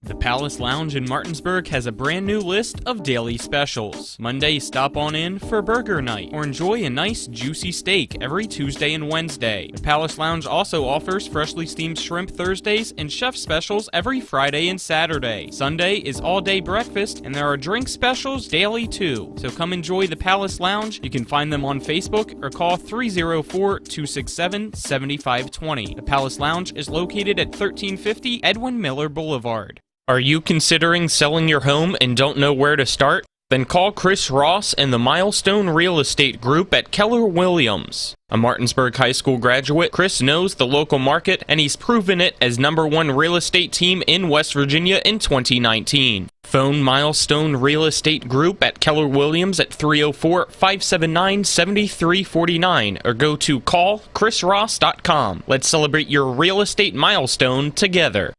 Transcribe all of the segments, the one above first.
The Palace Lounge in Martinsburg has a brand new list of daily specials. Monday, stop on in for burger night or enjoy a nice juicy steak every Tuesday and Wednesday. The Palace Lounge also offers freshly steamed shrimp Thursdays and chef specials every Friday and Saturday. Sunday is all-day breakfast and there are drink specials daily too. So come enjoy the Palace Lounge. You can find them on Facebook or call 304-267-7520. The Palace Lounge is located at 1350 Edwin Miller Boulevard. Are you considering selling your home and don't know where to start? Then call Chris Ross and the Milestone Real Estate Group at Keller Williams. A Martinsburg High School graduate, Chris knows the local market and he's proven it as #1 real estate team in West Virginia in 2019. Phone Milestone Real Estate Group at Keller Williams at 304-579-7349 or go to callchrisross.com. Let's celebrate your real estate milestone together.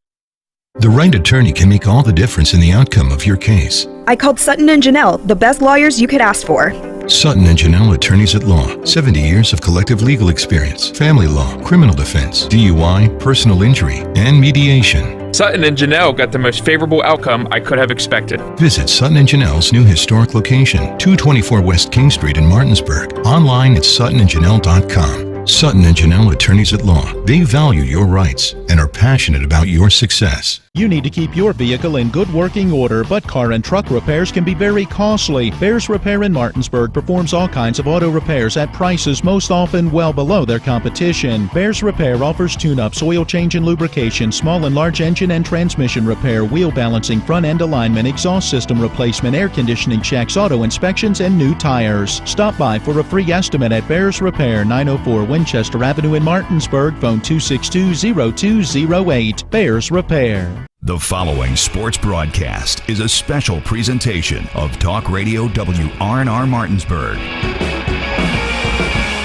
The right attorney can make all the difference in the outcome of your case. I called Sutton and Janelle, the best lawyers you could ask for. Sutton and Janelle Attorneys at Law. 70 years of collective legal experience. Family law, criminal defense, DUI, personal injury, and mediation. Sutton and Janelle got the most favorable outcome I could have expected. Visit Sutton and Janelle's new historic location, 224 West King Street in Martinsburg. Online at suttonandjanelle.com. Sutton and Janelle Attorneys at Law. They value your rights and are passionate about your success. You need to keep your vehicle in good working order, but car and truck repairs can be very costly. Bears Repair in Martinsburg performs all kinds of auto repairs at prices most often well below their competition. Bears Repair offers tune-ups, oil change and lubrication, small and large engine and transmission repair, wheel balancing, front end alignment, exhaust system replacement, air conditioning checks, auto inspections, and new tires. Stop by for a free estimate at Bears Repair, 904 Winchester Avenue in Martinsburg. Phone 262-0208. Bears Repair. The following sports broadcast is a special presentation of Talk Radio WRNR Martinsburg.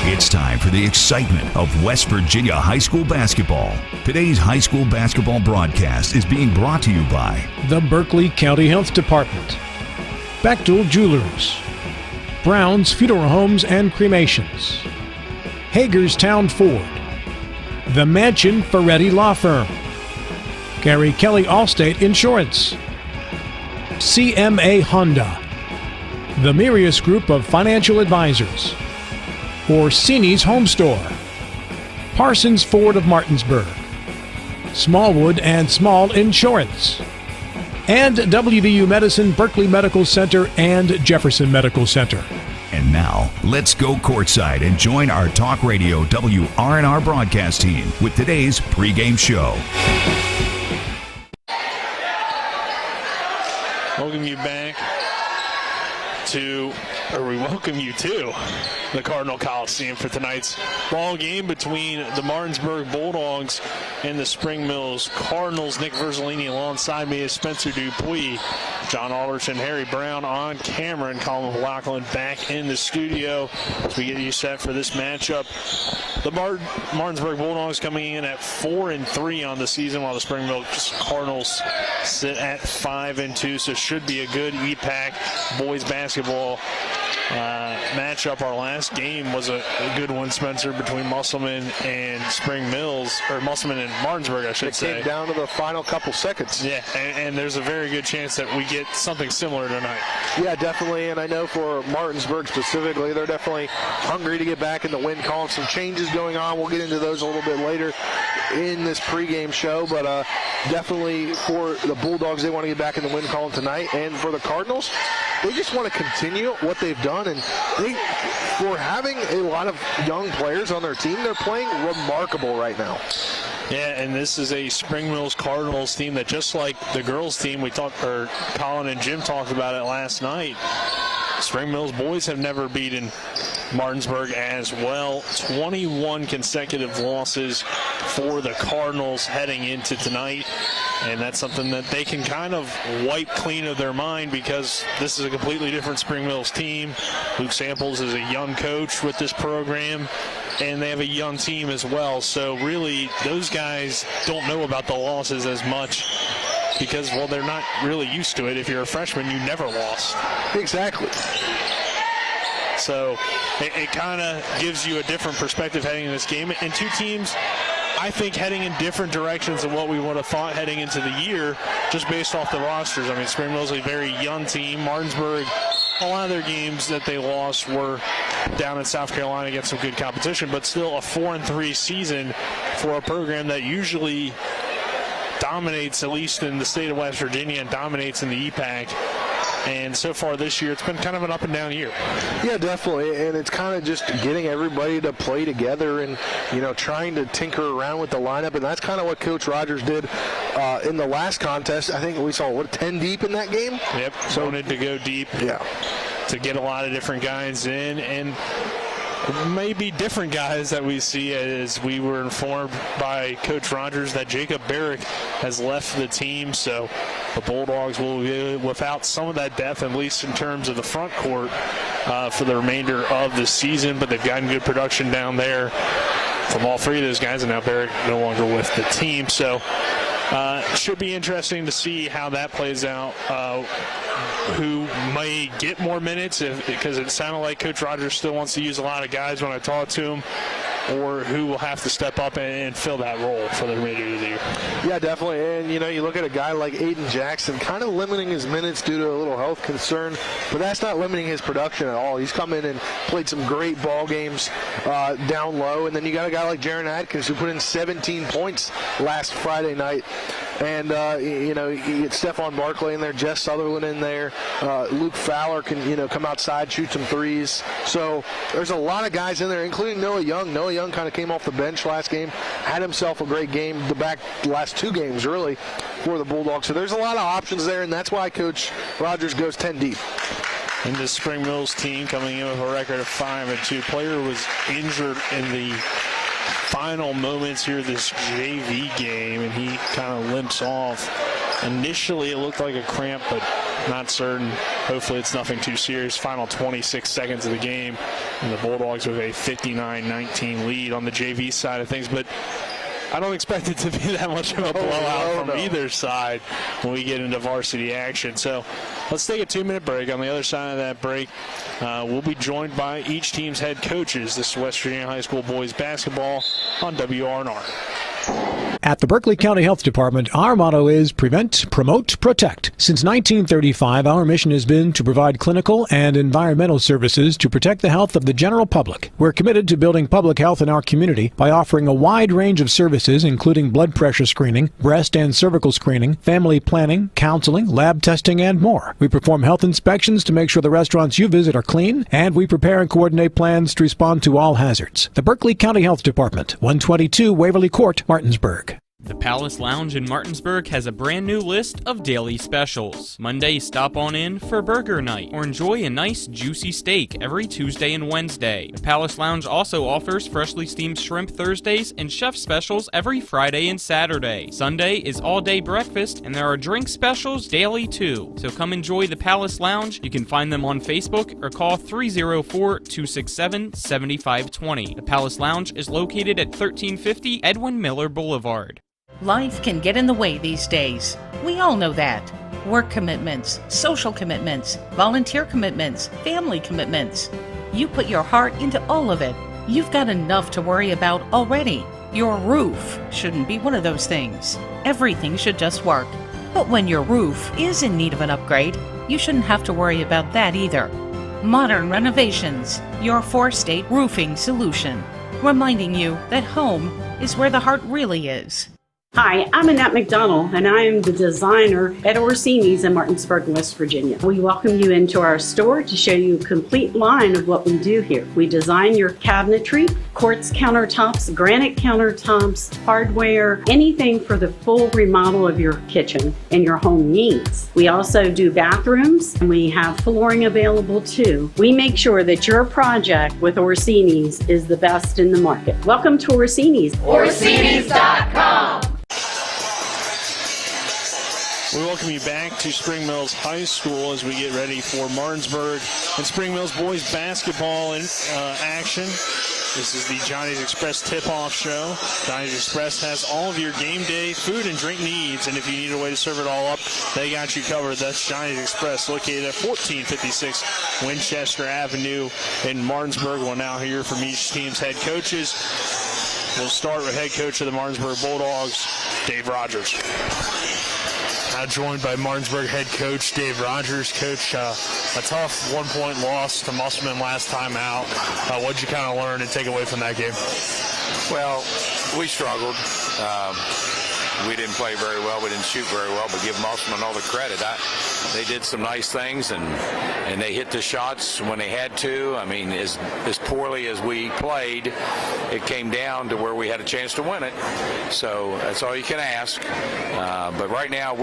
It's time for the excitement of West Virginia high school basketball. Today's high school basketball broadcast is being brought to you by the Berkeley County Health Department, Bechtel Jewelers, Brown's Funeral Homes and Cremations, Hagerstown Ford, the Mansion Ferretti Law Firm, Gary Kelly Allstate Insurance, CMA Honda, the Mirius Group of Financial Advisors, Orsini's Home Store, Parsons Ford of Martinsburg, Smallwood and Small Insurance, and WVU Medicine, Berkeley Medical Center, and Jefferson Medical Center. And now, let's go courtside and join our Talk Radio WRNR broadcast team with today's pregame show. Welcome you back to, or we welcome you to, the Cardinal Coliseum for tonight's ball game between the Martinsburg Bulldogs and the Spring Mills Cardinals. Nick Verzolini alongside me is Spencer Dupuis, John Alderson, Harry Brown on camera, and Colin McLaughlin back in the studio as we get you set for this matchup. The Martinsburg Bulldogs coming in at 4-3 on the season, while the Spring Mills Cardinals sit at 5-2. So should be a good EPAC boys basketball matchup. Our last game was a good one, Spencer, between Musselman and Spring Mills, or Musselman and Martinsburg, I should say. It came down to the final couple seconds. Yeah, and there's a very good chance that we get something similar tonight. Yeah, definitely, and I know for Martinsburg specifically, they're definitely hungry to get back in the win column. Some changes going on. We'll get into those a little bit later in this pregame show, but definitely for the Bulldogs, they want to get back in the win column tonight, and for the Cardinals, they just want to continue what they've done, and for having a lot of young players on their team, they're playing remarkable right now. Yeah, and this is a Spring Mills Cardinals team that, just like the girls team Colin and Jim talked about it last night, Spring Mills boys have never beaten Martinsburg as well. 21 consecutive losses for the Cardinals heading into tonight, and that's something that they can kind of wipe clean of their mind, because this is a completely different Spring Mills team. Luke Samples is a young coach with this program, and they have a young team as well. So really, those guys don't know about the losses as much because, well, they're not really used to it. If you're a freshman, you never lost. Exactly. So it kind of gives you a different perspective heading into this game. And two teams, I think, heading in different directions than what we would have thought heading into the year, just based off the rosters. I mean, Spring Mill's a very young team. Martinsburg, a lot of their games that they lost were down in South Carolina against some good competition, but still a 4-3 season for a program that usually dominates, at least in the state of West Virginia, and dominates in the EPAC. And so far this year, it's been kind of an up-and-down year. Yeah, definitely. And it's kind of just getting everybody to play together and, trying to tinker around with the lineup. And that's kind of what Coach Rogers did in the last contest. I think we saw, 10 deep in that game? Yep, so wanted to go deep. Yeah. To get a lot of different guys in. And maybe different guys that we see, as we were informed by Coach Rogers that Jacob Barrick has left the team, so the Bulldogs will be without some of that depth, at least in terms of the front court, for the remainder of the season. But they've gotten good production down there from all three of those guys, and now Barrick no longer with the team. So should be interesting to see how that plays out. Who may get more minutes, because it sounded like Coach Rogers still wants to use a lot of guys when I talked to him, or who will have to step up and fill that role for the remainder of the year. Yeah, definitely. And, you look at a guy like Aiden Jackson kind of limiting his minutes due to a little health concern, but that's not limiting his production at all. He's come in and played some great ball games down low. And then you got a guy like Jaron Atkins who put in 17 points last Friday night. And, you get Stephon Barclay in there, Jess Sutherland in there. Luke Fowler can, come outside, shoot some threes. So there's a lot of guys in there, including Noah Young. Noah Young kind of came off the bench last game, had himself a great game, the last two games, really, for the Bulldogs. So there's a lot of options there, and that's why Coach Rogers goes 10 deep. And the Spring Mills team coming in with a record of 5-2. Player was injured in the final moments here of this JV game, and he kind of limps off. Initially, it looked like a cramp, but not certain. Hopefully, it's nothing too serious. Final 26 seconds of the game, and the Bulldogs with a 59-19 lead on the JV side of things. But I don't expect it to be that much of a blowout from either side when we get into varsity action. So let's take a 2-minute break. On the other side of that break, we'll be joined by each team's head coaches. This is West Virginia High School boys basketball on WRNR. At the Berkeley County Health Department, our motto is prevent, promote, protect. Since 1935, our mission has been to provide clinical and environmental services to protect the health of the general public. We're committed to building public health in our community by offering a wide range of services, including blood pressure screening, breast and cervical screening, family planning, counseling, lab testing, and more. We perform health inspections to make sure the restaurants you visit are clean, and we prepare and coordinate plans to respond to all hazards. The Berkeley County Health Department, 122 Waverly Court, Martinsburg. The Palace Lounge in Martinsburg has a brand new list of daily specials. Monday, stop on in for burger night or enjoy a nice juicy steak every Tuesday and Wednesday. The Palace Lounge also offers freshly steamed shrimp Thursdays and chef specials every Friday and Saturday. Sunday is all-day breakfast, and there are drink specials daily too. So come enjoy the Palace Lounge. You can find them on Facebook or call 304-267-7520. The Palace Lounge is located at 1350 Edwin Miller Boulevard. Life can get in the way these days. We all know that. Work commitments, social commitments, volunteer commitments, family commitments. You put your heart into all of it. You've got enough to worry about already. Your roof shouldn't be one of those things. Everything should just work. But when your roof is in need of an upgrade, you shouldn't have to worry about that either. Modern Renovations, your 4-state roofing solution. Reminding you that home is where the heart really is. Hi, I'm Annette McDonald, and I am the designer at Orsini's in Martinsburg, West Virginia. We welcome you into our store to show you a complete line of what we do here. We design your cabinetry, quartz countertops, granite countertops, hardware, anything for the full remodel of your kitchen and your home needs. We also do bathrooms, and we have flooring available too. We make sure that your project with Orsini's is the best in the market. Welcome to Orsini's. Orsinis.com. We welcome you back to Spring Mills High School as we get ready for Martinsburg and Spring Mills boys basketball in action. This is the Johnny's Express tip-off show. Johnny's Express has all of your game day food and drink needs, and if you need a way to serve it all up, they got you covered. That's Johnny's Express, located at 1456 Winchester Avenue in Martinsburg. We'll now hear from each team's head coaches. We'll start with head coach of the Martinsburg Bulldogs, Dave Rogers. Now joined by Martinsburg head coach Dave Rogers. Coach, a tough 1-point loss to Musselman last time out. What did you kind of learn and take away from that game? Well, we struggled. We didn't play very well. We didn't shoot very well, but give Musselman all the credit. They did some nice things, and they hit the shots when they had to. I mean, as poorly as we played, it came down to where we had a chance to win it. So that's all you can ask. But right now,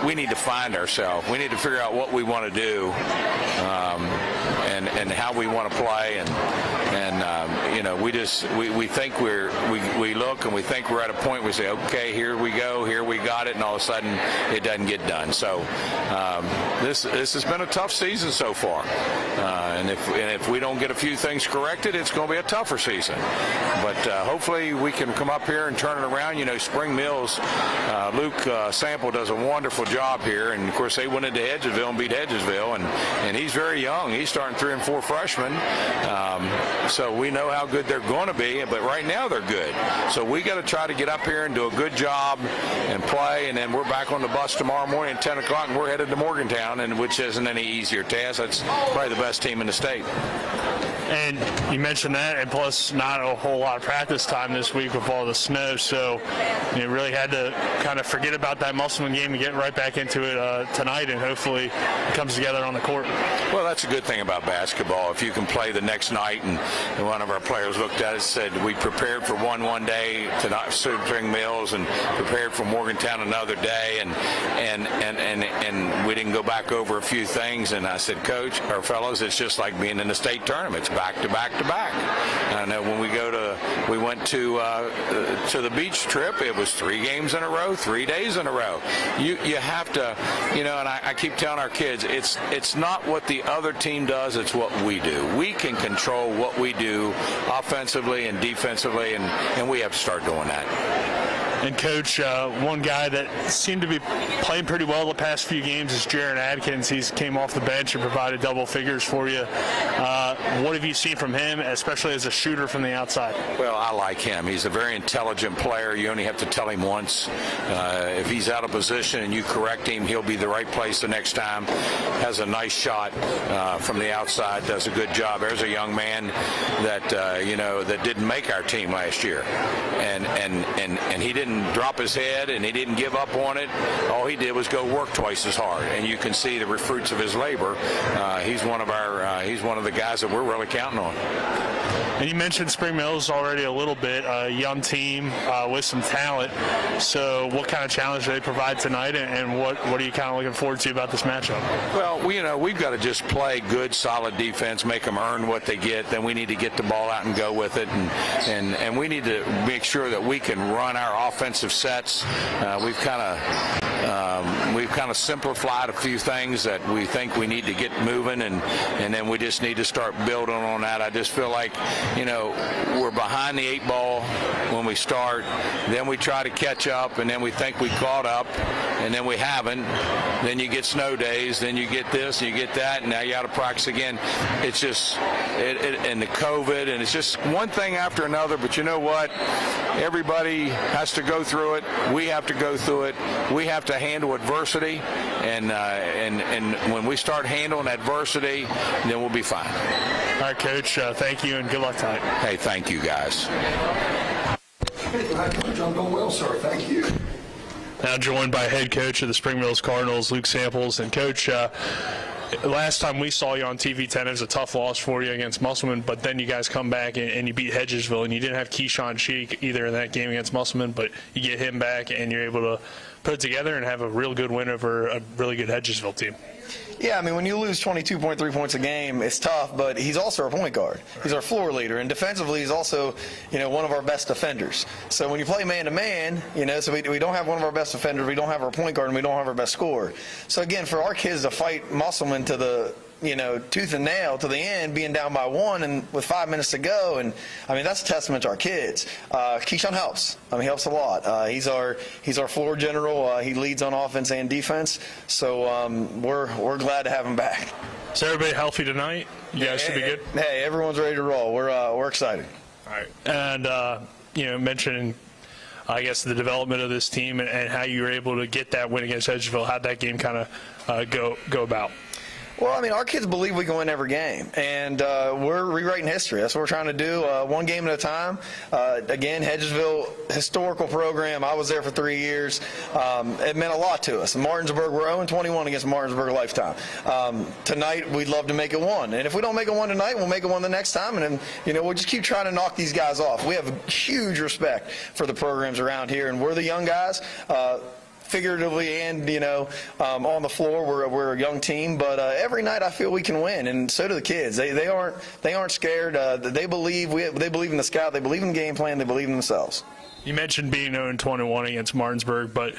we need to find ourselves. We need to figure out what we want to do and how we want to play. We think we look and we think we're at a point where we say, okay, here we go, here we got it, and all of a sudden it doesn't get done. So this has been a tough season so far, and if we don't get a few things corrected, it's going to be a tougher season. But hopefully we can come up here and turn it around. Spring Mills, Luke Sample does a wonderful job here, and of course they went into Hedgesville and beat Hedgesville, and he's very young. He's starting 3 and 4 freshmen, so we know how good they're going to be, but right now they're good. So we got to try to get up here and do a good job and play, and then we're back on the bus tomorrow morning at 10 o'clock, and we're headed to Morgantown, which isn't any easier task. That's probably the best team in the state. And you mentioned that, and plus not a whole lot of practice time this week with all the snow, so you really had to kind of forget about that Musselman game and get right back into it tonight, and hopefully it comes together on the court. Well, that's a good thing about basketball. If you can play the next night, and one of our players looked at it and said, we prepared for one day to Spring Mills and prepared for Morgantown another day, and we didn't go back over a few things, and I said, Coach, or fellows, it's just like being in the state tournament. It's back to back to back. I know when we went to the beach trip, it was 3 games in a row, 3 days in a row. You have to, and I keep telling our kids, it's not what the other team does, it's what we do. We can control what we do offensively and defensively, and we have to start doing that. And Coach, one guy that seemed to be playing pretty well the past few games is Jaron Adkins. He's came off the bench and provided double figures for you. What have you seen from him, especially as a shooter from the outside? Well, I like him. He's a very intelligent player. You only have to tell him once. If he's out of position and you correct him, he'll be the right place the next time. Has a nice shot from the outside, does a good job. There's a young man that that didn't make our team last year, and he didn't drop his head and he didn't give up on it. All he did was go work twice as hard, and you can see the fruits of his labor. He's one of the guys that we're really counting on. And you mentioned Spring Mills already a little bit, a young team with some talent. So what kind of challenge do they provide tonight, and what are you kind of looking forward to about this matchup? Well, we've got to just play good, solid defense, make them earn what they get. Then we need to get the ball out and go with it, and we need to make sure that we can run our offensive sets. We've kind of simplified a few things that we think we need to get moving, and then we just need to start building on that. I just feel like we're behind the 8 ball when we start, then we try to catch up, and then we think we caught up, and then we haven't. Then you get snow days, then you get this, and you get that, and now you got to practice again. It's just and the COVID, and it's just one thing after another. But you know what? Everybody has to go through it. We have to go through it. We have to handle adversity, and when we start handling adversity, then we'll be fine. All right, Coach. Thank you, and good luck tonight. Hey, thank you, guys. I'm doing well, sir. Thank you. Now joined by head coach of the Spring Mills Cardinals, Luke Samples. And Coach, last time we saw you on TV 10, it was a tough loss for you against Musselman, but then you guys come back and you beat Hedgesville, and you didn't have Keyshawn Cheek either in that game against Musselman, but you get him back and you're able to put it together and have a real good win over a really good Hedgesville team. Yeah, I mean, when you lose 22.3 points a game, it's tough, but he's also our point guard. He's our floor leader, and defensively he's also, one of our best defenders. So when you play man-to-man, so we don't have one of our best defenders, we don't have our point guard, and we don't have our best scorer. So again, for our kids to fight Musselman to the tooth and nail to the end, being down by 1 and with 5 minutes to go, and I mean that's a testament to our kids. Keyshawn helps. I mean, he helps a lot. He's our floor general. He leads on offense and defense. So we're glad to have him back. Is everybody healthy tonight? You guys should be good. Hey, everyone's ready to roll. We're excited. All right. And mentioning, I guess, the development of this team and how you were able to get that win against Edgefield. How'd that game kind of go about? Well, I mean, our kids believe we can win every game, and we're rewriting history. That's what we're trying to do, one game at a time. Again, Hedgesville, historical program. I was there for 3 years. It meant a lot to us. In Martinsburg, we're 0-21 against Martinsburg lifetime. Tonight, we'd love to make it 1. And if we don't make it 1 tonight, we'll make it 1 the next time, and then, we'll just keep trying to knock these guys off. We have huge respect for the programs around here, and we're the young guys. Figuratively and on the floor, we're a young team, but every night I feel we can win, and so do the kids. They aren't scared. They believe in the scout. They believe in the game plan. They believe in themselves. You mentioned being 0-21 against Martinsburg, but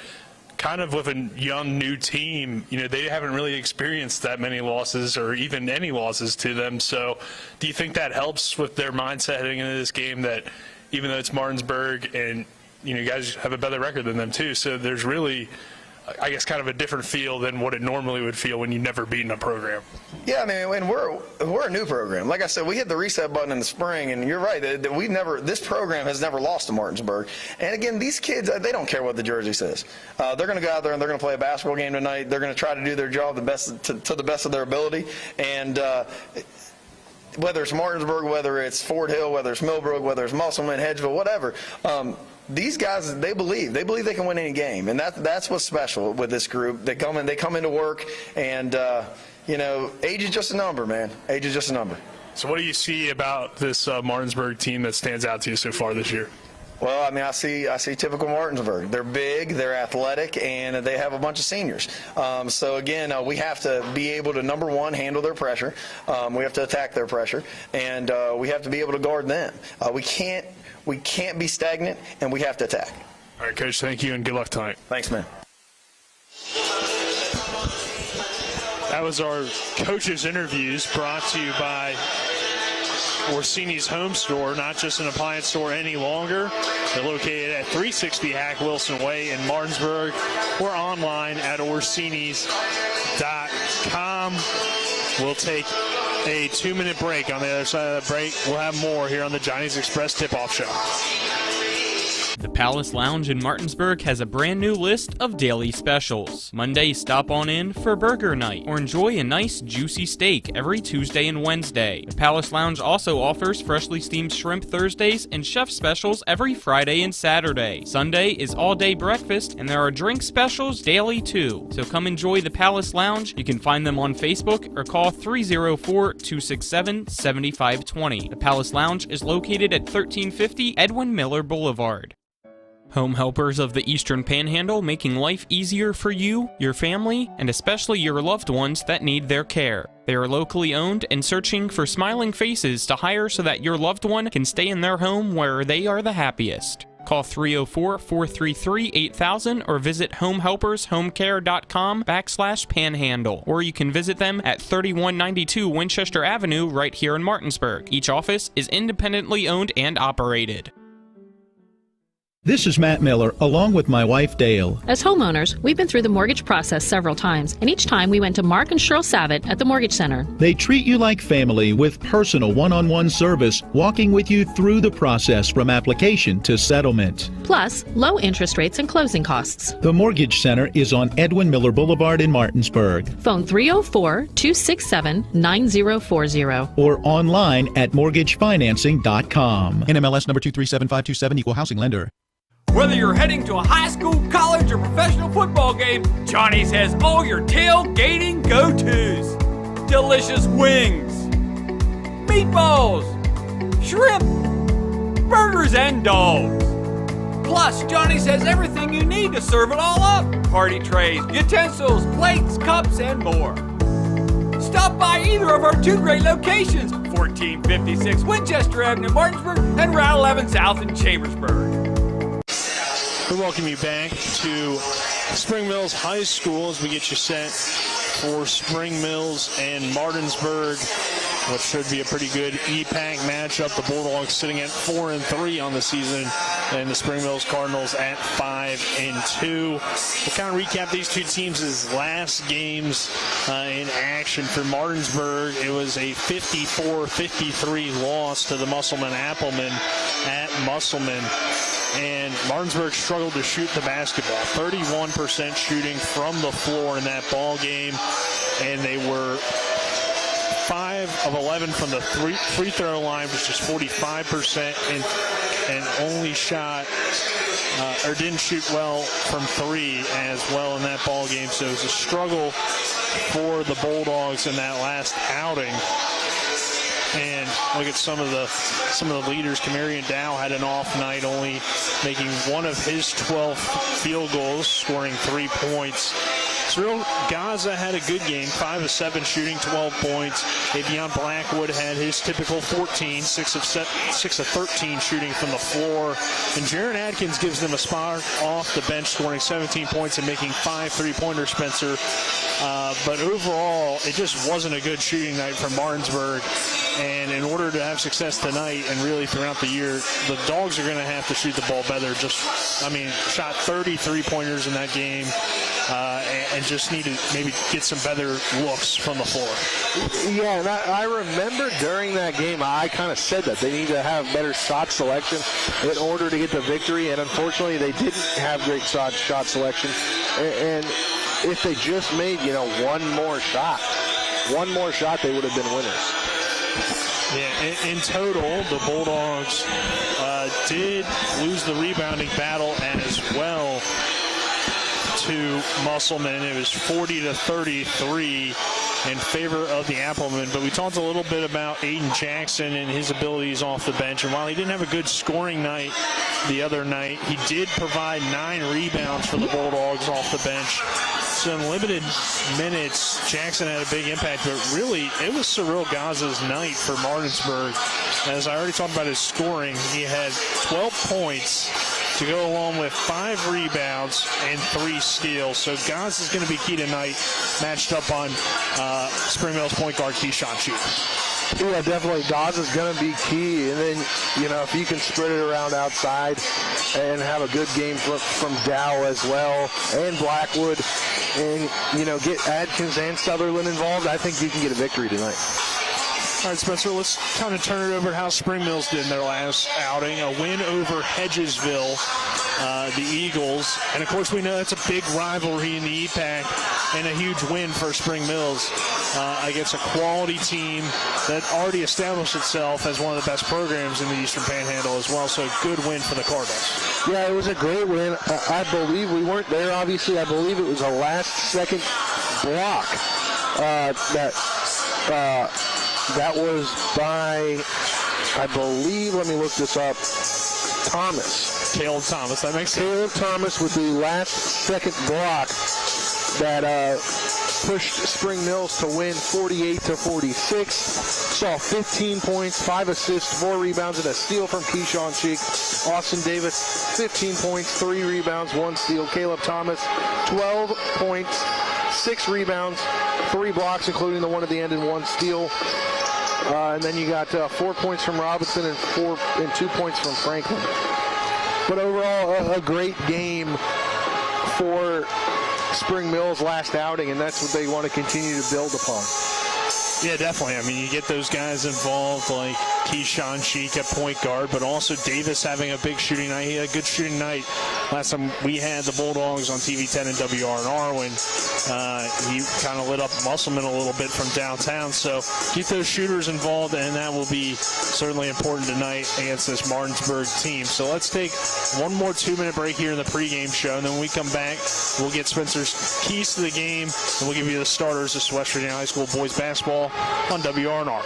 kind of with a young new team, they haven't really experienced that many losses or even any losses to them. So, do you think that helps with their mindset heading into this game? That even though it's Martinsburg and you guys have a better record than them too, so there's really, I guess, kind of a different feel than what it normally would feel when you've never beaten a program. Yeah, I mean, when we're a new program. Like I said, we hit the reset button in the spring, and you're right. This program has never lost to Martinsburg. And again, these kids, they don't care what the jersey says. They're going to go out there and they're going to play a basketball game tonight. They're going to try to do their job to the best of their ability. And whether it's Martinsburg, whether it's Fort Hill, whether it's Millbrook, whether it's Musselman, Hedgeville, whatever. These guys, they believe they can win any game, and that's what's special with this group. They come into work, and age is just a number, man. Age is just a number. So, what do you see about this Martinsburg team that stands out to you so far this year? Well, I mean, I see typical Martinsburg. They're big, they're athletic, and they have a bunch of seniors. So again, we have to be able to, number one, handle their pressure. We have to attack their pressure, and we have to be able to guard them. We can't be stagnant, and we have to attack. All right, Coach, thank you, and good luck tonight. Thanks, man. That was our coaches' interviews brought to you by Orsini's Home Store, not just an appliance store any longer. They're located at 360 Hack Wilson Way in Martinsburg, or online at orsinis.com. We'll take a 2-minute break. On the other side of the break, we'll have more here on the Johnny's Express Tip-Off Show. The Palace Lounge in Martinsburg has a brand new list of daily specials. Monday, stop on in for burger night or enjoy a nice juicy steak every Tuesday and Wednesday. The Palace Lounge also offers freshly steamed shrimp Thursdays and chef specials every Friday and Saturday. Sunday is all-day breakfast, and there are drink specials daily too. So come enjoy the Palace Lounge. You can find them on Facebook or call 304-267-7520. The Palace Lounge is located at 1350 Edwin Miller Boulevard. Home helpers of the Eastern Panhandle, making life easier for you, your family, and especially your loved ones that need their care. They are locally owned and searching for smiling faces to hire so that your loved one can stay in their home where they are the happiest. Call 304-433-8000 or visit homehelpershomecare.com/panhandle. Or you can visit them at 3192 Winchester Avenue right here in Martinsburg. Each office is independently owned and operated. This is Matt Miller, along with my wife, Dale. As homeowners, we've been through the mortgage process several times, and each time we went to Mark and Cheryl Savitt at the Mortgage Center. They treat you like family with personal one-on-one service, walking with you through the process from application to settlement. Plus, low interest rates and closing costs. The Mortgage Center is on Edwin Miller Boulevard in Martinsburg. Phone 304-267-9040. Or online at mortgagefinancing.com. NMLS number 237527, Equal Housing Lender. Whether you're heading to a high school, college, or professional football game, Johnny's has all your tailgating go-tos. Delicious wings, meatballs, shrimp, burgers, and dogs. Plus, Johnny's has everything you need to serve it all up. Party trays, utensils, plates, cups, and more. Stop by either of our 2 great locations, 1456 Winchester Avenue in Martinsburg and Route 11 South in Chambersburg. We welcome you back to Spring Mills High School as we get you set for Spring Mills and Martinsburg what should be a pretty good EPAC matchup. The Bulldogs sitting at 4-3 on the season, and the Spring Mills Cardinals at 5-2. We'll kind of recap these two teams' last games in action. For Martinsburg, it was a 54-53 loss to the Musselman Applemen at Musselman. And Martinsburg struggled to shoot the basketball. 31% shooting from the floor in that ball game. And they were 5 of 11 from the free throw line, which is 45%, and only shot or didn't shoot well from 3 as well in that ball game. So it was a struggle for the Bulldogs in that last outing. And look at some of the leaders. Kamarian Dow had an off night, only making one of his 12 field goals, scoring 3 points. Cyril Gaza had a good game, 5 of 7 shooting, 12 points. Avion Blackwood had his typical 14, 6 of 13 shooting from the floor. And Jaron Adkins gives them a spark off the bench, scoring 17 points and making 5 3-pointers, Spencer. But overall, it just wasn't a good shooting night for Martinsburg. And in order to have success tonight and really throughout the year, the Dogs are going to have to shoot the ball better. Shot 30 3-pointers in that game. And just need to maybe get some better looks from the floor. Yeah, and I remember during that game, I kind of said that they need to have better shot selection in order to get the victory, and unfortunately they didn't have great shot selection. And if they just made, one more shot, they would have been winners. Yeah, in total, the Bulldogs did lose the rebounding battle as well to Musselman. It was 40-33 in favor of the Applemen. But we talked a little bit about Aiden Jackson and his abilities off the bench. And while he didn't have a good scoring night the other night, he did provide 9 rebounds for the Bulldogs off the bench. So in limited minutes, Jackson had a big impact. But really, it was Cyril Gaza's night for Martinsburg. As I already talked about his scoring, he had 12 points to go along with 5 rebounds and 3 steals. So Gaza is going to be key tonight, matched up on Spring Mills point guard Keyshawn Cheek. Yeah, definitely. Gaza's going to be key. And then, if you can spread it around outside and have a good game from Dow as well, and Blackwood, and, get Adkins and Sutherland involved, I think you can get a victory tonight. All right, Spencer, let's kind of turn it over to how Spring Mills did in their last outing. A win over Hedgesville, the Eagles. And, of course, we know that's a big rivalry in the EPAC and a huge win for Spring Mills against a quality team that already established itself as one of the best programs in the Eastern Panhandle as well. So a good win for the Cardinals. Yeah, it was a great win. I believe we weren't there, obviously. I believe it was a last-second block that was by, I believe, let me look this up, Caleb Thomas, that makes sense. Caleb Thomas with the last-second block that pushed Spring Mills to win 48-46. Saw 15 points, 5 assists, 4 rebounds, and a steal from Keyshawn Cheek. Austin Davis, 15 points, 3 rebounds, 1 steal. Caleb Thomas, 12 points, 6 rebounds, 3 blocks, including the one at the end, and 1 steal. And then you got 4 points from Robinson and 2 points from Franklin. But overall, a great game for Spring Mills' last outing, and that's what they want to continue to build upon. Yeah, definitely. I mean, you get those guys involved like Keyshawn Cheek at point guard, but also Davis having a big shooting night. He had a good shooting night last time we had the Bulldogs on TV10 and WRNR when he kind of lit up Musselman a little bit from downtown. So keep those shooters involved, and that will be certainly important tonight against this Martinsburg team. So let's take one more 2-minute break here in the pregame show, and then when we come back, we'll get Spencer's keys to the game, and we'll give you the starters of West Virginia High School boys basketball on WRNR.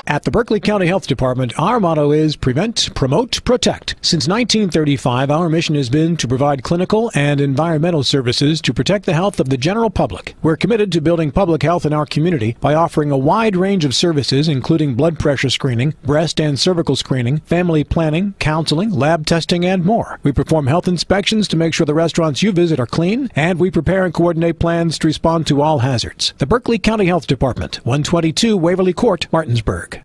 At the Berkeley County Health Department, our motto is prevent, promote, protect. Since 1935, our mission has been to provide clinical and environmental services to protect the health of the general public. We're committed to building public health in our community by offering a wide range of services, including blood pressure screening, breast and cervical screening, family planning, counseling, lab testing, and more. We perform health inspections to make sure the restaurants you visit are clean, and we prepare and coordinate plans to respond to all hazards. The Berkeley County Health Department, 122 Waverly Court, Martinsburg.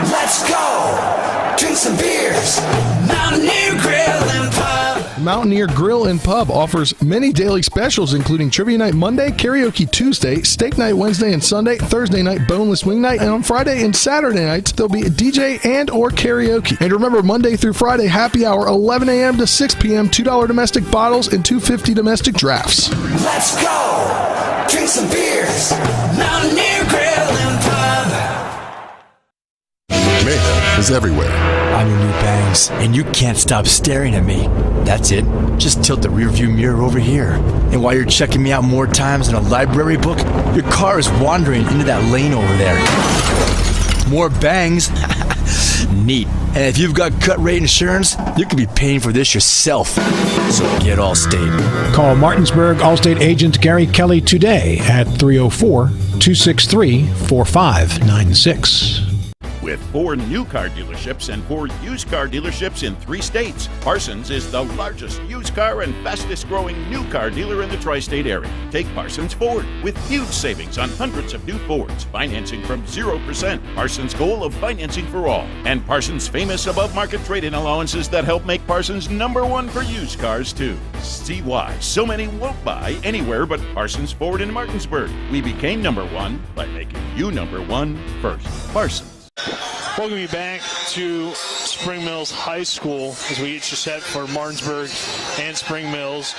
Let's go! Drink some beers! Mountaineer Grill and Pub! Mountaineer Grill and Pub offers many daily specials, including Trivia Night Monday, Karaoke Tuesday, Steak Night Wednesday and Sunday, Thursday night Boneless Wing Night, and on Friday and Saturday nights, there'll be a DJ and or karaoke. And remember, Monday through Friday, happy hour, 11 a.m. to 6 p.m., $2 domestic bottles and $2.50 domestic drafts. Let's go! Drink some beers! Mountaineer Grill and Pub! Mayhem is everywhere. I'm your new bangs, and you can't stop staring at me. That's it. Just tilt the rearview mirror over here. And while you're checking me out more times than a library book, your car is wandering into that lane over there. More bangs? Neat. And if you've got cut rate insurance, you could be paying for this yourself. So get Allstate. Call Martinsburg Allstate agent Gary Kelly today at 304-263-4596. With 4 new car dealerships and 4 used car dealerships in 3 states, Parsons is the largest used car and fastest growing new car dealer in the tri-state area. Take Parsons Ford with huge savings on hundreds of new Fords, financing from 0%, Parsons' goal of financing for all, and Parsons' famous above-market trade-in allowances that help make Parsons #1 for used cars too. See why so many won't buy anywhere but Parsons Ford in Martinsburg. We became #1 by making you #1 first. Parsons. Welcome you back to Spring Mills High School as we get you set for Martinsburg and Spring Mills.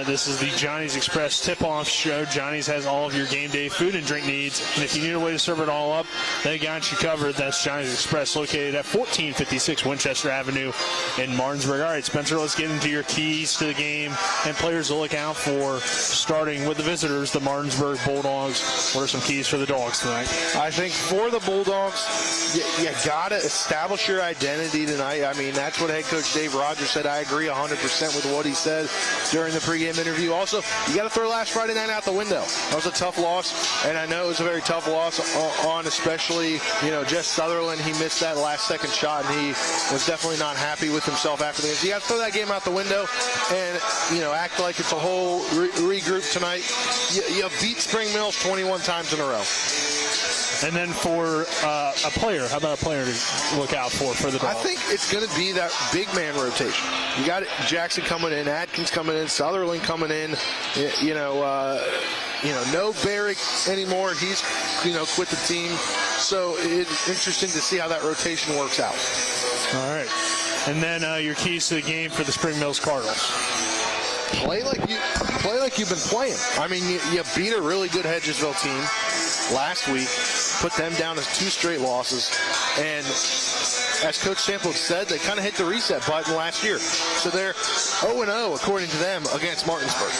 This is the Johnny's Express tip-off show. Johnny's has all of your game day food and drink needs, and if you need a way to serve it all up, they got you covered. That's Johnny's Express, located at 1456 Winchester Avenue in Martinsburg. All right, Spencer, let's get into your keys to the game and players to look out for, starting with the visitors, the Martinsburg Bulldogs. What are some keys for the Dogs tonight? I think for the Bulldogs, you got to establish your identity tonight. I mean, that's what head coach Dave Rogers said. I agree 100% with what he said during the pregame interview. Also, you got to throw last Friday night out the window. That was a tough loss, and I know it was a very tough loss on especially, Jess Sutherland. He missed that last-second shot, and he was definitely not happy with himself after the game. So you got to throw that game out the window and, act like it's a whole regroup tonight. You beat Spring Mills 21 times in a row. And then for a player, how about a player to look out for the Dogs? I think it's going to be that big man rotation. You got Jackson coming in, Atkins coming in, Sutherland coming in. No Barrick anymore. He's quit the team. So it's interesting to see how that rotation works out. All right. And then your keys to the game for the Spring Mills Cardinals. Play like you've been playing. I mean, you beat a really good Hedgesville team last week, put them down as 2 straight losses, and as Coach Sample said, they kind of hit the reset button last year. So they're 0-0 according to them against Martinsburg.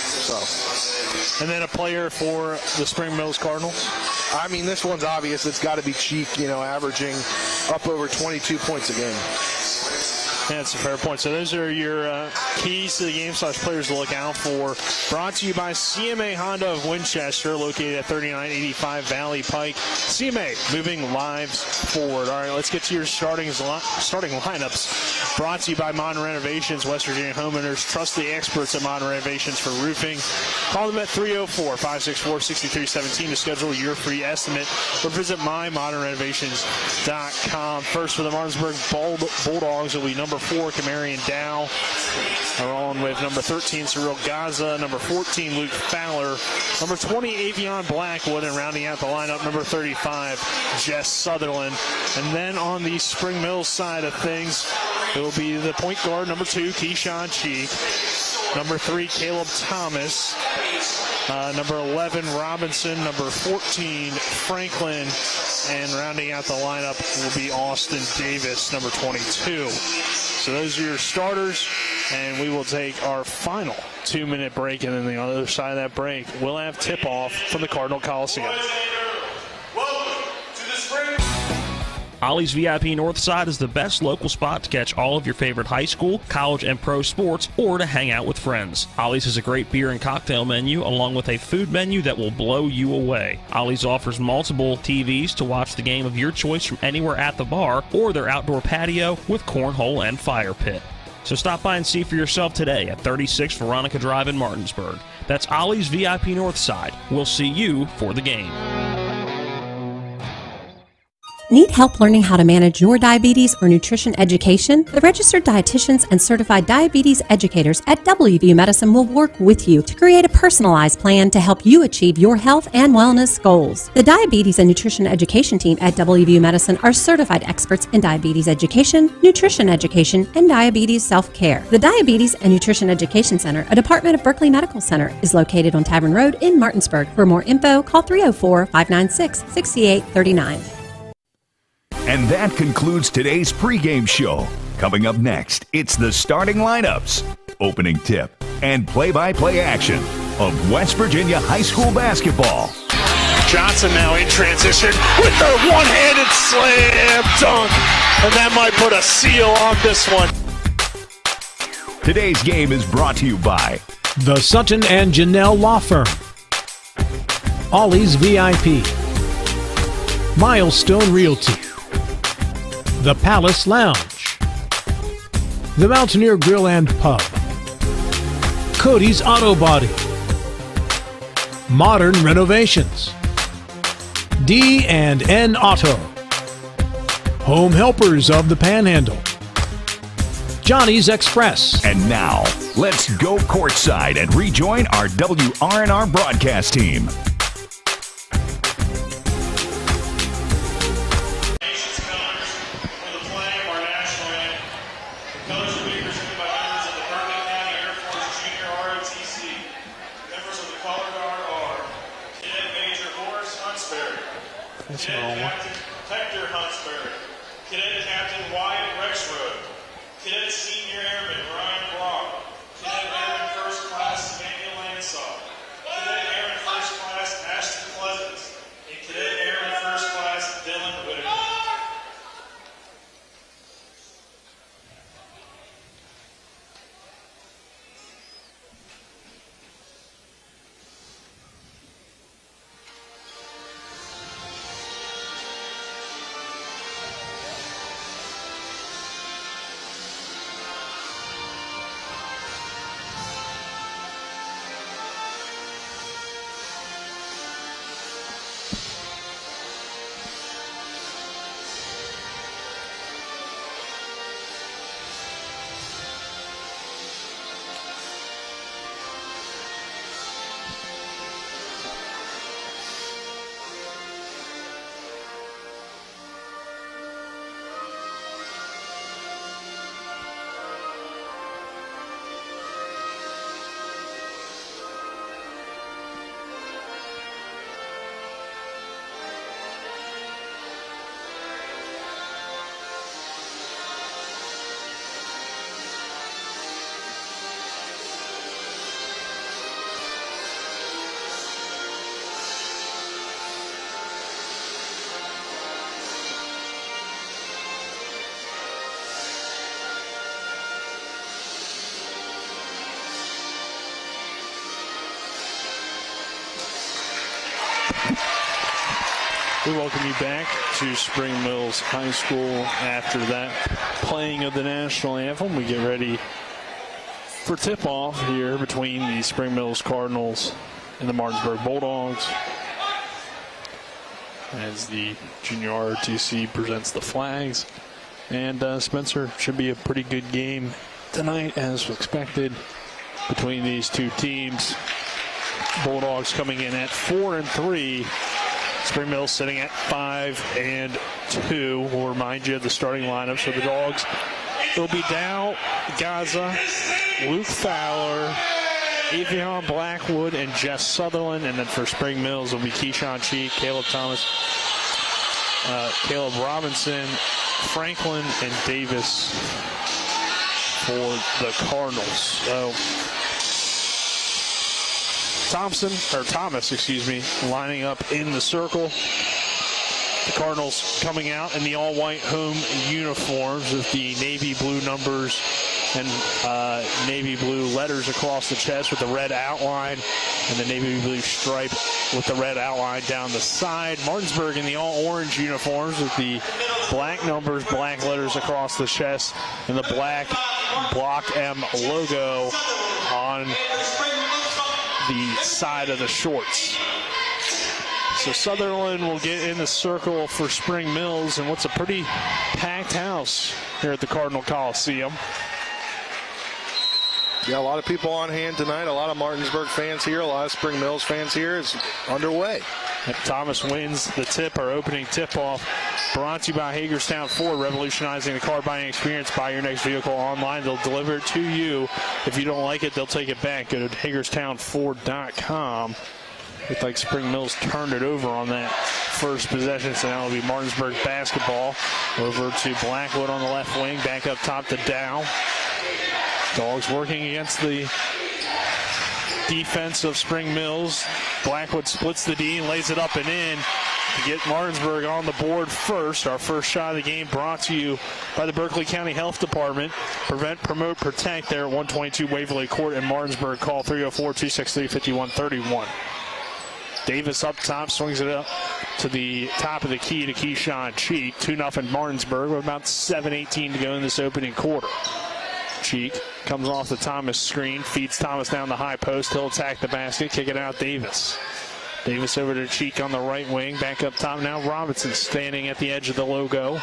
And then a player for the Spring Mills Cardinals. I mean, this one's obvious. It's got to be Cheek, averaging up over 22 points a game. Yeah, that's a fair point. So those are your keys to the game / players to look out for. Brought to you by CMA Honda of Winchester, located at 3985 Valley Pike. CMA, moving lives forward. All right, let's get to your starting lineups. Brought to you by Modern Renovations, West Virginia homeowners. Trust the experts at Modern Renovations for roofing. Call them at 304-564-6317 to schedule your free estimate, or visit mymodernrenovations.com. First for the Martinsburg Bulldogs will be number 4, Kamarian Dow. They're on with number 13, Cyril Gaza, number 14, Luke Fowler, number 20, Avion Blackwood, and rounding out the lineup, number 35, Jess Sutherland. And then on the Spring Mills side of things, it will be the point guard, number 2, Keyshawn Cheek, number 3, Caleb Thomas, number 11, Robinson, number 14, Franklin, and rounding out the lineup will be Austin Davis, number 22. So those are your starters, and we will take our final 2-minute break, and then the other side of that break, we'll have tip-off from the Cardinal Coliseum. Welcome to the Spring Ollie's VIP Northside is the best local spot to catch all of your favorite high school, college, and pro sports, or to hang out with friends. Ollie's has a great beer and cocktail menu, along with a food menu that will blow you away. Ollie's offers multiple TVs to watch the game of your choice from anywhere at the bar, or their outdoor patio with cornhole and fire pit. So stop by and see for yourself today at 36 Veronica Drive in Martinsburg. That's Ollie's VIP Northside. We'll see you for the game. Need help learning how to manage your diabetes or nutrition education? The registered dietitians and certified diabetes educators at WVU Medicine will work with you to create a personalized plan to help you achieve your health and wellness goals. The diabetes and nutrition education team at WVU Medicine are certified experts in diabetes education, nutrition education, and diabetes self-care. The Diabetes and Nutrition Education Center, a department of Berkeley Medical Center, is located on Tavern Road in Martinsburg. For more info, call 304-596-6839. And that concludes today's pregame show. Coming up next, it's the starting lineups, opening tip, and play-by-play action of West Virginia high school basketball. Johnson now in transition with the one-handed slam dunk. And that might put a seal on this one. Today's game is brought to you by the Sutton and Janelle Law Firm, Ollie's VIP, Milestone Realty, The Palace Lounge, The Mountaineer Grill and Pub, Cody's Auto Body, Modern Renovations, D&N Auto, Home Helpers of the Panhandle, Johnny's Express. And now, let's go courtside and rejoin our WRNR broadcast team. Hector Huntsberry, Cadet Captain Wyatt Rexroad, Cadet Senior Airman Ryan Block, Cadet Airman First Class Emmanuel Lansaw, Cadet Airman First Class Ashton Pleasance, and Cadet Airman First Class Dylan Whitaker. We welcome you back to Spring Mills High School. After that playing of the national anthem, we get ready for tip-off here between the Spring Mills Cardinals and the Martinsburg Bulldogs as the junior ROTC presents the flags. And Spencer, should be a pretty good game tonight as expected between these two teams. Bulldogs coming in at 4-3. Spring Mills sitting at 5-2. We'll remind you of the starting lineup. So the Dogs will be Dow, Gaza, Luke Fowler, Avion Blackwood, and Jess Sutherland. And then for Spring Mills will be Keyshawn Cheek, Caleb Thomas, Caleb Robinson, Franklin, and Davis for the Cardinals. So Thomas, lining up in the circle. The Cardinals coming out in the all-white home uniforms with the navy blue numbers and navy blue letters across the chest with the red outline and the navy blue stripe with the red outline down the side. Martinsburg in the all-orange uniforms with the black numbers, black letters across the chest, and the black Block M logo on the side of the shorts. So Sutherland will get in the circle for Spring Mills and what's a pretty packed house here at the Cardinal Coliseum. Yeah, a lot of people on hand tonight. A lot of Martinsburg fans here. A lot of Spring Mills fans here. Is underway. If Thomas wins the tip, our opening tip-off, brought to you by Hagerstown Ford, revolutionizing the car buying experience. Buy your next vehicle online. They'll deliver it to you. If you don't like it, they'll take it back. Go to HagerstownFord.com. Looked like Spring Mills turned it over on that first possession, so now it'll be Martinsburg basketball. Over to Blackwood on the left wing, back up top to Dow. Dogs working against the defense of Spring Mills. Blackwood splits the D and lays it up and in to get Martinsburg on the board first. Our first shot of the game brought to you by the Berkeley County Health Department. Prevent, promote, protect there at 122 Waverly Court in Martinsburg. Call 304-263-5131. Davis up top, swings it up to the top of the key to Keyshawn Cheek. 2-0 Martinsburg with about 7:18 to go in this opening quarter. Cheek comes off the Thomas screen, feeds Thomas down the high post. He'll attack the basket, kick it out Davis. Davis over to Cheek on the right wing, back up top now. Robinson standing at the edge of the logo.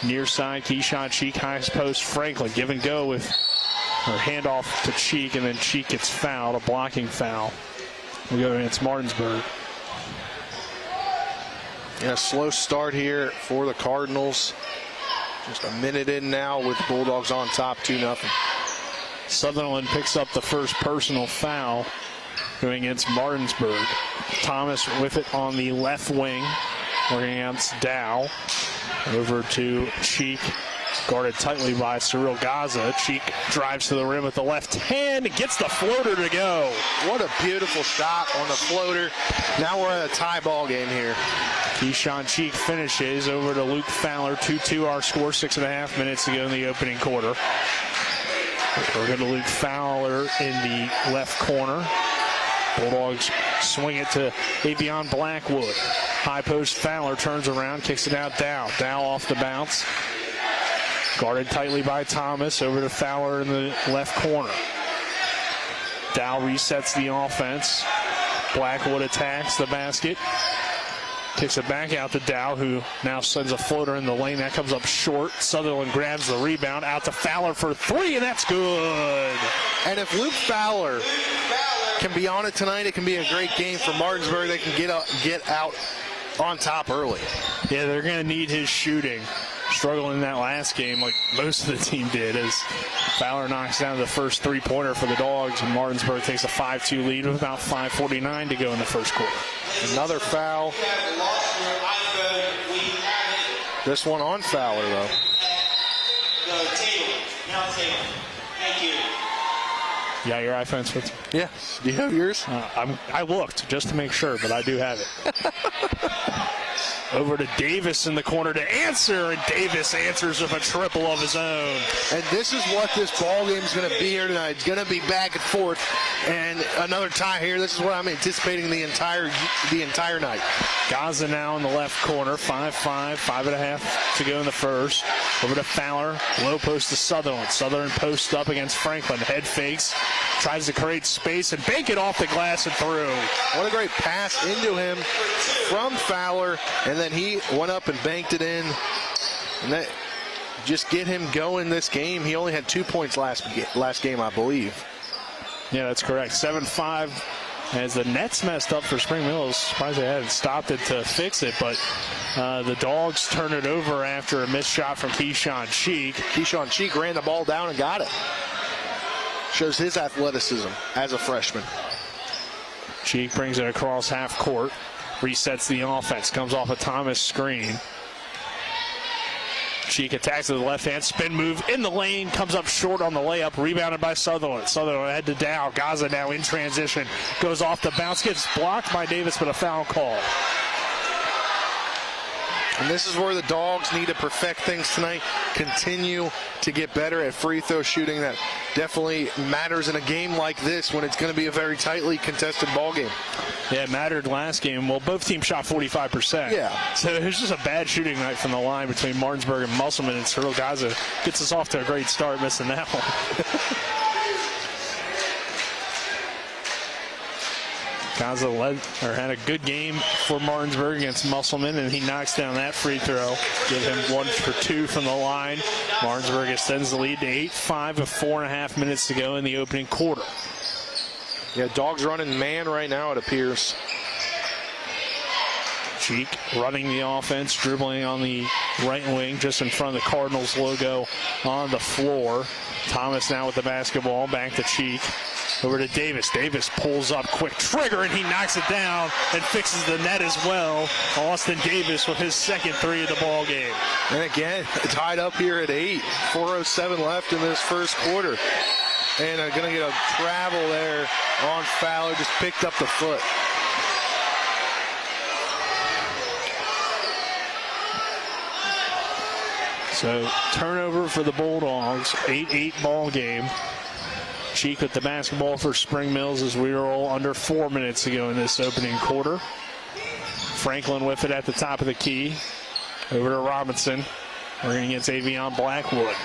Near side, Keyshawn Cheek, highest post, Franklin. Give and go with her handoff to Cheek, and then Cheek gets fouled, a blocking foul. We go against Martinsburg. Yeah, slow start here for the Cardinals. Just a minute in now with Bulldogs on top, 2-0. Sutherland picks up the first personal foul going against Martinsburg. Thomas with it on the left wing, working against Dow. Over to Cheek, guarded tightly by Cyril Gaza. Cheek drives to the rim with the left hand, gets the floater to go. What a beautiful shot on the floater. Now we're at a tie ball game here. Keyshawn Cheek finishes over to Luke Fowler. 2-2 our score, 6.5 minutes to go in the opening quarter. We're going to Luke Fowler in the left corner. Bulldogs swing it to Avion Blackwood. High post Fowler turns around, kicks it out Dow. Dow off the bounce. Guarded tightly by Thomas. Over to Fowler in the left corner. Dow resets the offense. Blackwood attacks the basket. Kicks it back out to Dow, who now sends a floater in the lane. That comes up short. Sutherland grabs the rebound. Out to Fowler for three, and that's good. And if Luke Fowler can be on it tonight, it can be a great game for Martinsburg. They can get out on top early. Yeah, they're going to need his shooting. Struggling in that last game like most of the team did as Fowler knocks down the first three-pointer for the Dogs, and Martinsburg takes a 5-2 lead with about 5:49 to go in the first quarter. Another foul. This one on Fowler, though. Thank you. You got your iPhone, Spencer? Yeah. Do you have yours? I looked just to make sure, but I do have it. Over to Davis in the corner to answer, and Davis answers with a triple of his own. And this is what this ball game is going to be here tonight. It's going to be back and forth, and another tie here. This is what I'm anticipating the entire night. Gaza now in the left corner, 5-5, 5.5 to go in the first. Over to Fowler, low post to Sutherland. Sutherland posts up against Franklin. Head fakes, tries to create space and bank it off the glass and through. What a great pass into him from Fowler, and then he went up and banked it in. And that just get him going this game. He only had 2 points last game, I believe. Yeah, that's correct. 7-5 as the net's messed up for Spring Mills. Surprised they hadn't stopped it to fix it, but the Dogs turn it over after a missed shot from Keyshawn Cheek. Keyshawn Cheek ran the ball down and got it. Shows his athleticism as a freshman. Cheek brings it across half court. Resets the offense. Comes off a Thomas screen. Cheek attacks with the left hand. Spin move in the lane. Comes up short on the layup. Rebounded by Sutherland. Sutherland head to Dow. Gaza now in transition. Goes off the bounce. Gets blocked by Davis, but a foul call. And this is where the Dogs need to perfect things tonight, continue to get better at free throw shooting. That definitely matters in a game like this when it's going to be a very tightly contested ball game. Yeah, it mattered last game. Well, both teams shot 45%. Yeah. So it was just a bad shooting night from the line between Martinsburg and Musselman, and Cyril Gaza gets us off to a great start, missing that one. Gaza had a good game for Martinsburg against Musselman, and he knocks down that free throw. Give him 1 for 2 from the line. Martinsburg extends the lead to 8-5 with 4.5 minutes to go in the opening quarter. Yeah, Dogs running man right now, it appears. Cheek running the offense, dribbling on the right wing just in front of the Cardinals logo on the floor. Thomas now with the basketball, back to Cheek. Over to Davis. Davis pulls up, quick trigger, and he knocks it down and fixes the net as well. Austin Davis with his second 3 of the ball game. And again, tied up here at 8. 4:07 left in this first quarter. And going to get a travel there on Fowler, just picked up the foot. So turnover for the Bulldogs, 8-8 ball game. Cheek with the basketball for Spring Mills as we roll under 4 minutes to go in this opening quarter. Franklin with it at the top of the key. Over to Robinson. Working against Avion Blackwood.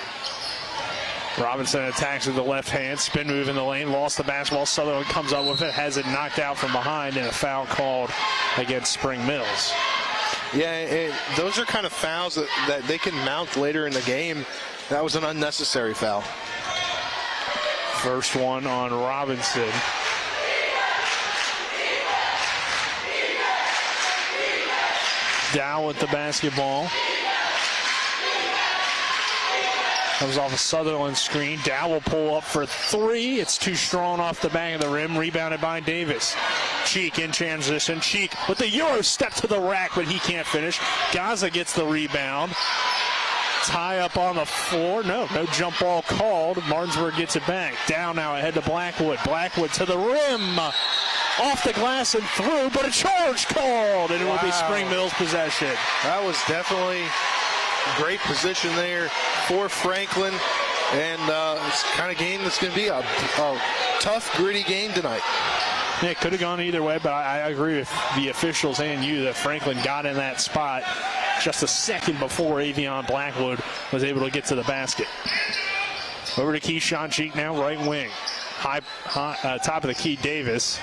Robinson attacks with the left hand. Spin move in the lane. Lost the basketball. Sutherland comes up with it. Has it knocked out from behind, and a foul called against Spring Mills. Yeah, those are kind of fouls that they can mount later in the game. That was an unnecessary foul. First one on Robinson. Dow with the basketball. Comes off a Sutherland screen. Dow will pull up for 3. It's too strong off the back of the rim. Rebounded by Davis. Cheek in transition. Cheek with the Euro step to the rack, but he can't finish. Gaza gets the rebound. Tie up on the floor. No jump ball called. Martinsburg gets it back. Down now ahead to Blackwood. Blackwood to the rim. Off the glass and through, but a charge called, and it will be Spring Mills possession. That was definitely great position there for Franklin, and it's the kind of game that's going to be a tough, gritty game tonight. Yeah, it could have gone either way, but I agree with the officials and you that Franklin got in that spot just a second before Avion Blackwood was able to get to the basket. Over to Keyshawn Cheek now, right wing. High top of the key, Davis.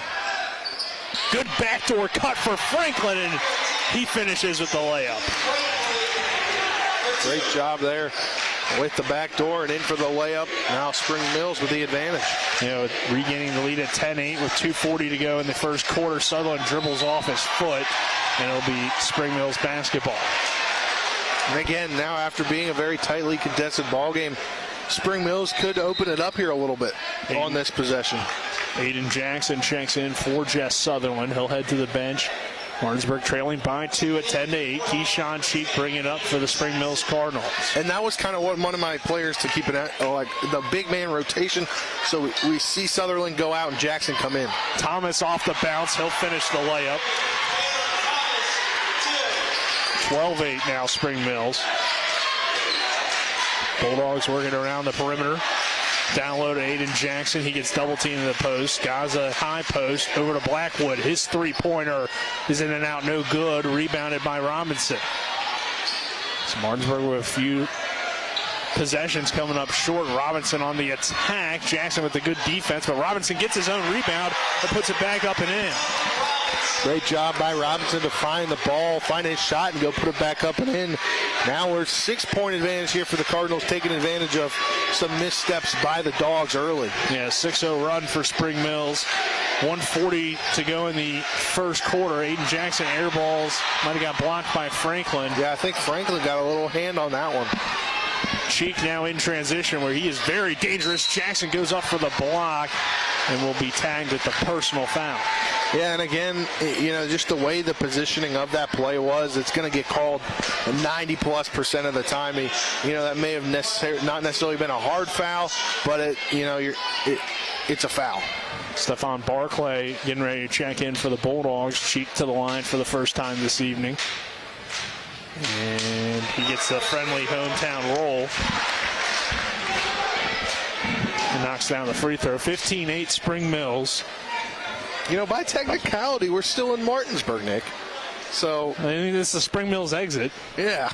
Good backdoor cut for Franklin, and he finishes with the layup. Great job there with the back door and in for the layup. Now Spring Mills with the advantage. Regaining the lead at 10-8 with 2:40 to go in the first quarter. Sutherland dribbles off his foot, and it'll be Spring Mills basketball. And again, now after being a very tightly contested ball game, Spring Mills could open it up here a little bit on this possession. Aiden Jackson checks in for Jess Sutherland. He'll head to the bench. Martinsburg trailing by 2 at 10-8. Keyshawn Cheek bringing it up for the Spring Mills Cardinals. And that was kind of what one of my players to keep it at, like the big man rotation. So we see Sutherland go out and Jackson come in. Thomas off the bounce. He'll finish the layup. 12-8 now, Spring Mills. Bulldogs working around the perimeter. Down low to Aiden Jackson. He gets double teamed in the post. Gaza high post over to Blackwood. His three-pointer is in and out, no good. Rebounded by Robinson. So Martinsburg with a few possessions coming up short. Robinson on the attack. Jackson with the good defense, but Robinson gets his own rebound and puts it back up and in. Great job by Robinson to find the ball, find his shot, and go put it back up and in. Now we're 6-point advantage here for the Cardinals, taking advantage of some missteps by the Dogs early. Yeah, 6-0 run for Spring Mills. 1:40 to go in the first quarter. Aiden Jackson airballs. Might have got blocked by Franklin. Yeah, I think Franklin got a little hand on that one. Cheek now in transition where he is very dangerous. Jackson goes up for the block and will be tagged with the personal foul. Yeah, and again, just the way the positioning of that play was, it's going to get called 90+% of the time. That may have not necessarily been a hard foul, but it's a foul. Stephon Barclay getting ready to check in for the Bulldogs. Cheek to the line for the first time this evening. And he gets a friendly hometown roll. And knocks down the free throw. 15-8 Spring Mills. You know, by technicality, we're still in Martinsburg, Nick. So I think this is the Spring Mills exit. Yeah.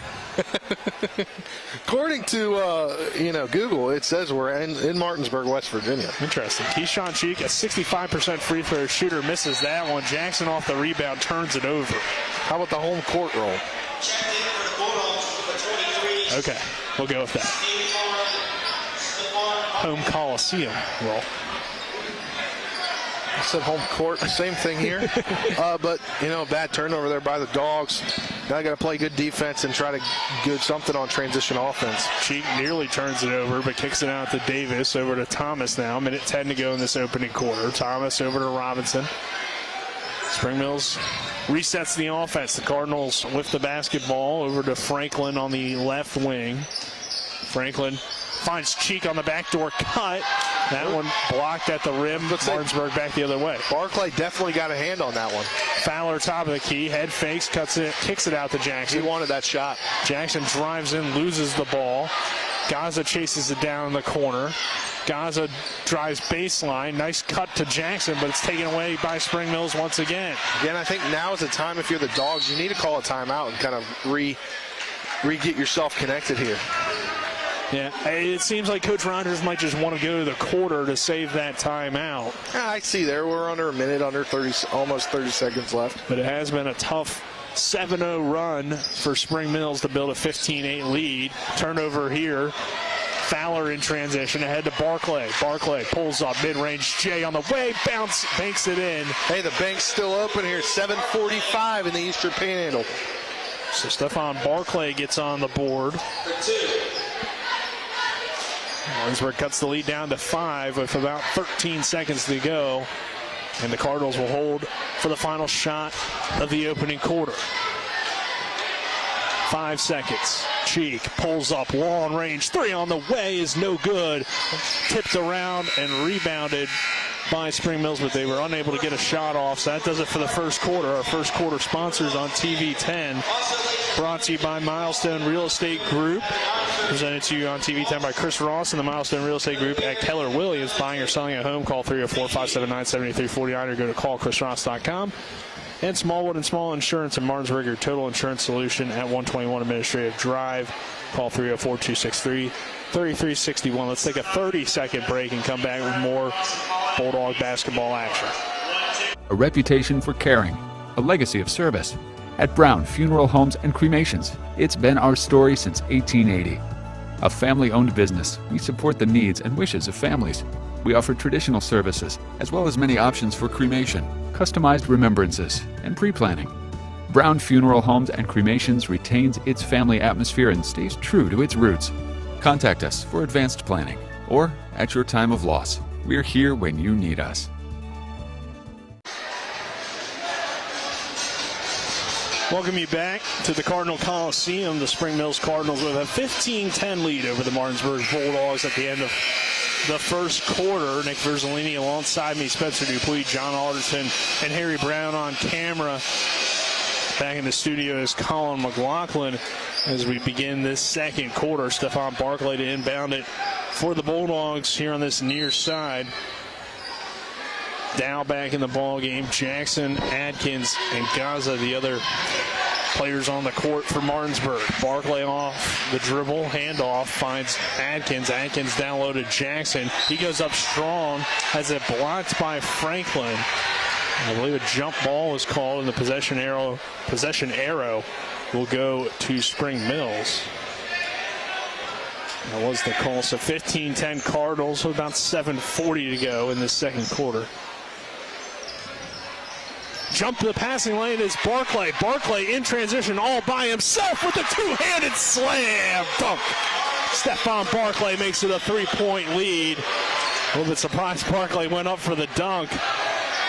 According to Google, it says we're in Martinsburg, West Virginia. Interesting. Keyshawn Cheek, a 65% free throw shooter, misses that one. Jackson off the rebound, turns it over. How about the home court roll? Okay, we'll go with that. Home Coliseum roll. I said home court, same thing here. But, bad turnover there by the Dogs. Now I got to play good defense and try to get something on transition offense. Cheek nearly turns it over, but kicks it out to Davis. Over to Thomas now. Minute 10 to go in this opening quarter. Thomas over to Robinson. Spring Mills resets the offense. The Cardinals with the basketball over to Franklin on the left wing. Franklin finds Cheek on the backdoor cut. That one blocked at the rim. Martinsburg back the other way. Barclay definitely got a hand on that one. Fowler top of the key. Head fakes, cuts it, kicks it out to Jackson. He wanted that shot. Jackson drives in, loses the ball. Gaza chases it down in the corner. Gaza drives baseline. Nice cut to Jackson, but it's taken away by Spring Mills once again. Again, I think now is the time, if you're the Dogs, you need to call a timeout and kind of re-get yourself connected here. Yeah, it seems like Coach Rogers might just want to go to the quarter to save that timeout. I see there. We're under a minute, under 30, almost 30 seconds left. But it has been a tough 7-0 run for Spring Mills to build a 15-8 lead. Turnover here. Fowler in transition ahead to Barclay. Barclay pulls up mid-range. Jay on the way. Banks it in. Hey, the bank's still open here. 7:45 in the Eastern Panhandle. So Stephon Barclay gets on the board. Martinsburg cuts the lead down to 5 with about 13 seconds to go. And the Cardinals will hold for the final shot of the opening quarter. 5 seconds. Cheek pulls up, long range three on the way is no good. Tipped around and rebounded by Spring Mills, but they were unable to get a shot off. So that does it for the first quarter. Our first quarter sponsors on TV 10. Brought to you by Milestone Real Estate Group. Presented to you on TV 10 by Chris Ross and the Milestone Real Estate Group at Keller Williams. Buying or selling a home, call 304-579-7349 or go to callchrisross.com. And Smallwood and Small Insurance in Martinsburg, your total insurance solution at 121 Administrative Drive. Call 304-263-3361. Let's take a 30-second break and come back with more Bulldog basketball action. A reputation for caring, a legacy of service. At Brown Funeral Homes and Cremations, it's been our story since 1880. A family-owned business, we support the needs and wishes of families. We offer traditional services, as well as many options for cremation, customized remembrances, and pre-planning. Brown Funeral Homes and Cremations retains its family atmosphere and stays true to its roots. Contact us for advanced planning, or at your time of loss. We're here when you need us. Welcome you back to the Cardinal Coliseum. The Spring Mills Cardinals with a 15-10 lead over the Martinsburg Bulldogs at the end of the first quarter. Nick Verzolini alongside me, Spencer Dupuis, John Alderson, and Harry Brown on camera. Back in the studio is Colin McLaughlin as we begin this second quarter. Stephon Barclay to inbound it for the Bulldogs here on this near side. Dow back in the ball game. Jackson, Adkins, and Gaza, the other players on the court for Martinsburg. Barclay off the dribble, handoff, finds Adkins. Adkins down low to Jackson. He goes up strong, has it blocked by Franklin. I believe a jump ball was called, and the possession arrow will go to Spring Mills. That was the call. So 15-10 Cardinals with about 7:40 to go in this second quarter. Jump to the passing lane is Barclay. Barclay in transition all by himself with a two-handed slam dunk. Stephon Barclay makes it a 3-point lead. A little bit surprised Barclay went up for the dunk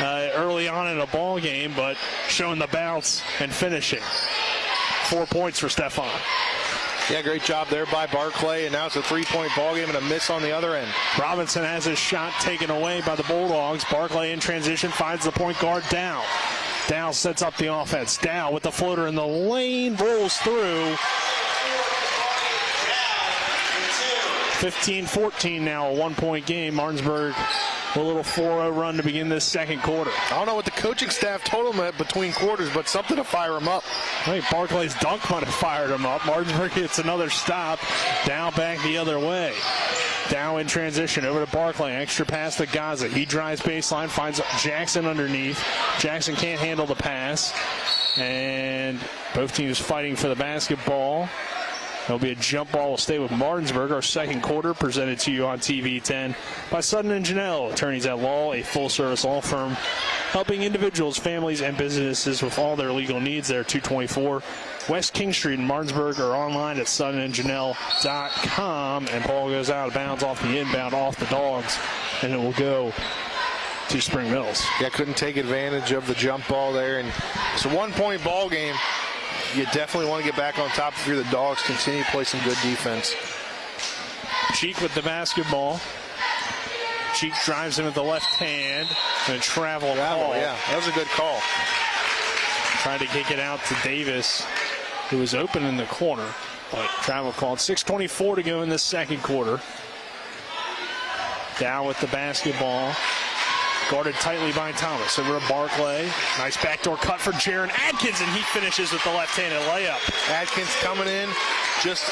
early on in a ball game, but showing the bounce and finishing. 4 points for Stephon. Yeah, great job there by Barclay, and now it's a 3-point ball game and a miss on the other end. Robinson has his shot taken away by the Bulldogs. Barclay in transition finds the point guard down. Dow sets up the offense. Dow with the floater in the lane, rolls through. 15-14 now, a 1-point game. Martinsburg a little 4-0 run to begin this second quarter. I don't know what the coaching staff told them between quarters, but something to fire them up. I think Barclay's dunk might have fired him up. Martinsburg gets another stop. Dow back the other way. Dow in transition over to Barclay. Extra pass to Gaza. He drives baseline, finds Jackson underneath. Jackson can't handle the pass. And both teams fighting for the basketball. There'll be a jump ball. Will stay with Martinsburg. Our second quarter presented to you on TV 10 by Sutton and Janelle, attorneys at law, a full-service law firm helping individuals, families, and businesses with all their legal needs. They're 224 West King Street in Martinsburg, or online at suttonandjanelle.com. And ball goes out of bounds off the inbound, off the Dogs, and it will go to Spring Mills. Yeah, couldn't take advantage of the jump ball there, and it's a 1-point ball game. You definitely want to get back on top if you're the Dogs. Continue to play some good defense. Cheek with the basketball. Cheek drives him with the left hand. And a travel call. Yeah, that was a good call. Tried to kick it out to Davis, who was open in the corner. But travel called. 6:24 to go in this second quarter. Dow with the basketball. Guarded tightly by Thomas. Over to Barclay. Nice backdoor cut for Jaron Adkins, and he finishes with the left-handed layup. Adkins coming in just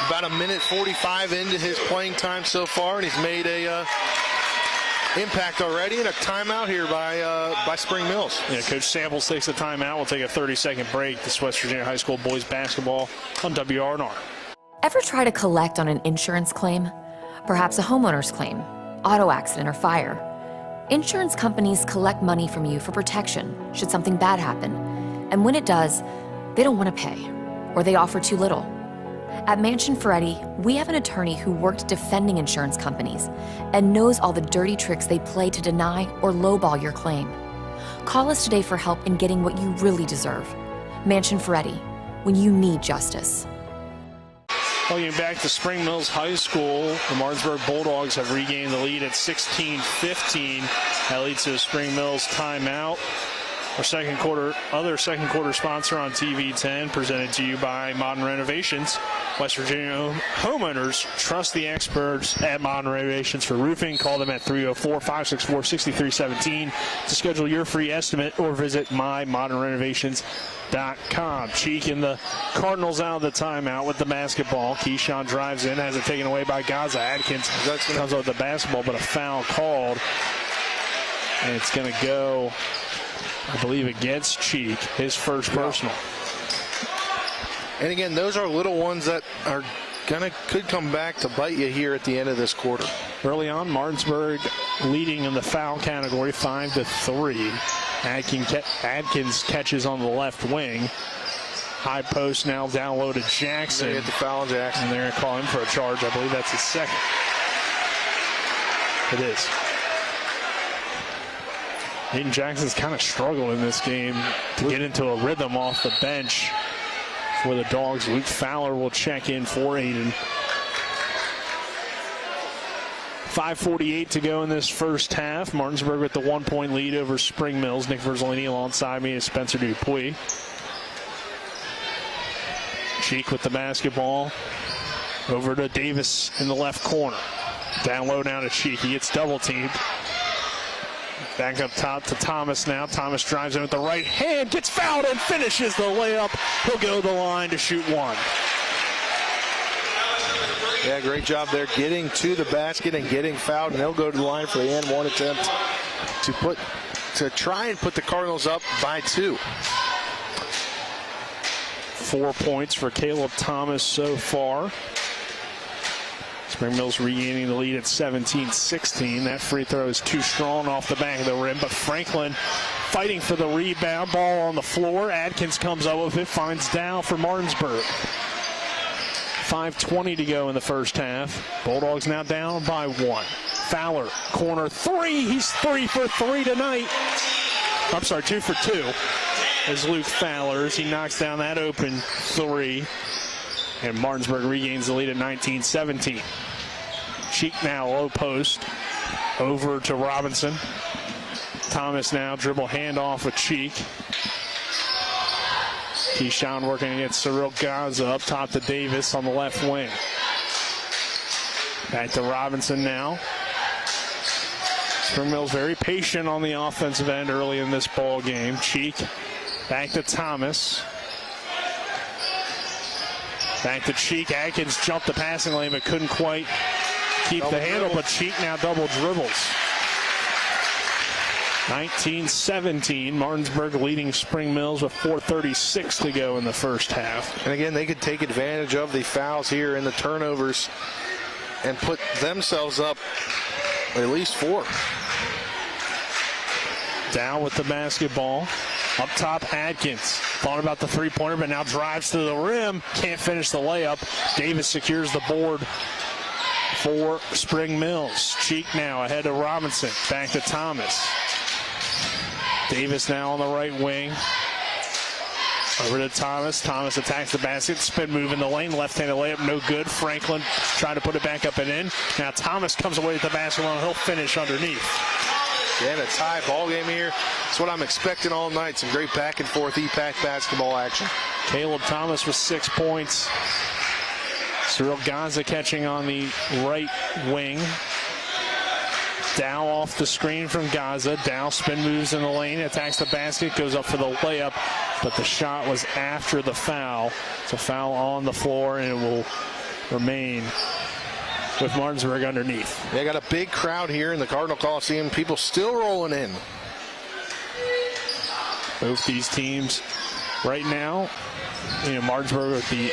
about a minute 45 into his playing time so far, and he's made a impact already, and a timeout here by Spring Mills. Yeah, Coach Samples takes a timeout. We'll take a 30-second break. This West Virginia High School boys basketball on WRNR. Ever try to collect on an insurance claim? Perhaps a homeowner's claim, auto accident, or fire? Insurance companies collect money from you for protection should something bad happen. And when it does, they don't want to pay, or they offer too little. At Mansion Ferretti, we have an attorney who worked defending insurance companies and knows all the dirty tricks they play to deny or lowball your claim. Call us today for help in getting what you really deserve. Mansion Ferretti, when you need justice. Welcome back to Spring Mills High School. The Martinsburg Bulldogs have regained the lead at 16-15. That leads to a Spring Mills timeout. Our other second quarter sponsor on TV 10, presented to you by Modern Renovations. West Virginia homeowners trust the experts at Modern Renovations for roofing. Call them at 304-564-6317 to schedule your free estimate, or visit mymodernrenovations.com. Cheek and the Cardinals out of the timeout with the basketball. Keyshawn drives in, has it taken away by Gaza. Adkins comes out with the basketball, but a foul called. And it's going to go, I believe, against Cheek, his first personal. And again, those are little ones that are could come back to bite you here at the end of this quarter. Early on, Martinsburg leading in the foul category 5-3. Adkins catches on the left wing. High post now down low to Jackson. They get the foul on Jackson. And they're going to call him for a charge. I believe that's his second. It is. Aiden Jackson's kind of struggled in this game to get into a rhythm off the bench for the Dogs. Luke Fowler will check in for Aiden. 5:48 to go in this first half. Martinsburg with the 1-point lead over Spring Mills. Nick Verzolini alongside me is Spencer Dupuis. Cheek with the basketball. Over to Davis in the left corner. Down low now to Cheek. He gets double teamed. Back up top to Thomas now. Thomas drives in with the right hand, gets fouled, and finishes the layup. He'll go to the line to shoot one. Yeah, great job there getting to the basket and getting fouled, and they'll go to the line for the and one attempt to try and put the Cardinals up by 2. 4 points for Caleb Thomas so far. Spring Mills regaining the lead at 17-16. That free throw is too strong off the back of the rim, but Franklin fighting for the rebound. Ball on the floor. Adkins comes up with it, finds Dow for Martinsburg. 5:20 to go in the first half. Bulldogs now down by 1. Fowler, corner 3. He's 3 for 3 tonight. I'm sorry, 2 for 2 is Luke Fowler. He knocks down that open 3. And Martinsburg regains the lead at 19-17. Cheek now low post. Over to Robinson. Thomas now, dribble handoff with Cheek. Keyshawn working against Cyril Gaza up top to Davis on the left wing. Back to Robinson now. Spring Mills very patient on the offensive end early in this ball game. Cheek back to Thomas. Back to Cheek. Atkins jumped the passing lane but couldn't quite keep the handle, but Cheek now double dribbles. 19-17, Martinsburg leading Spring Mills with 4:36 to go in the first half. And again, they could take advantage of the fouls here and the turnovers and put themselves up at least 4. Down with the basketball. Up top, Adkins. Thought about the three-pointer, but now drives to the rim. Can't finish the layup. Davis secures the board for Spring Mills. Cheek now ahead of Robinson. Back to Thomas. Davis now on the right wing. Over to Thomas. Thomas attacks the basket. Spin move in the lane. Left-handed layup, no good. Franklin trying to put it back up and in. Now Thomas comes away with the basketball and he'll finish underneath. Again, a tie ball game here. That's what I'm expecting all night. Some great back and forth EPAC basketball action. Caleb Thomas with 6 points. Cyril Gaza catching on the right wing. Dow off the screen from Gaza. Dow spin moves in the lane, attacks the basket, goes up for the layup, but the shot was after the foul. It's a foul on the floor, and it will remain with Martinsburg underneath. They got a big crowd here in the Cardinal Coliseum. People still rolling in. Both these teams right now, Martinsburg with the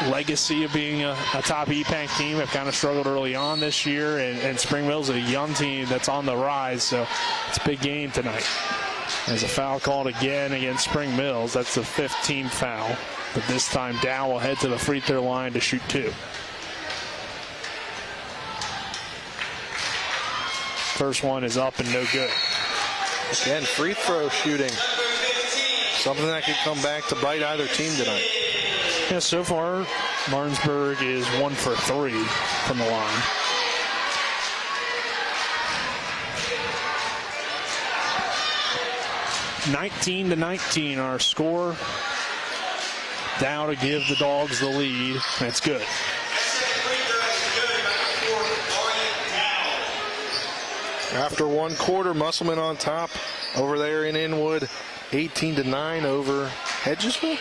legacy of being a top EPAC team have kind of struggled early on this year, and Spring Mills is a young team that's on the rise, so it's a big game tonight. There's a foul called again against Spring Mills. That's the 5th team foul, but this time Dow will head to the free throw line to shoot 2. First one is up and no good. Again, free throw shooting. Something that could come back to bite either team tonight. Yeah, so far, Martinsburg is 1 for 3 from the line. (19-19) our score. Dow to give the Dogs the lead. That's good. After 1 quarter, Musselman on top over there in Inwood. 18-9 over Hedgesville?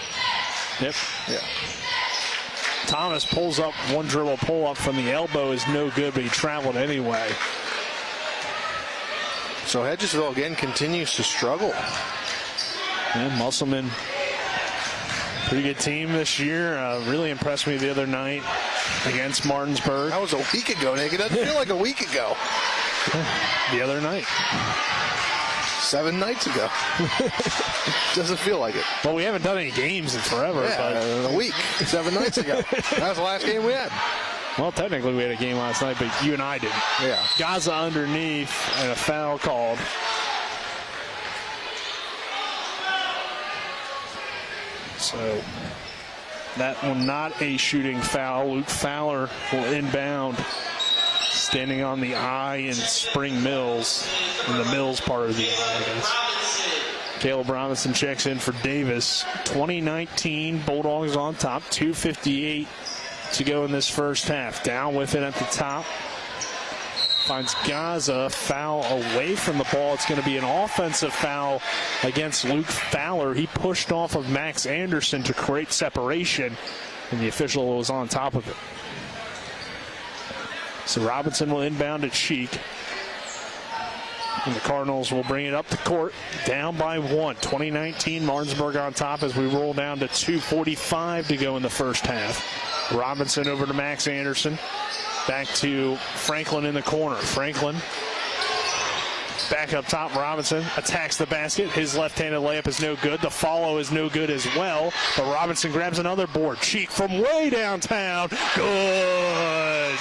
Yep. Yeah. Thomas pulls up, one dribble pull up from the elbow is no good, but he traveled anyway. So Hedgesville again continues to struggle. And Musselman, pretty good team this year. Really impressed me the other night against Martinsburg. That was a week ago, Nick. It doesn't feel like a week ago. The other night. 7 nights ago. Doesn't feel like it. Well, we haven't done any games in forever. Yeah, but a week. 7 nights ago. That was the last game we had. Well, technically we had a game last night, but you and I didn't. Yeah. Gaza underneath and a foul called. So that one not a shooting foul. Luke Fowler will inbound. Standing on the I in Spring Mills, in the Mills part of the I, I guess. Caleb Robinson checks in for Davis. 2019 Bulldogs on top, 2:58 to go in this first half. Down with it at the top. Finds Gaza, foul away from the ball. It's going to be an offensive foul against Luke Fowler. He pushed off of Max Anderson to create separation, and the official was on top of it. So Robinson will inbound at Cheek. And the Cardinals will bring it up the court, down by 1. 2019 Martinsburg on top as we roll down to 2:45 to go in the first half. Robinson over to Max Anderson. Back to Franklin in the corner. Franklin back up top. Robinson attacks the basket. His left-handed layup is no good. The follow is no good as well. But Robinson grabs another board. Cheek from way downtown. Good.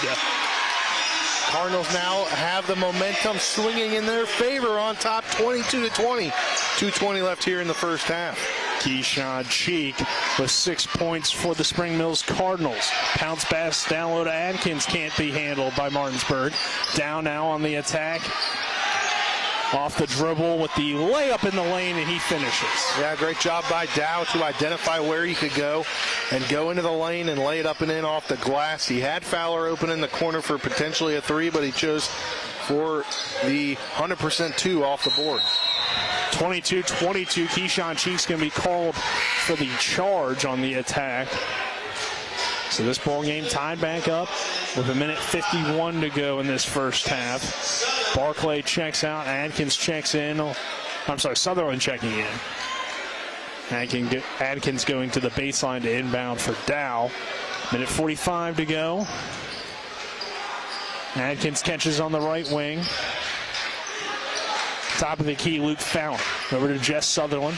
Cardinals now have the momentum swinging in their favor on top, 22-20. 2:20 left here in the first half. Keyshawn Cheek with 6 points for the Spring Mills Cardinals. Pounce pass down low to Adkins, can't be handled by Martinsburg. Down now on the attack. off the dribble with the layup in the lane, and he finishes. Yeah, great job by Dow to identify where he could go and go into the lane and lay it up and in off the glass. He had Fowler open in the corner for potentially a three, but he chose for the 100% two off the board. 22-22, Keyshawn Cheek's going to be called for the charge on the attack. So this ball game tied back up with 1:51 to go in this first half. Barclay checks out. Adkins checks in. Sutherland checking in. Adkins going to the baseline to inbound for Dow. 1:45 to go. Adkins catches on the right wing. Top of the key, Luke Fowler. Over to Jess Sutherland.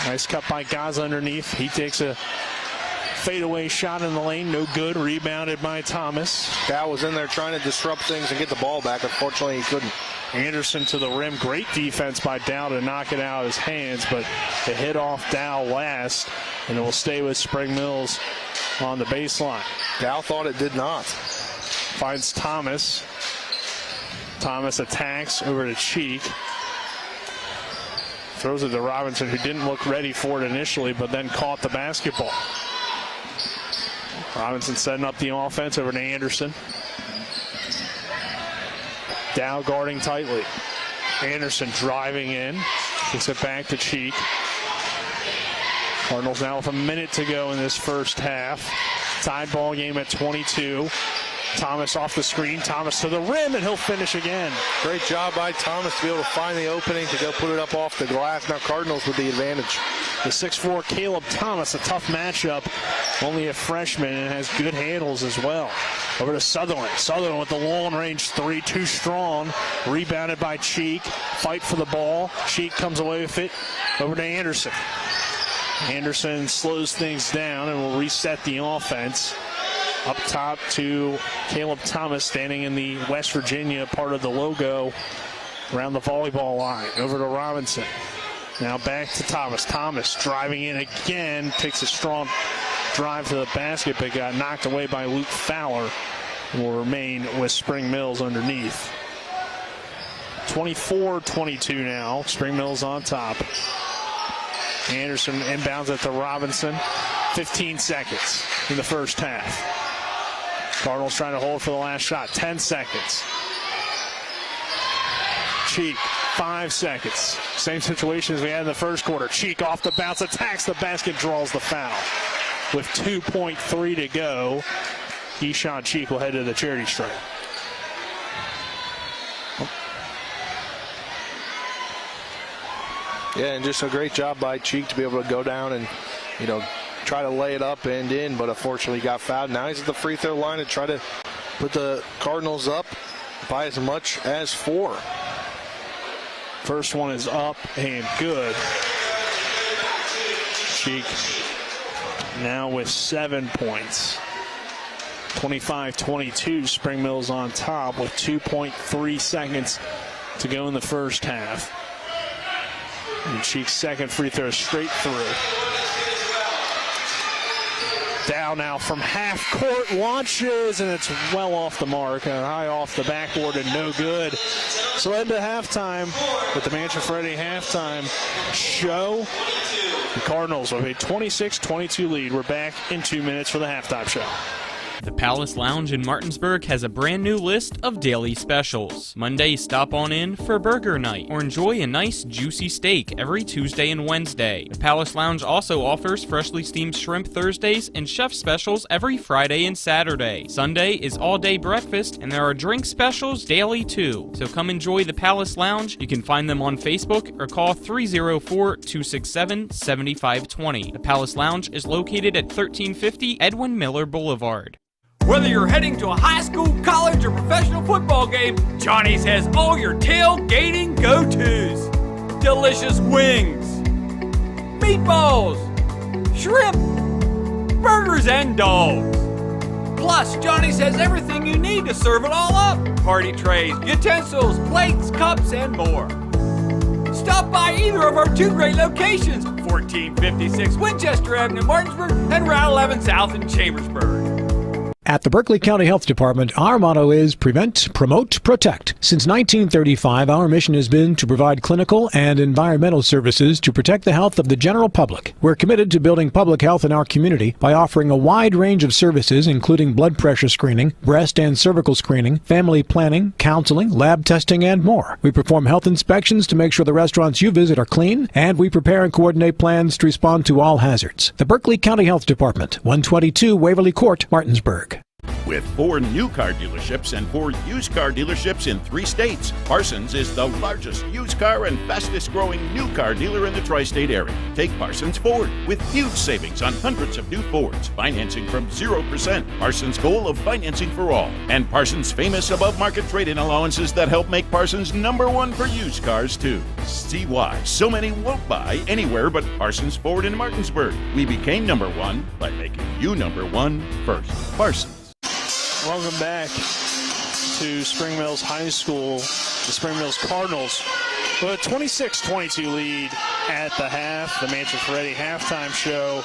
Nice cut by Gaza underneath. He takes a fadeaway shot in the lane, no good. Rebounded by Thomas. Dow was in there trying to disrupt things and get the ball back. Unfortunately, he couldn't. Anderson to the rim. Great defense by Dow to knock it out of his hands, but it hit off Dow last, and it will stay with Spring Mills on the baseline. Dow thought it did not. Finds Thomas. Thomas attacks over to Cheek. Throws it to Robinson, who didn't look ready for it initially, but then caught the basketball. Robinson setting up the offense over to Anderson. Dow guarding tightly. Anderson driving in. Kicks it back to Cheek. Cardinals now with a minute to go in this first half. Tied ball game at 22. Thomas off the screen. Thomas to the rim, and he'll finish again. Great job by Thomas to be able to find the opening to go put it up off the glass. Now Cardinals with the advantage. The 6'4" Caleb Thomas, a tough matchup. Only a freshman and has good handles as well. Over to Sutherland. Sutherland with the long-range three, too strong. Rebounded by Cheek. Fight for the ball. Cheek comes away with it. Over to Anderson. Anderson slows things down and will reset the offense. Up top to Caleb Thomas, standing in the West Virginia part of the logo around the volleyball line. Over to Robinson. Now back to Thomas. Thomas driving in again. Takes a strong drive to the basket, but got knocked away by Luke Fowler. Will remain with Spring Mills underneath. 24-22 now. Spring Mills on top. Anderson inbounds it to Robinson. 15 seconds in the first half. Cardinals trying to hold for the last shot. 10 seconds. Cheek, 5 seconds. Same situation as we had in the first quarter. Cheek off the bounce, attacks the basket, draws the foul. With 2.3 to go, Keyshawn Cheek will head to the charity stripe. Yeah, and just a great job by Cheek to be able to go down and, try to lay it up and in, but unfortunately got fouled. Now he's at the free throw line to try to put the Cardinals up by as much as 4. First one is up and good. Cheek now with 7 points. 25-22, Spring Mills on top with 2.3 seconds to go in the first half. And Cheek's second free throw straight through. Dow now from half court, launches, and it's well off the mark. High off the backboard and no good. So into halftime with the Manfredi halftime show. The Cardinals with a 26-22 lead. We're back in 2 minutes for the halftime show. The Palace Lounge in Martinsburg has a brand new list of daily specials. Monday, stop on in for burger night or enjoy a nice juicy steak every Tuesday and Wednesday. The Palace Lounge also offers freshly steamed shrimp Thursdays and chef specials every Friday and Saturday. Sunday is all-day breakfast and there are drink specials daily too. So come enjoy the Palace Lounge. You can find them on Facebook or call 304-267-7520. The Palace Lounge is located at 1350 Edwin Miller Boulevard. Whether you're heading to a high school, college, or professional football game, Johnny's has all your tailgating go-tos. Delicious wings, meatballs, shrimp, burgers, and dogs. Plus, Johnny's has everything you need to serve it all up. Party trays, utensils, plates, cups, and more. Stop by either of our 2 great locations, 1456 Winchester Avenue, Martinsburg, and Route 11 South in Chambersburg. At the Berkeley County Health Department, our motto is prevent, promote, protect. Since 1935, our mission has been to provide clinical and environmental services to protect the health of the general public. We're committed to building public health in our community by offering a wide range of services, including blood pressure screening, breast and cervical screening, family planning, counseling, lab testing, and more. We perform health inspections to make sure the restaurants you visit are clean, and we prepare and coordinate plans to respond to all hazards. The Berkeley County Health Department, 122 Waverly Court, Martinsburg. With 4 new car dealerships and 4 used car dealerships in 3 states, Parsons is the largest used car and fastest growing new car dealer in the tri-state area. Take Parsons Ford with huge savings on hundreds of new Fords, financing from 0%, Parsons' goal of financing for all, and Parsons' famous above-market trade-in allowances that help make Parsons #1 for used cars too. See why so many won't buy anywhere but Parsons Ford in Martinsburg. We became #1 by making you #1 first. Parsons. Welcome back to Spring Mills High School. The Spring Mills Cardinals with a 26-22 lead at the half. The Manfredi halftime show.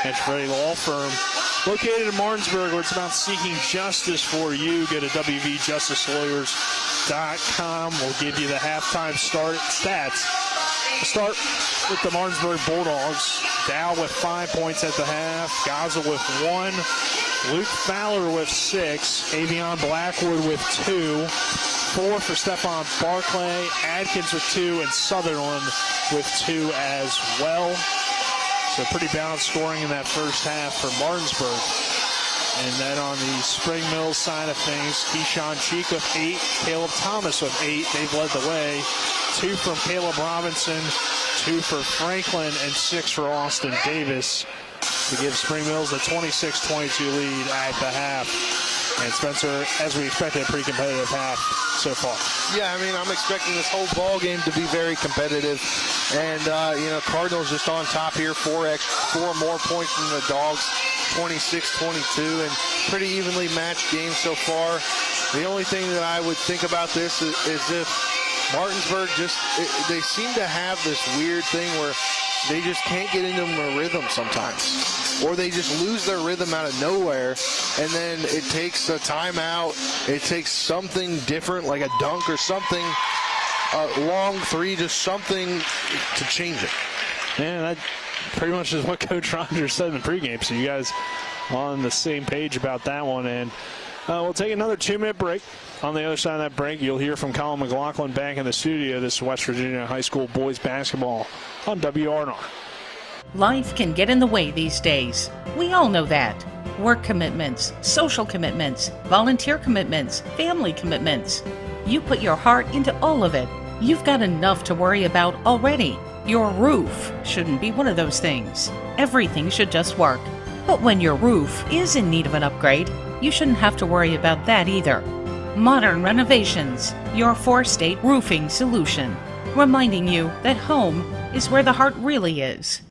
Manfredi Law Firm, located in Martinsburg, where it's about seeking justice for you. Go to wvjusticelawyers.com. We'll give you the halftime stats. We'll start with the Martinsburg Bulldogs. Dow with 5 points at the half. Gaza with 1. Luke Fowler with 6. Avion Blackwood with 2. 4 for Stephon Barclay. Adkins with 2. And Sutherland with 2 as well. So pretty balanced scoring in that first half for Martinsburg. And then on the Spring Mills side of things, Keyshawn Cheek with 8. Caleb Thomas with 8. They've led the way. 2 from Caleb Robinson. 2 for Franklin. And 6 for Austin Davis, to give Spring Mills a 26-22 lead at the half. And Spencer, as we expected, a pretty competitive half so far. Yeah, I mean, I'm expecting this whole ball game to be very competitive. And, Cardinals just on top here, 4 more points than the Dogs, 26-22, and pretty evenly matched game so far. The only thing that I would think about this is if Martinsburg they seem to have this weird thing where they just can't get into a rhythm sometimes. Or they just lose their rhythm out of nowhere, and then it takes a timeout. It takes something different, like a dunk or something, a long three, just something to change it. Yeah, that pretty much is what Coach Rogers said in the pregame. So you guys on the same page about that one. And we'll take another 2-minute break. On the other side of that break, you'll hear from Colin McLaughlin back in the studio. This is West Virginia High School boys basketball on WRNR. Life can get in the way these days. We all know that. Work commitments, social commitments, volunteer commitments, family commitments. You put your heart into all of it. You've got enough to worry about already. Your roof shouldn't be one of those things. Everything should just work. But when your roof is in need of an upgrade, you shouldn't have to worry about that either. Modern Renovations, your 4-state roofing solution, reminding you that home is where the heart really is.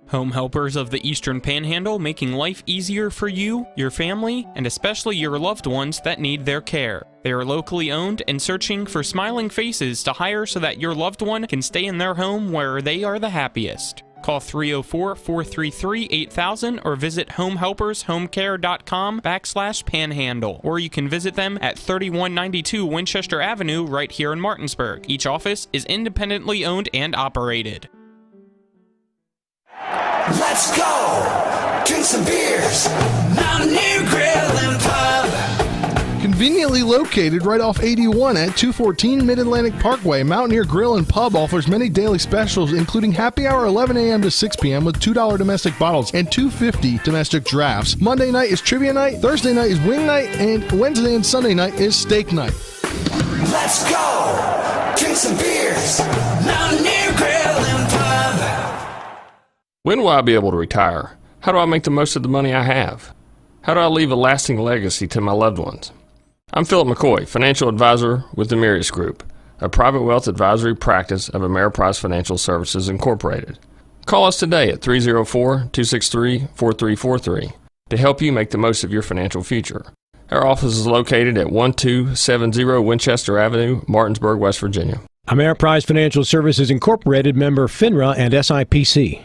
Home Helpers of the Eastern Panhandle, making life easier for you, your family, and especially your loved ones that need their care. They are locally owned and searching for smiling faces to hire so that your loved one can stay in their home where they are the happiest. Call 304-433-8000 or visit homehelpershomecare.com/panhandle, or you can visit them at 3192 Winchester Avenue right here in Martinsburg. Each office is independently owned and operated. Let's go! Drink some beers! Mountaineer Grill and Pub! Conveniently located right off 81 at 214 Mid-Atlantic Parkway, Mountaineer Grill and Pub offers many daily specials, including happy hour 11 a.m. to 6 p.m. with $2 domestic bottles and $2.50 domestic drafts. Monday night is trivia night, Thursday night is wing night, and Wednesday and Sunday night is steak night. Let's go! Drink some beers! Mountaineer Grill and Pub! When will I be able to retire? How do I make the most of the money I have? How do I leave a lasting legacy to my loved ones? I'm Philip McCoy, financial advisor with the Mirius Group, a private wealth advisory practice of Ameriprise Financial Services Incorporated. Call us today at 304-263-4343 to help you make the most of your financial future. Our office is located at 1270 Winchester Avenue, Martinsburg, West Virginia. Ameriprise Financial Services Incorporated, member FINRA and SIPC.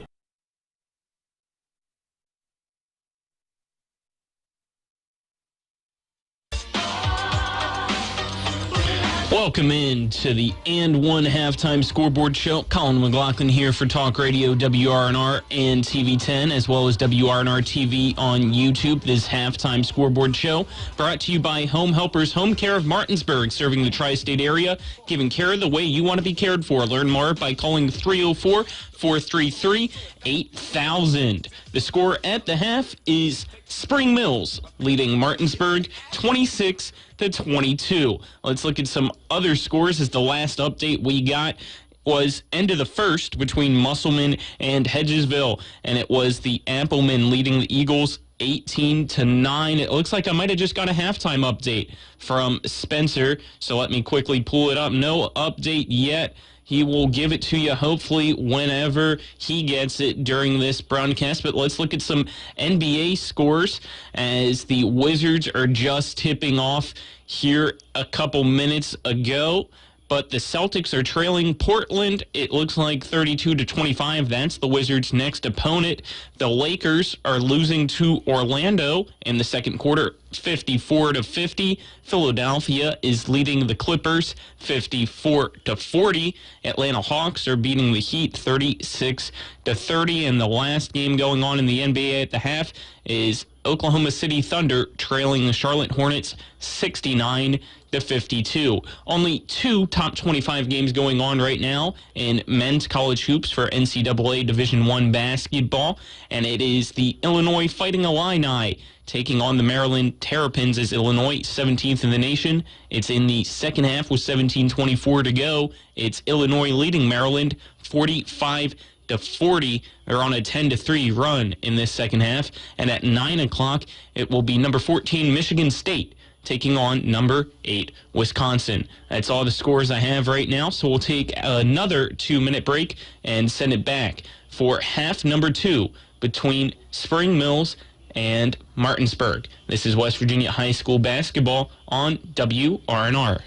Welcome in to the And One Halftime Scoreboard Show. Colin McLaughlin here for Talk Radio WRNR and TV10, as well as WRNR TV on YouTube. This Halftime Scoreboard Show brought to you by Home Helpers Home Care of Martinsburg, serving the tri-state area, giving care the way you want to be cared for. Learn more by calling 304-433-8000. The score at the half is Spring Mills leading Martinsburg 26-22. Let's look at some other scores, as the last update we got was end of the first between Musselman and Hedgesville, and it was the Applemen leading the Eagles 18-9. It looks like I might have just got a halftime update from Spencer, so let me quickly pull it up. No update yet. He will give it to you hopefully whenever he gets it during this broadcast. But let's look at some NBA scores, as the Wizards are just tipping off here a couple minutes ago. But the Celtics are trailing Portland. It looks like 32-25. That's the Wizards' next opponent. The Lakers are losing to Orlando in the second quarter, 54-50. Philadelphia is leading the Clippers 54-40. Atlanta Hawks are beating the Heat 36-30. And the last game going on in the NBA at the half is Oklahoma City Thunder trailing the Charlotte Hornets 69-52. Only 2 top 25 games going on right now in men's college hoops for NCAA Division I basketball, and it is the Illinois Fighting Illini taking on the Maryland Terrapins, as Illinois 17th in the nation. It's in the second half with 17:24 to go. It's Illinois leading Maryland 45-40. They're on a 10-3 run in this second half. And at 9 o'clock, it will be number 14 Michigan State taking on number 8 Wisconsin. That's all the scores I have right now, so we'll take another 2-minute break and send it back for half number 2 between Spring Mills and Martinsburg. This is West Virginia High School basketball on WRNR.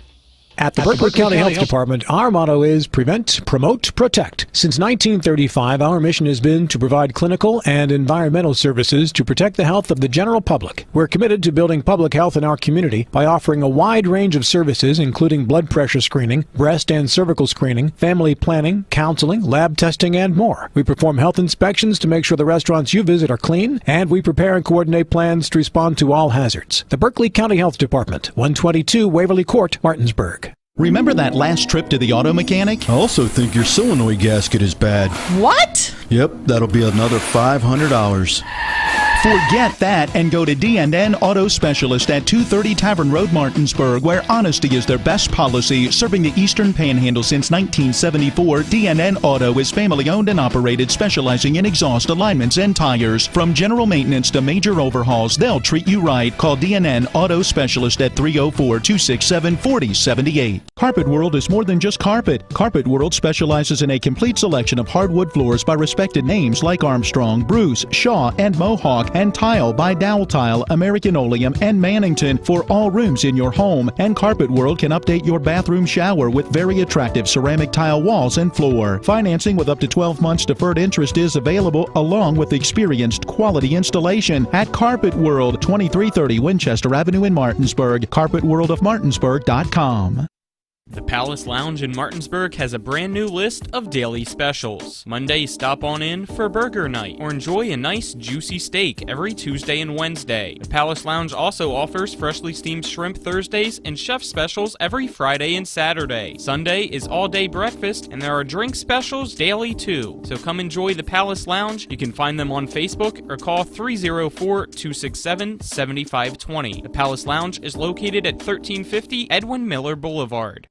At the Berkeley County Health Department, our motto is prevent, promote, protect. Since 1935, our mission has been to provide clinical and environmental services to protect the health of the general public. We're committed to building public health in our community by offering a wide range of services, including blood pressure screening, breast and cervical screening, family planning, counseling, lab testing, and more. We perform health inspections to make sure the restaurants you visit are clean, and we prepare and coordinate plans to respond to all hazards. The Berkeley County Health Department, 122 Waverly Court, Martinsburg. Remember that last trip to the auto mechanic? I also think your solenoid gasket is bad. What? Yep, that'll be another $500. Forget that and go to D&N Auto Specialist at 230 Tavern Road, Martinsburg, where honesty is their best policy. Serving the Eastern Panhandle since 1974, D&N Auto is family-owned and operated, specializing in exhaust alignments and tires. From general maintenance to major overhauls, they'll treat you right. Call D&N Auto Specialist at 304-267-4078. Carpet World is more than just carpet. Carpet World specializes in a complete selection of hardwood floors by respected names like Armstrong, Bruce, Shaw, and Mohawk, and tile by Dowell Tile, American Oleum, and Mannington for all rooms in your home. And Carpet World can update your bathroom shower with very attractive ceramic tile walls and floor. Financing with up to 12 months deferred interest is available, along with experienced quality installation at Carpet World, 2330 Winchester Avenue in Martinsburg. CarpetWorldofMartinsburg.com. The Palace Lounge in Martinsburg has a brand new list of daily specials. Monday, stop on in for burger night or enjoy a nice juicy steak every Tuesday and Wednesday. The Palace Lounge also offers freshly steamed shrimp Thursdays and chef specials every Friday and Saturday. Sunday is all-day breakfast, and there are drink specials daily too. So come enjoy the Palace Lounge. You can find them on Facebook or call 304-267-7520. The Palace Lounge is located at 1350 Edwin Miller Boulevard.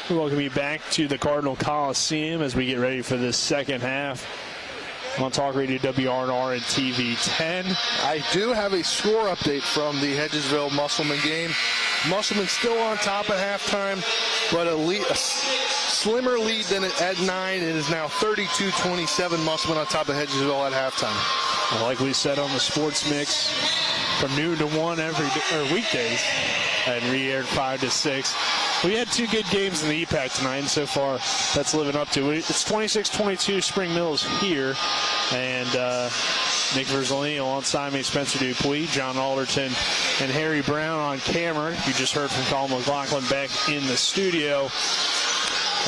We welcome you back to the Cardinal Coliseum as we get ready for this second half on Talk Radio WRNR and TV10. I do have a score update from the Hedgesville-Musselman game. Musselman still on top at halftime, but a slimmer lead than at 9. It is now 32-27 Musselman on top of Hedgesville at halftime. Well, like we said on the Sports Mix, from noon to 1 weekdays, and re-aired 5 to 6. We had 2 good games in the EPAC tonight, and so far that's living up to it. It's 26-22 Spring Mills here, and Nick Verzolini alongside me, Spencer Dupuis, John Alderton, and Harry Brown on camera. You just heard from Colin McLaughlin back in the studio.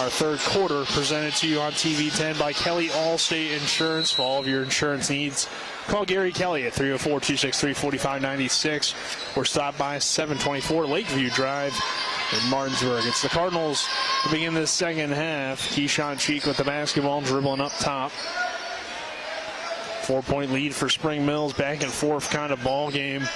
Our third quarter presented to you on TV 10 by Kelly Allstate Insurance. For all of your insurance needs, call Gary Kelly at 304-263-4596 or stop by 724 Lakeview Drive in Martinsburg. It's the Cardinals to begin this second half. Keyshawn Cheek with the basketball, dribbling up top. 4-point lead for Spring Mills. Back and forth kind of ball game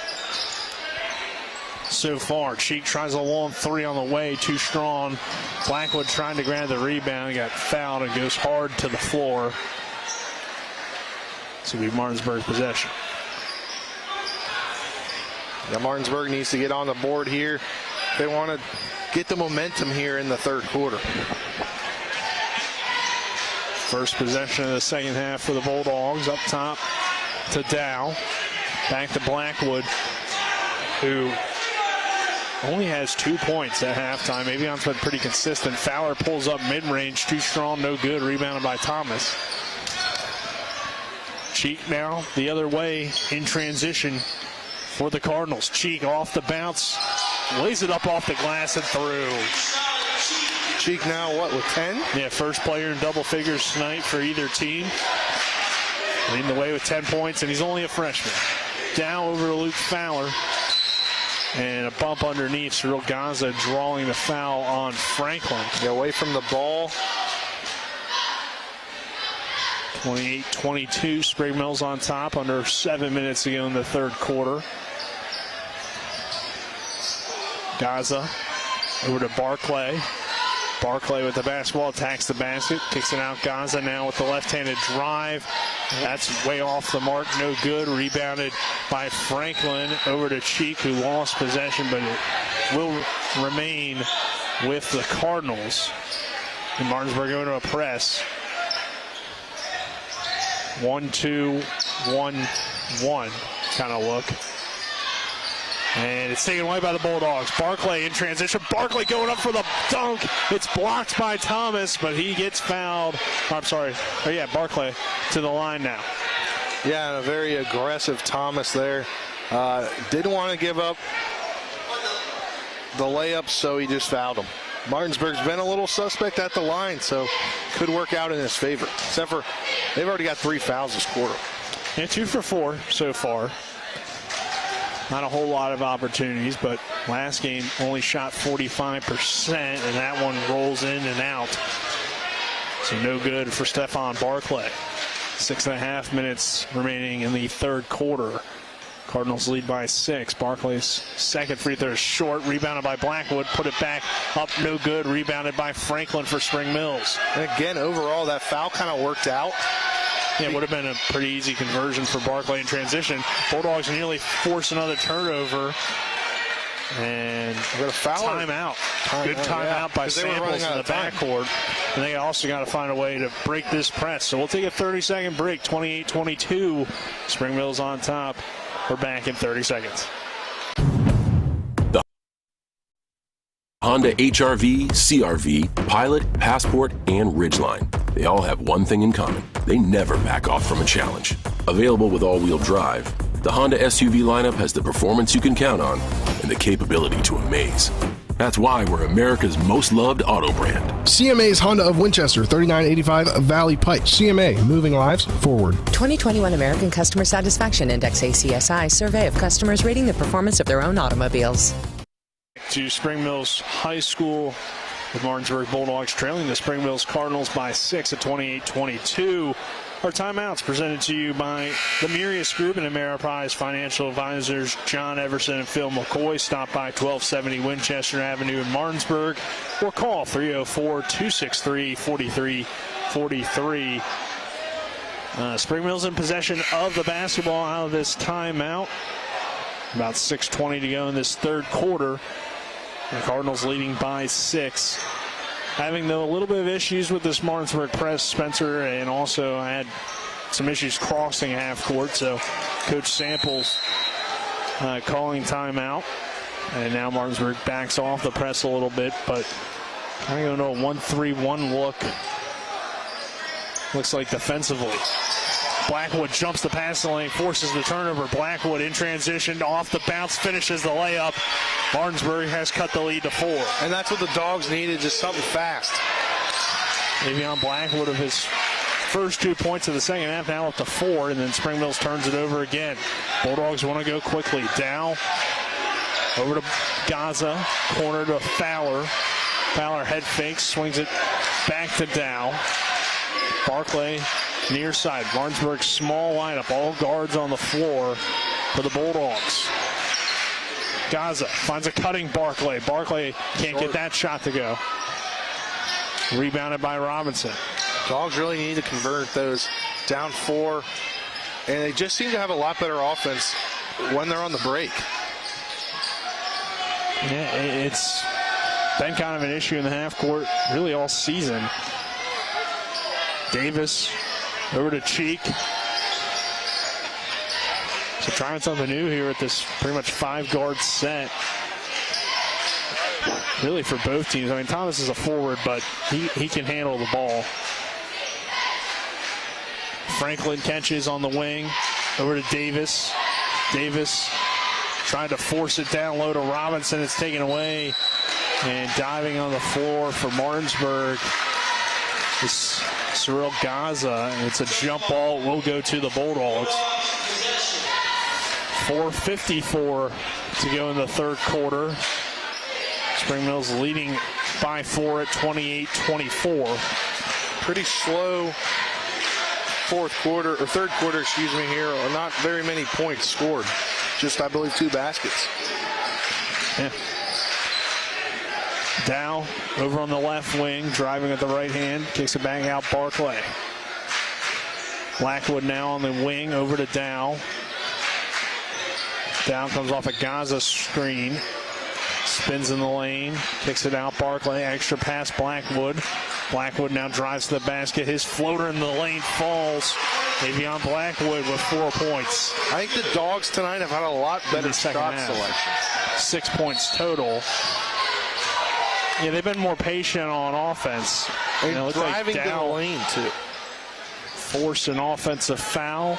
so far. Cheek tries a long three on the way, too strong. Blackwood trying to grab the rebound, got fouled and goes hard to the floor. This will be Martinsburg's possession. Now Martinsburg needs to get on the board here. They want to get the momentum here in the third quarter. First possession of the second half for the Bulldogs. Up top to Dow. Back to Blackwood, who only has 2 points at halftime. Avion's been pretty consistent. Fowler pulls up mid-range, too strong, no good. Rebounded by Thomas. Cheek now the other way in transition for the Cardinals. Cheek off the bounce, lays it up off the glass and through. Cheek now, what, with 10? Yeah, first player in double figures tonight for either team. Leading the way with 10 points, and he's only a freshman. Down over to Luke Fowler. And a bump underneath. Cyril Gaza drawing the foul on Franklin. Get away from the ball. 28-22, Spring Mills on top, under 7 minutes to go in the third quarter. Gaza over to Barclay. Barclay with the basketball, attacks the basket, kicks it out. Gaza now with the left-handed drive. That's way off the mark, no good. Rebounded by Franklin over to Cheek, who lost possession, but it will remain with the Cardinals. And Martinsburg going to a press. 1-2-1-1 kind of look. And it's taken away by the Bulldogs. Barclay in transition. Barclay going up for the dunk. It's blocked by Thomas, but he gets fouled. I'm sorry. Oh, yeah, Barclay to the line now. Yeah, and a very aggressive Thomas there. Didn't want to give up the layup, so he just fouled him. Martinsburg's been a little suspect at the line, so could work out in his favor. Except for they've already got 3 fouls this quarter. Yeah, 2 for 4 so far. Not a whole lot of opportunities, but last game only shot 45%, and that one rolls in and out. So no good for Stephon Barclay. 6.5 minutes remaining in the third quarter. Cardinals lead by 6. Barclay's second free throw is short. Rebounded by Blackwood. Put it back up. No good. Rebounded by Franklin for Spring Mills. And again, overall, that foul kind of worked out. Yeah, it would have been a pretty easy conversion for Barclay in transition. Bulldogs nearly force another turnover. And a foul. Timeout. Good timeout by Samples in the backcourt. And they also got to find a way to break this press. So we'll take a 30-second break. 28-22. Spring Mills on top. We're back in 30 seconds. The Honda HR-V, CR-V, Pilot, Passport, and Ridgeline. They all have one thing in common. They never back off from a challenge. Available with all-wheel drive, the Honda SUV lineup has the performance you can count on and the capability to amaze. That's why we're America's most loved auto brand. CMA's Honda of Winchester, 3985 Valley Pike. CMA, moving lives forward. 2021 American Customer Satisfaction Index ACSI survey of customers rating the performance of their own automobiles. To Spring Mills High School, with Martinsburg Bulldogs trailing the Spring Mills Cardinals by 6 at 28-22. Our timeouts presented to you by the Murius Group and Ameriprise Financial Advisors, John Everson and Phil McCoy. Stop by 1270 Winchester Avenue in Martinsburg or call 304-263-4343. Spring Mills in possession of the basketball out of this timeout. About 6:20 to go in this third quarter. The Cardinals leading by 6. Having, though, a little bit of issues with this Martinsburg press, Spencer, and also had some issues crossing half court. So Coach Samples calling timeout. And now Martinsburg backs off the press a little bit, but kind of going to a 1-3-1 look. Looks like defensively. Blackwood jumps the passing lane, forces the turnover. Blackwood in transition, off the bounce, finishes the layup. Martinsburg has cut the lead to 4. And that's what the Dogs needed, just something fast. Davion Blackwood of his first 2 points of the second half, now up to 4, and then Spring Mills turns it over again. Bulldogs want to go quickly. Dow over to Gaza, corner to Fowler. Fowler head fakes, swings it back to Dow. Barclay near side. Martinsburg small lineup, all guards on the floor for the Bulldogs. Gaza finds a cutting Barclay. Barclay can't get that shot to go. Rebounded by Robinson. Dogs really need to convert those. Down 4, and they just seem to have a lot better offense when they're on the break. Yeah, it's been kind of an issue in the half court really all season. Davis over to Cheek. So trying something new here at this pretty much 5-guard set. Really for both teams. I mean, Thomas is a forward, but he can handle the ball. Franklin catches on the wing. Over to Davis. Davis trying to force it down low to Robinson. It's taken away. And diving on the floor for Martinsburg is Cyril Gaza. And it's a jump ball. It will go to the Bulldogs. 4:54 to go in the third quarter. Spring Mills leading by 4 at 28-24. Pretty slow third quarter, excuse me, here. Not very many points scored. Just, I believe, 2 baskets. Yeah. Dow over on the left wing, driving at the right hand, kicks it back out Barclay. Blackwood now on the wing, over to Dow. Dow comes off a Gaza screen. Spins in the lane, kicks it out Barclay, extra pass Blackwood. Blackwood now drives to the basket. His floater in the lane falls. Davion Blackwood with 4 points. I think the Dogs tonight have had a lot better shot selection. 6 points total. Yeah, they've been more patient on offense. And driving to the lane, too. Force an offensive foul.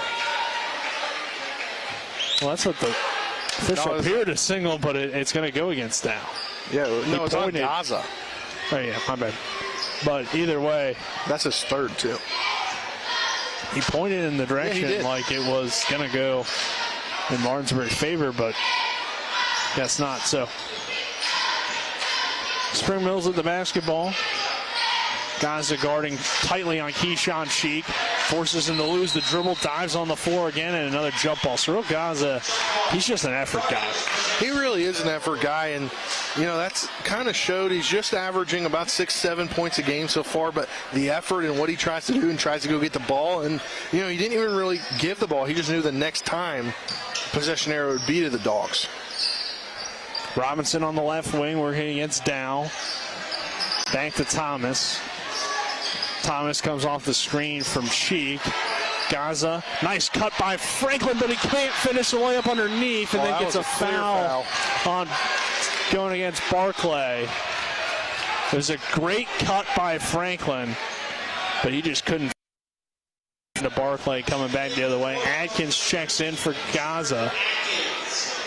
Well, that's what the official appeared to signal, but it's going to go against Dow. Yeah, no, it's on Gaza. Oh, yeah, my bad. But either way. That's his third, too. He pointed in the direction like it was going to go in Martinsburg's favor, but guess not. So, Spring Mills at the basketball. Gaza guarding tightly on Keyshawn Cheek. Forces him to lose the dribble, dives on the floor again, and another jump ball. Cyril Gaza, he's just an effort guy. He really is an effort guy, and, you know, that's kind of showed. He's just averaging about 6-7 points a game so far, but the effort and what he tries to do and tries to go get the ball, and, you know, he didn't even really give the ball. He just knew the next time possession arrow would be to the Dogs. Robinson on the left wing, working against Dow. Back to Thomas. Thomas comes off the screen from Cheek. Gaza, nice cut by Franklin, but he can't finish the layup underneath, and then gets a foul on going against Barclay. It was a great cut by Franklin, but he just couldn't. To Barclay coming back the other way. Adkins checks in for Gaza.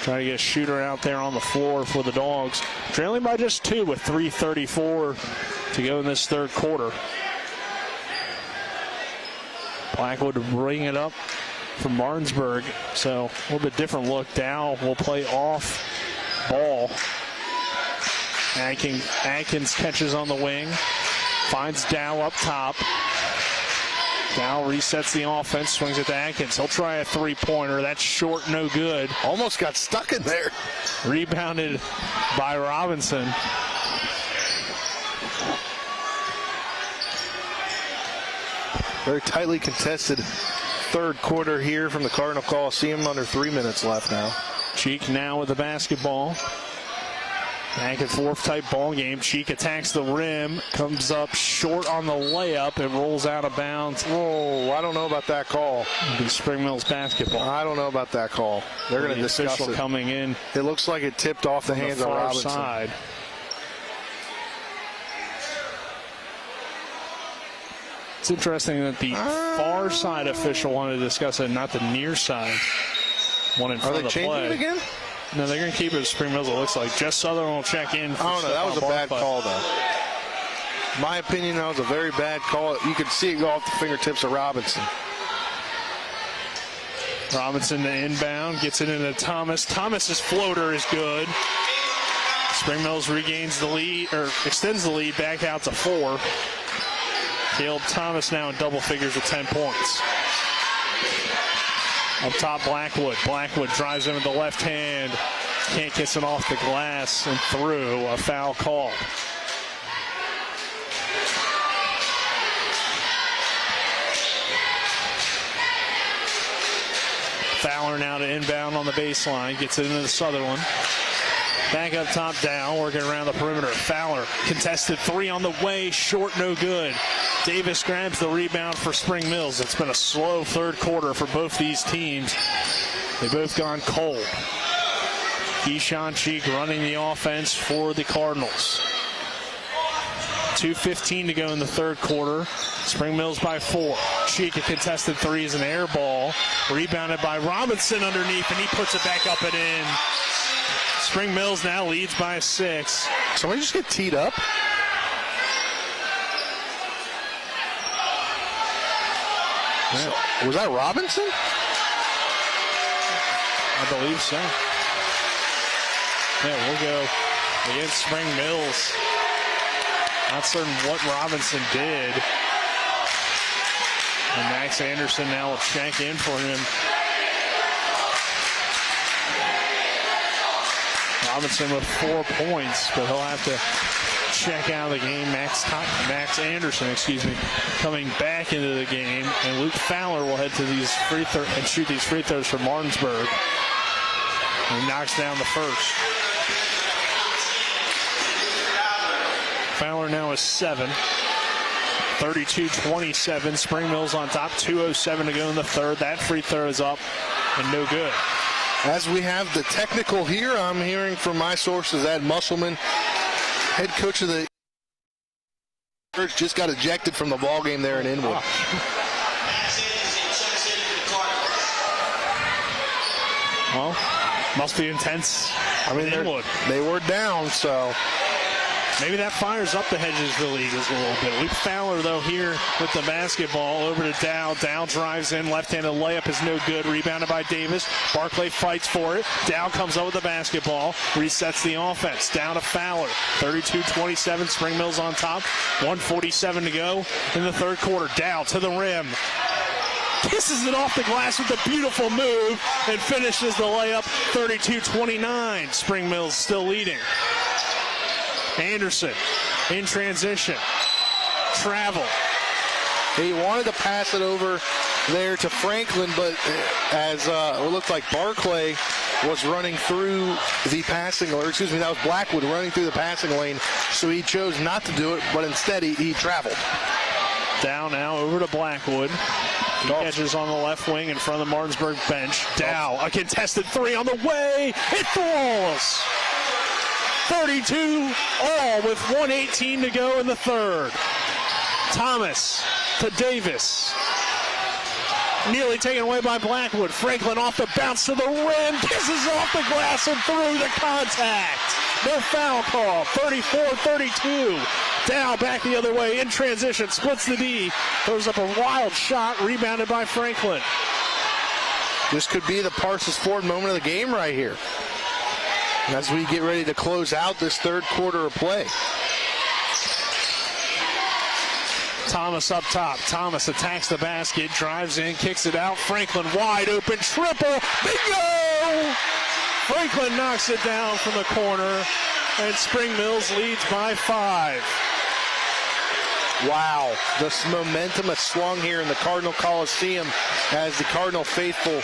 Trying to get a shooter out there on the floor for the Dogs. Trailing by just 2 with 3:34 to go in this third quarter. Blackwood to bring it up from Martinsburg. So a little bit different look. Dow will play off ball. Adkins catches on the wing. Finds Dow up top. Dow resets the offense, swings it to Adkins. He'll try a three-pointer. That's short, no good. Almost got stuck in there. Rebounded by Robinson. Very tightly contested third quarter here from the Cardinal Coliseum. Under 3 minutes left now. Cheek now with the basketball. Back and forth type ball game. Cheek attacks the rim, comes up short on the layup, and rolls out of bounds. Whoa, I don't know about that call. It'll be Spring Mills basketball. I don't know about that call. They're going to discuss it. Coming in. It looks like it tipped off the hands of Robinson. It's interesting that the far side official wanted to discuss it, not the near side one in front of the play. Are they changing it again? No, they're going to keep it at Spring Mills, it looks like. Jess Sutherland will check in. I don't know. That was a bad call, though. My opinion, that was a very bad call. You could see it go off the fingertips of Robinson. Robinson to inbound, gets it into Thomas. Thomas's floater is good. Spring Mills regains the lead, or extends the lead back out to 4. Caleb Thomas now in double figures with 10 points. Up top, Blackwood. Blackwood drives in with the left hand. Can't get it off the glass and through. A foul call. Fowler now to inbound on the baseline. Gets it into the Sutherland. Back up top, down, working around the perimeter. Fowler, contested 3 on the way, short, no good. Davis grabs the rebound for Spring Mills. It's been a slow third quarter for both these teams. They've both gone cold. Keyshawn Cheek running the offense for the Cardinals. 2:15 to go in the third quarter. Spring Mills by 4. Cheek, a contested 3 is an air ball. Rebounded by Robinson underneath, and he puts it back up and in. Spring Mills now leads by 6. Somebody just get teed up? Was that Robinson? I believe so. Yeah, we'll go against Spring Mills. Not certain what Robinson did. And Max Anderson now will check in for him. Robinson with 4 points, but he'll have to check out of the game. Max Anderson, coming back into the game, and Luke Fowler will head to these free throws and shoot these free throws for Martinsburg. And he knocks down the first. Fowler now is 7. 32-27. Spring Mills on top. 2:07 to go in the third. That free throw is up and no good. As we have the technical here, I'm hearing from my sources that Musselman, head coach of the Church, just got ejected from the ball game there in Inwood. Well, must be intense. I mean, they were down, so maybe that fires up the hedges of the league a little bit. Luke Fowler, though, here with the basketball over to Dow. Dow drives in. Left-handed layup is no good. Rebounded by Davis. Barclay fights for it. Dow comes up with the basketball. Resets the offense. Down to Fowler. 32-27. Spring Mills on top. 1:47 to go in the third quarter. Dow to the rim. Kisses it off the glass with a beautiful move and finishes the layup. 32-29. Spring Mills still leading. Anderson in transition. Travel. He wanted to pass it over there to Franklin, but as it looked like Barclay was running through the passing, or excuse me, that was Blackwood running through the passing lane, so he chose not to do it, but instead he traveled. Down now over to Blackwood. He catches on the left wing in front of the Martinsburg bench. Dow, a contested 3 on the way. It falls. 32 all with 1:18 to go in the third. Thomas to Davis. Nearly taken away by Blackwood. Franklin off the bounce to the rim. Kisses off the glass and through the contact. No foul call. 34-32. Dow back the other way in transition. Splits the D. Throws up a wild shot. Rebounded by Franklin. This could be the Parsons Ford moment of the game right here, as we get ready to close out this third quarter of play. Thomas up top. Thomas attacks the basket, drives in, kicks it out. Franklin wide open, triple, bingo! Franklin knocks it down from the corner, and Spring Mills leads by 5. Wow, this momentum has swung here in the Cardinal Coliseum as the Cardinal faithful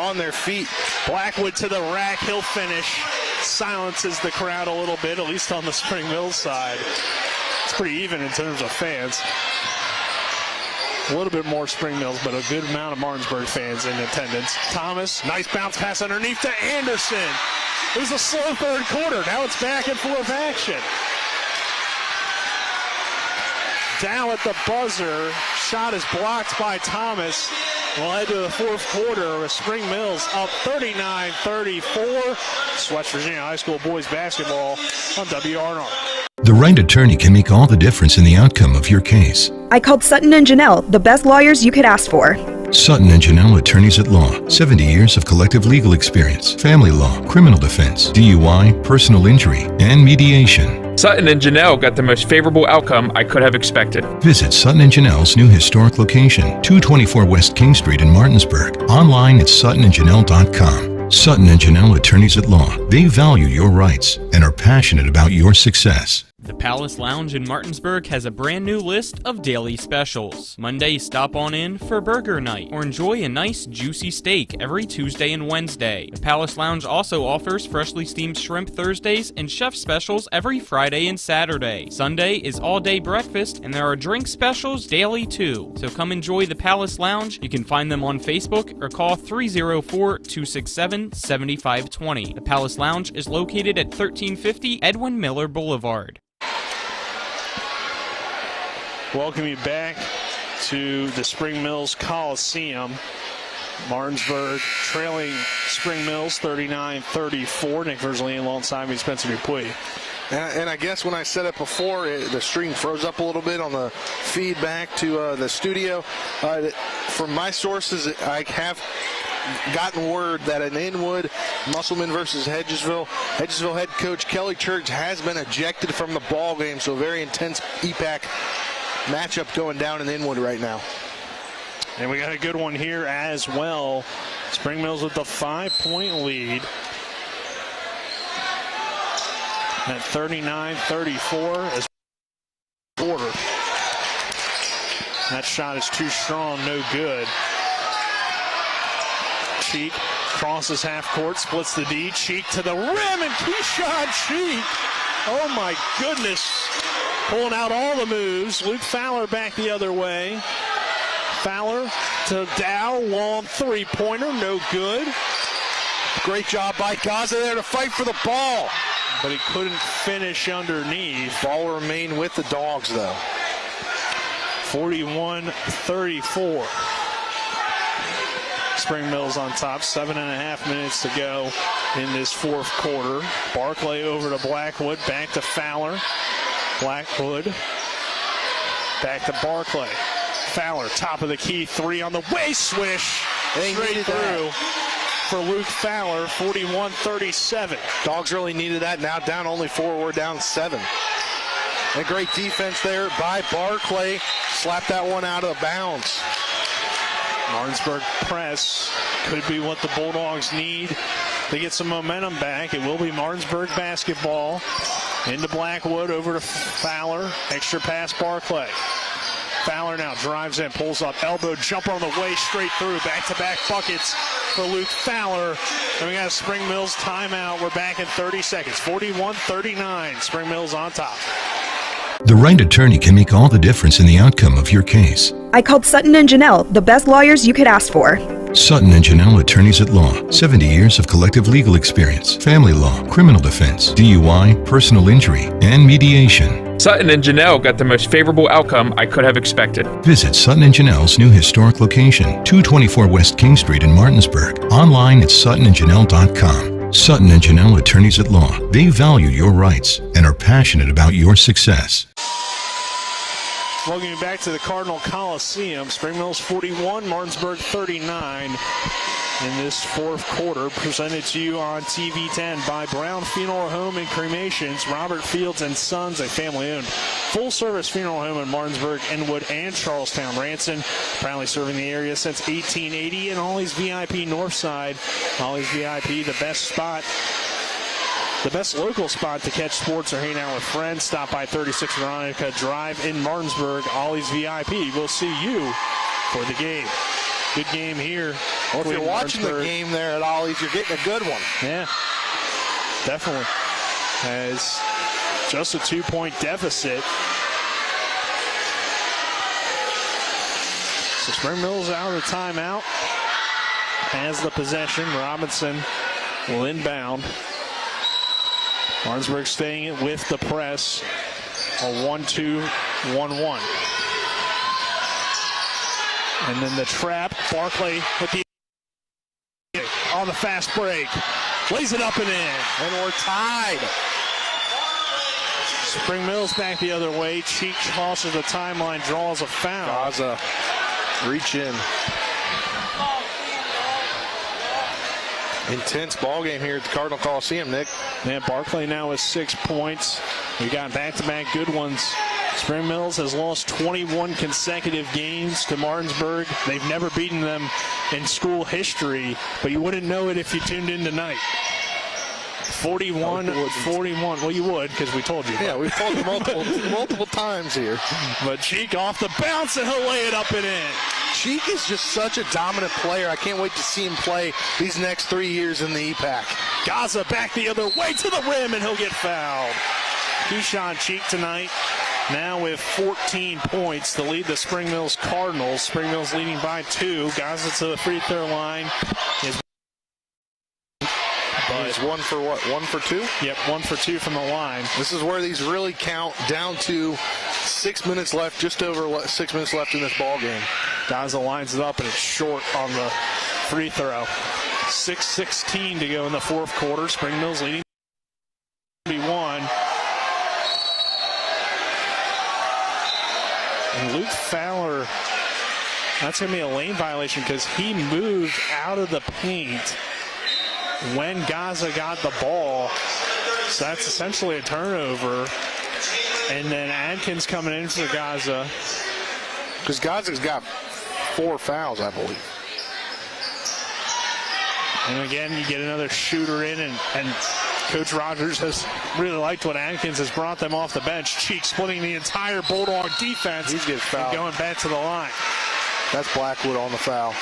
on their feet. Blackwood to the rack, he'll finish. Silences the crowd a little bit, at least on the Spring Mills side. It's pretty even in terms of fans. A little bit more Spring Mills, but a good amount of Martinsburg fans in attendance. Thomas, nice bounce pass underneath to Anderson. It was a slow third quarter. Now it's back and forth action. Dow at the buzzer. Shot is blocked by Thomas. We'll head to the fourth quarter with Spring Mills up 39-34. It's West Virginia High School boys basketball on WRNR. The right attorney can make all the difference in the outcome of your case. I called Sutton and Janelle, the best lawyers you could ask for. Sutton and Janelle Attorneys at Law. 70 years of collective legal experience. Family law, criminal defense, DUI, personal injury, and mediation. Sutton and Janelle got the most favorable outcome I could have expected. Visit Sutton and Janelle's new historic location, 224 West King Street in Martinsburg. Online at suttonandjanelle.com. Sutton and Janelle Attorneys at Law. They value your rights and are passionate about your success. The Palace Lounge in Martinsburg has a brand new list of daily specials. Monday, stop on in for burger night or enjoy a nice juicy steak every Tuesday and Wednesday. The Palace Lounge also offers freshly steamed shrimp Thursdays and chef specials every Friday and Saturday. Sunday is all-day breakfast and there are drink specials daily too. So come enjoy the Palace Lounge. You can find them on Facebook or call 304-267-7520. The Palace Lounge is located at 1350 Edwin Miller Boulevard. Welcome you back to the Spring Mills Coliseum. Martinsburg trailing Spring Mills 39-34. Nick Verzley alongside me, Spencer Dupuis. And I guess when I said it before, the stream froze up a little bit on the feedback to the studio. From my sources, I have gotten word that in Inwood, Musselman versus Hedgesville head coach Kelly Church has been ejected from the ball game, so a very intense EPAC matchup going down in Inwood right now. And we got a good one here as well. Spring Mills with the 5-point lead at 39-34 as quarter. That shot is too strong, no good. Cheek crosses half court, splits the D. Cheek to the rim, and Keyshawn Cheek. Oh my goodness. Pulling out all the moves. Luke Fowler back the other way. Fowler to Dow. Long three-pointer. No good. Great job by Gaza there to fight for the ball. But he couldn't finish underneath. Ball remained with the Dogs, though. 41-34. Spring Mills on top. 7.5 minutes to go in this fourth quarter. Barclay over to Blackwood. Back to Fowler. Blackwood back to Barclay. Fowler, top of the key, three on the way, swish. Straight through for Luke Fowler, 41-37. Dogs really needed that. Now down only 4, we're down 7. And great defense there by Barclay. Slapped that one out of bounds. Martinsburg press could be what the Bulldogs need to get some momentum back. It will be Martinsburg basketball. Into Blackwood, over to Fowler. Extra pass, Barclay. Fowler now drives in, pulls up, elbow jumper on the way, straight through. Back-to-back buckets for Luke Fowler. And we got a Spring Mills timeout. We're back in 30 seconds. 41-39. Spring Mills on top. The right attorney can make all the difference in the outcome of your case. I called Sutton and Janelle, the best lawyers you could ask for. Sutton and Janelle Attorneys at Law. 70 years of collective legal experience. Family law, criminal defense, DUI, personal injury, and mediation. Sutton and Janelle got the most favorable outcome I could have expected. Visit Sutton and Janelle's new historic location, 224 West King Street in Martinsburg. Online at suttonandjanelle.com. Sutton and Janelle Attorneys at Law. They value your rights and are passionate about your success. Welcome you back to the Cardinal Coliseum. Spring Mills 41, Martinsburg 39 in this fourth quarter. Presented to you on TV 10 by Brown Funeral Home and Cremations. Robert Fields and Sons, a family-owned full-service funeral home in Martinsburg, Inwood, and Charlestown. Ranson, proudly serving the area since 1880. And Ollie's VIP Northside. Ollie's VIP, the best spot. The best local spot to catch sports or hang out with friends. Stop by 36 Veronica Drive in Martinsburg. Ollie's VIP. We'll see you for the game. Good game here. Well, if you're watching the game there at Ollie's, you're getting a good one. Yeah, definitely. As just a 2-point deficit. So Spring Mills out of the timeout. Has the possession. Robinson will inbound. Martinsburg staying with the press. A 1-2 1-1. And then the trap, Barclay with the on the fast break. Lays it up and in. And we're tied. Spring Mills back the other way. Cheek crosses the timeline, draws a foul. Gaza, reach in. Intense ball game here at the Cardinal Coliseum, Nick. Man, Barclay now with 6 points. We got back-to-back good ones. Spring Mills has lost 21 consecutive games to Martinsburg. They've never beaten them in school history, but you wouldn't know it if you tuned in tonight. 41-41. Well, you would, because we told you. Yeah, we've told you multiple times here. But Cheek off the bounce, and he'll lay it up and in. Cheek is just such a dominant player. I can't wait to see him play these next 3 years in the EPAC. Gaza back the other way to the rim, and he'll get fouled. Keyshawn Cheek tonight, now with 14 points to lead the Spring Mills Cardinals. Spring Mills leading by 2. Gaza to the free throw line. He's 1 for what? 1 for 2? Yep, 1 for 2 from the line. This is where these really count, down to 6 minutes left, just over 6 minutes left in this ball game. Gaza lines it up, and it's short on the free throw. 6:16 to go in the fourth quarter. Spring Mills leading 1. And Luke Fowler, that's going to be a lane violation because he moved out of the paint when Gaza got the ball. So that's essentially a turnover. And then Adkins coming in for Gaza. Because Gaza's got 4 fouls, I believe. And again, you get another shooter in, and Coach Rogers has really liked what Adkins has brought them off the bench. Cheek splitting the entire Bulldog defense. He's getting fouled. Going back to the line. That's Blackwood on the foul.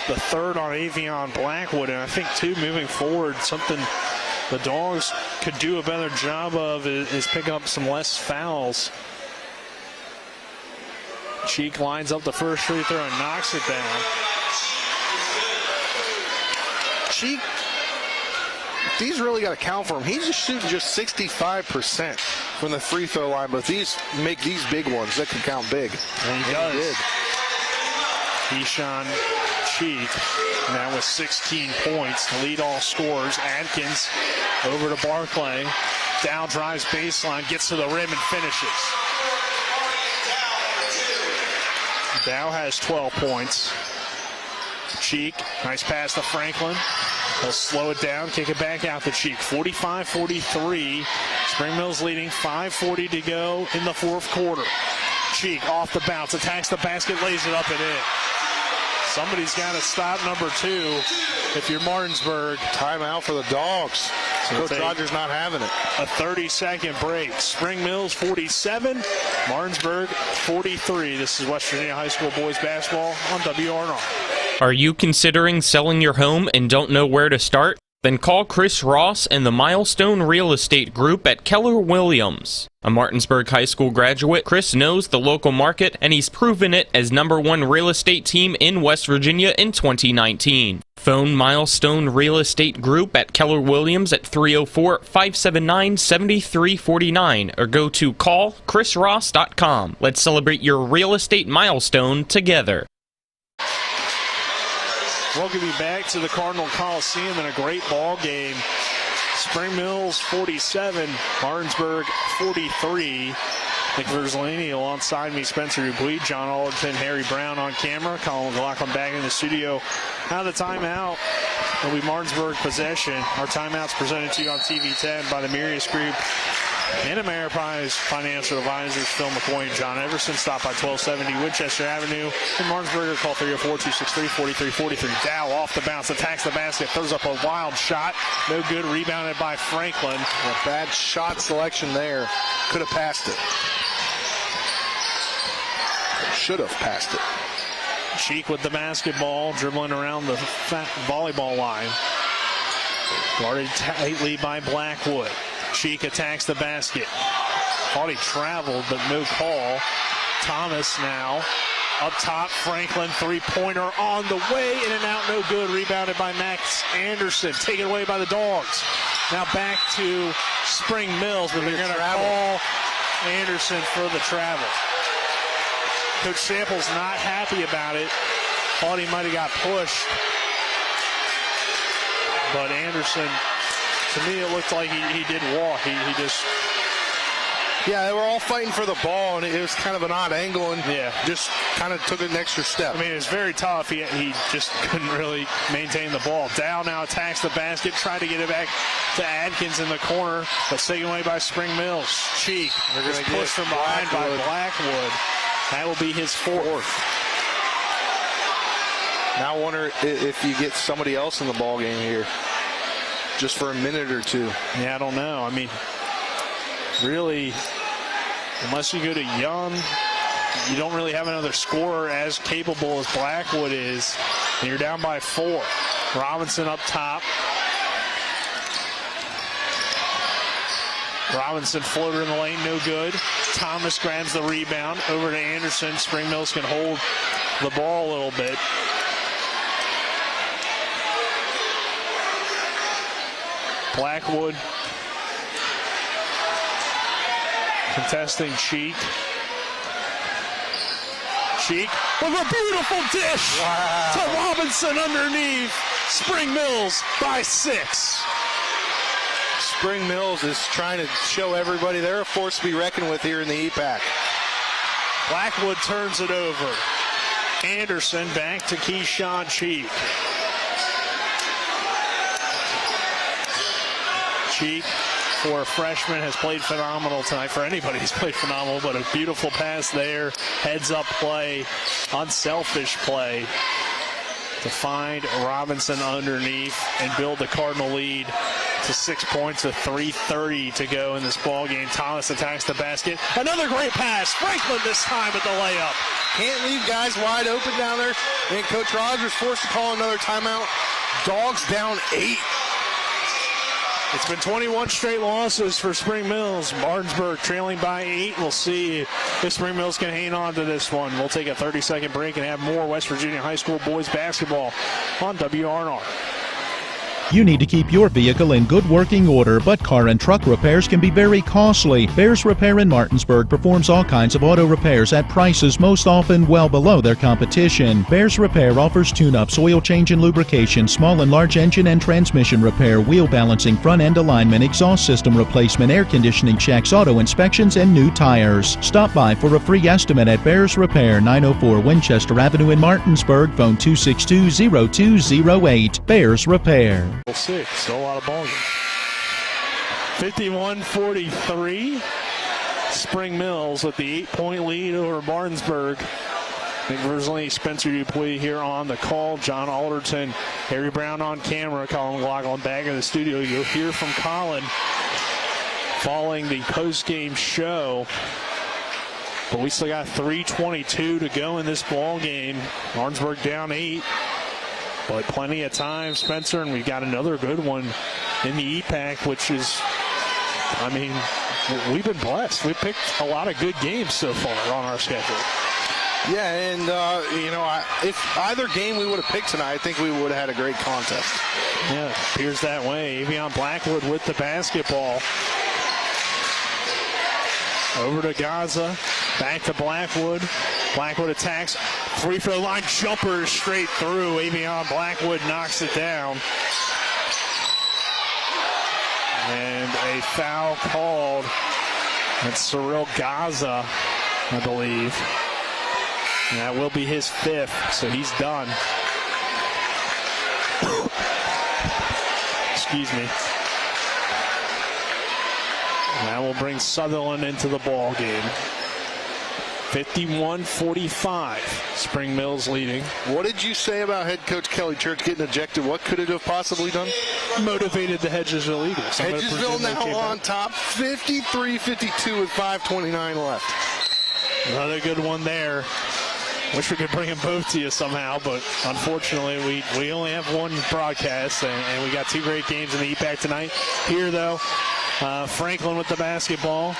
The third on Avion Blackwood, and I think, too, moving forward, something the Dogs could do a better job of is picking up some less fouls. Cheek lines up the first free throw and knocks it down. Cheek, these really got to count for him. He's just shooting just 65% from the free throw line, but these make these big ones that can count big. And he does. Keyshawn Cheek now with 16 points to lead all scorers. Adkins over to Barclay. Dow drives baseline, gets to the rim and finishes. Dow has 12 points. Cheek, nice pass to Franklin. He'll slow it down, kick it back out to Cheek. 45-43. Spring Mills leading, 5:40 to go in the fourth quarter. Cheek off the bounce, attacks the basket, lays it up and in. Somebody's got to stop number 2 if you're Martinsburg. Timeout for the Dogs. Coach Rogers not having it. A 30-second break. Spring Mills 47, Martinsburg 43. This is West Virginia High School boys basketball on WRNR. Are you considering selling your home and don't know where to start? Then call Chris Ross and the Milestone Real Estate Group at Keller Williams. A Martinsburg High School graduate, Chris knows the local market, and he's proven it as #1 real estate team in West Virginia in 2019. Phone Milestone Real Estate Group at Keller Williams at 304-579-7349 or go to callchrisross.com. Let's celebrate your real estate milestone together. Welcome you back to the Cardinal Coliseum in a great ball game. Spring Mills 47, Martinsburg 43. Nick Verzolini alongside me, Spencer Dupuis, John Alderton, Harry Brown on camera. Colin McLaughlin back in the studio. Now the timeout will be Martinsburg possession. Our timeout's presented to you on TV 10 by the Mirius Group and Ameriprise Financial Advisors, Phil McCoy and John Everson. Stop by 1270 Winchester Avenue in Martinsburg or call 304-263-4343. Dow off the bounce, attacks the basket, throws up a wild shot. No good, rebounded by Franklin. A bad shot selection there. Could have passed it. Should have passed it. Cheek with the basketball, dribbling around the volleyball line. Guarded tightly by Blackwood. Cheek attacks the basket. Thought he traveled, but no call. Thomas now Up top, Franklin, three-pointer on the way, in and out, no good. Rebounded by Max Anderson, taken away by the Dogs. Now back to Spring Mills, but they're going to call Anderson for the travel. Coach Sample's not happy about it. Thought he might have got pushed. But Anderson, to me, it looked like he didn't walk. He just... Yeah, they were all fighting for the ball, and it was kind of an odd angle, and just kind of took an extra step. I mean, it was very tough. He just couldn't really maintain the ball. Dow now attacks the basket, tried to get it back to Adkins in the corner, but taken away by Spring Mills. Cheek is pushed from behind by Blackwood. That will be his fourth. Now I wonder if you get somebody else in the ball game here, just for a minute or two. Yeah, I don't know. I mean, really, unless you go to Young, you don't really have another scorer as capable as Blackwood is, and you're down by 4. Robinson up top. Robinson floater in the lane, no good. Thomas grabs the rebound over to Anderson. Spring Mills can hold the ball a little bit. Blackwood contesting Cheek. Cheek with a beautiful dish to Robinson underneath. Spring Mills by 6. Spring Mills is trying to show everybody they're a force to be reckoned with here in the EPAC. Blackwood turns it over. Anderson back to Keyshawn Cheek. Cheek, for a freshman, has played phenomenal tonight. For anybody, he's played phenomenal, but a beautiful pass there. Heads up play, unselfish play to find Robinson underneath and build the Cardinal lead to 6 points with 3:30 to go in this ball game. Thomas attacks the basket. Another great pass. Franklin this time at the layup. Can't leave guys wide open down there. And Coach Rogers forced to call another timeout. Dogs down 8. It's been 21 straight losses for Spring Mills. Martinsburg trailing by 8. We'll see if Spring Mills can hang on to this one. We'll take a 30-second break and have more West Virginia High School boys basketball on WRNR. You need to keep your vehicle in good working order, but car and truck repairs can be very costly. Bears Repair in Martinsburg performs all kinds of auto repairs at prices most often well below their competition. Bears Repair offers tune-ups, oil change and lubrication, small and large engine and transmission repair, wheel balancing, front end alignment, exhaust system replacement, air conditioning checks, auto inspections, and new tires. Stop by for a free estimate at Bears Repair, 904 Winchester Avenue in Martinsburg. Phone 262-0208. Bears Repair. 6, still a lot of ball game. 51-43. Spring Mills with the 8-point lead over Martinsburg. Nick Versley, Spencer Dupuis here on the call. John Alderton, Harry Brown on camera. Colin McLaughlin back in the studio. You'll hear from Colin following the post-game show. But we still got 3:22 to go in this ball game. Martinsburg down 8. But plenty of time, Spencer, and we've got another good one in the EPAC, which is, I mean, we've been blessed. We've picked a lot of good games so far on our schedule. Yeah, and, if either game we would have picked tonight, I think we would have had a great contest. Yeah, appears that way. Avion Blackwood with the basketball. Over to Gaza, back to Blackwood. Blackwood attacks, free throw line jumper straight through. Avion Blackwood knocks it down. And a foul called. That's Cyril Gaza, I believe. And that will be his 5th, so he's done. Excuse me. That will bring Sutherland into the ball game. 51-45. Spring Mills leading. What did you say about head coach Kelly Church getting ejected? What could it have possibly done? Motivated the Hedgesville Eagles. Hedgesville now on top, 53-52 with 5:29 left. Another good one there. Wish we could bring them both to you somehow, but unfortunately we only have one broadcast, and we got 2 great games in the EPAC tonight. Here, though, Franklin with the basketball.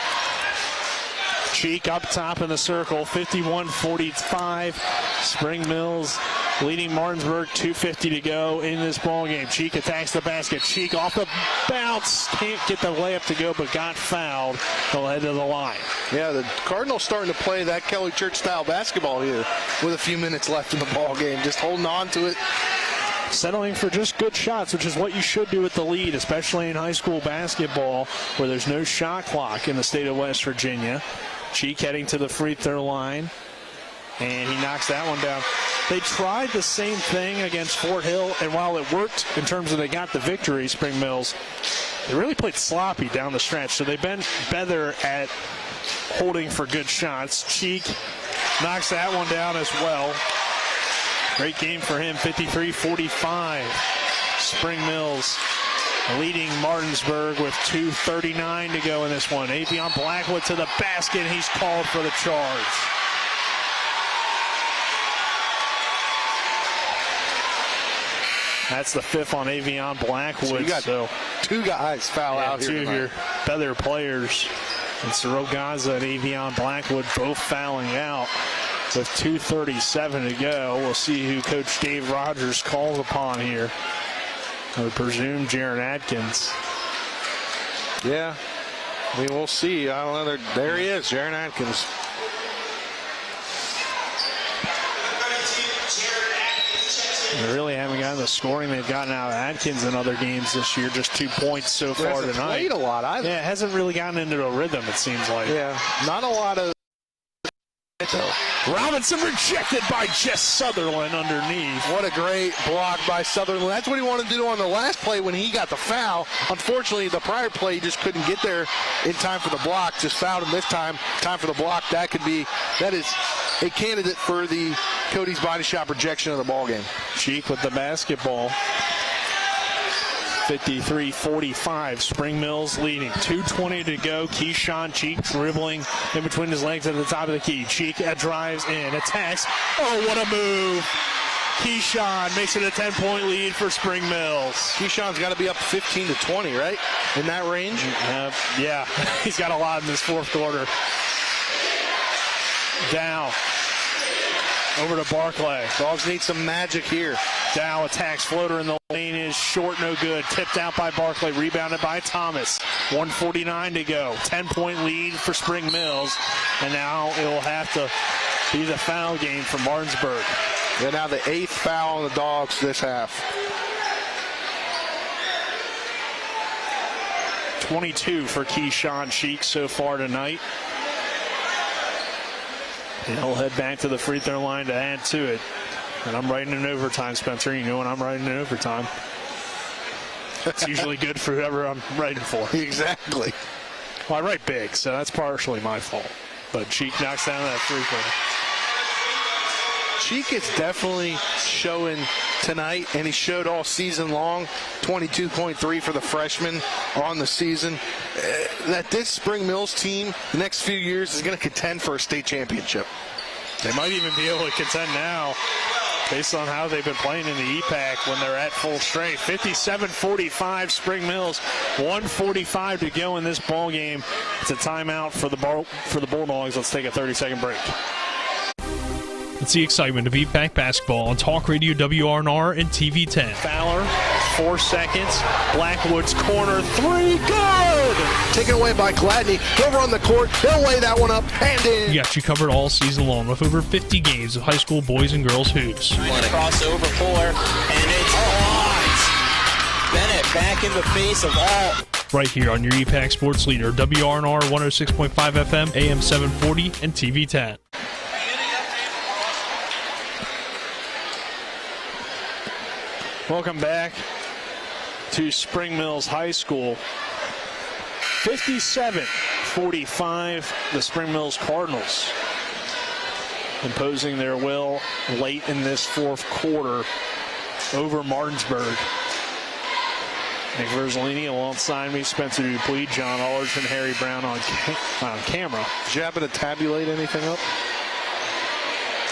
Cheek up top in the circle, 51-45. Spring Mills leading Martinsburg, 2:50 to go in this ball game. Cheek attacks the basket. Cheek off the bounce. Can't get the layup to go, but got fouled. He'll head to the line. Yeah, the Cardinals starting to play that Kelly Church style basketball here with a few minutes left in the ball game. Just holding on to it. Settling for just good shots, which is what you should do with the lead, especially in high school basketball where there's no shot clock in the state of West Virginia. Cheek heading to the free throw line, and he knocks that one down. They tried the same thing against Fort Hill, and while it worked in terms of they got the victory, Spring Mills, they really played sloppy down the stretch, so they've been better at holding for good shots. Cheek knocks that one down as well. Great game for him, 53-45. Spring Mills leading Martinsburg with 2:39 to go in this one. Avion Blackwood to the basket, and he's called for the charge. That's the fifth on Avion Blackwood. So you got two guys foul out here Two tonight. of your better players. And Cyril Gaza and Avion Blackwood both fouling out. With 2:37 to go, we'll see who Coach Dave Rogers calls upon here. I would presume Jaron Atkins. Yeah, I mean, we'll see. I don't know. There he is, Jaron Atkins. They really haven't gotten the scoring they've gotten out of Atkins in other games this year. Just 2 points so far Hasn't tonight. played a lot either. Yeah, it hasn't really gotten into a rhythm, it seems like. Yeah, not a lot of. Robinson rejected by Jess Sutherland underneath. What a great block by Sutherland. That's what he wanted to do on the last play when he got the foul. Unfortunately, the prior play, he just couldn't get there in time for the block. Just fouled him this time. Time for the block. That is a candidate for the Cody's Body Shop rejection of the ball game. Cheek with the basketball. 53-45. Spring Mills leading. 2:20 to go. Keyshawn Cheek dribbling in between his legs at the top of the key. Cheek drives in, attacks. Oh, what a move. Keyshawn makes it a 10-point lead for Spring Mills. Keyshawn's got to be up 15 to 20, right? In that range? Yeah, he's got a lot in this fourth quarter. Dow. Over to Barclay. Dogs need some magic here. Dow attacks, floater in the lane is short, no good. Tipped out by Barclay, rebounded by Thomas. 1:49 to go. 10-point lead for Spring Mills. And now it will have to be the foul game for Martinsburg. Yeah, now the 8th foul on the Dogs this half. 22 for Keyshawn Cheek so far tonight. And he'll head back to the free throw line to add to it. And I'm writing in overtime, Spencer. You know when I'm writing in overtime. It's usually good for whoever I'm writing for. Exactly. Well, I write big, so that's partially my fault. But Cheek knocks down that free throw. Cheek is definitely showing tonight, and he showed all season long. 22.3 for the freshman on the season. That this Spring Mills team, the next few years, is going to contend for a state championship. They might even be able to contend now based on how they've been playing in the EPAC when they're at full strength. 57-45 Spring Mills, 1:45 to go in this ball game. It's a timeout for the Bulldogs. Let's take a 30-second break. It's the excitement of EPAC basketball on Talk Radio WRNR and TV 10. Fowler, 4 seconds. Blackwood's corner, 3, good! Taken away by Gladney. Over on the court. They'll lay that one up and in. We got you covered all season long with over 50 games of high school boys and girls hoops. Crossover 4, and it's blocked. Bennett back in the face of all. Right here on your EPAC sports leader, WRNR 106.5 FM, AM 740, and TV 10. Welcome back to Spring Mills High School. 57-45, the Spring Mills Cardinals imposing their will late in this fourth quarter over Martinsburg. Nick Verzolini alongside me, Spencer Dupuis, John Allerton, Harry Brown on camera. Did you happen to tabulate anything up?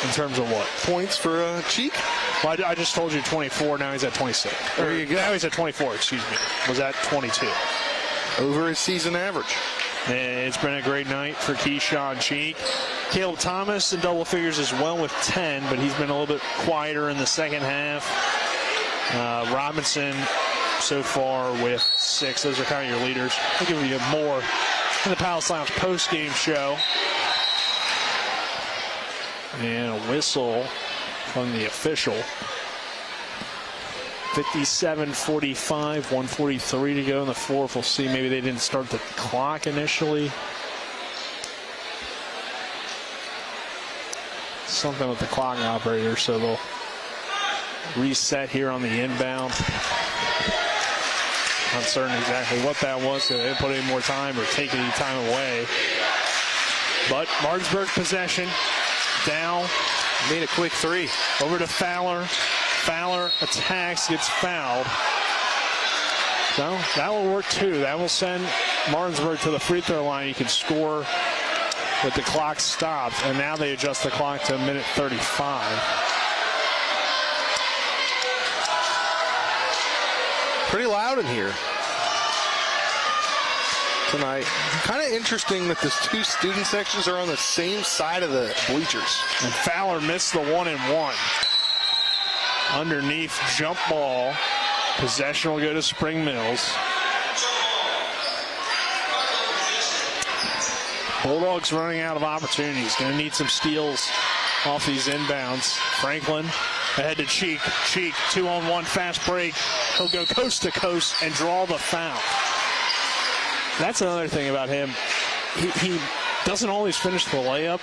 In terms of what? Points for Cheek? Well, I just told you 24, now he's at 26. There you go. Now he's at 24, excuse me. Was at 22. Over his season average. It's been a great night for Keyshawn Cheek. Caleb Thomas in double figures as well with 10, but he's been a little bit quieter in the second half. Robinson so far with 6. Those are kind of your leaders. I'll give you more in the Palace Lounge post-game show. And a whistle from the official. 57:45, 1:43 to go in the fourth. We'll see. Maybe they didn't start the clock initially. Something with the clock operator, so they'll reset here on the inbound. Uncertain exactly what that was, so they didn't put any more time or take any time away. But Martinsburg possession. Down. Made a quick 3. Over to Fowler. Fowler attacks, gets fouled. So that will work too. That will send Martinsburg to the free throw line. You can score with the clock stopped. And now they adjust the clock to 1:35. Pretty loud in here tonight. Kind of interesting that the 2 student sections are on the same side of the bleachers. And Fowler missed the 1-and-1. Underneath jump ball. Possession will go to Spring Mills. Bulldogs running out of opportunities. Going to need some steals off these inbounds. Franklin ahead to Cheek. Cheek, 2-on-1 fast break. He'll go coast to coast and draw the foul. That's another thing about him. He doesn't always finish the layup.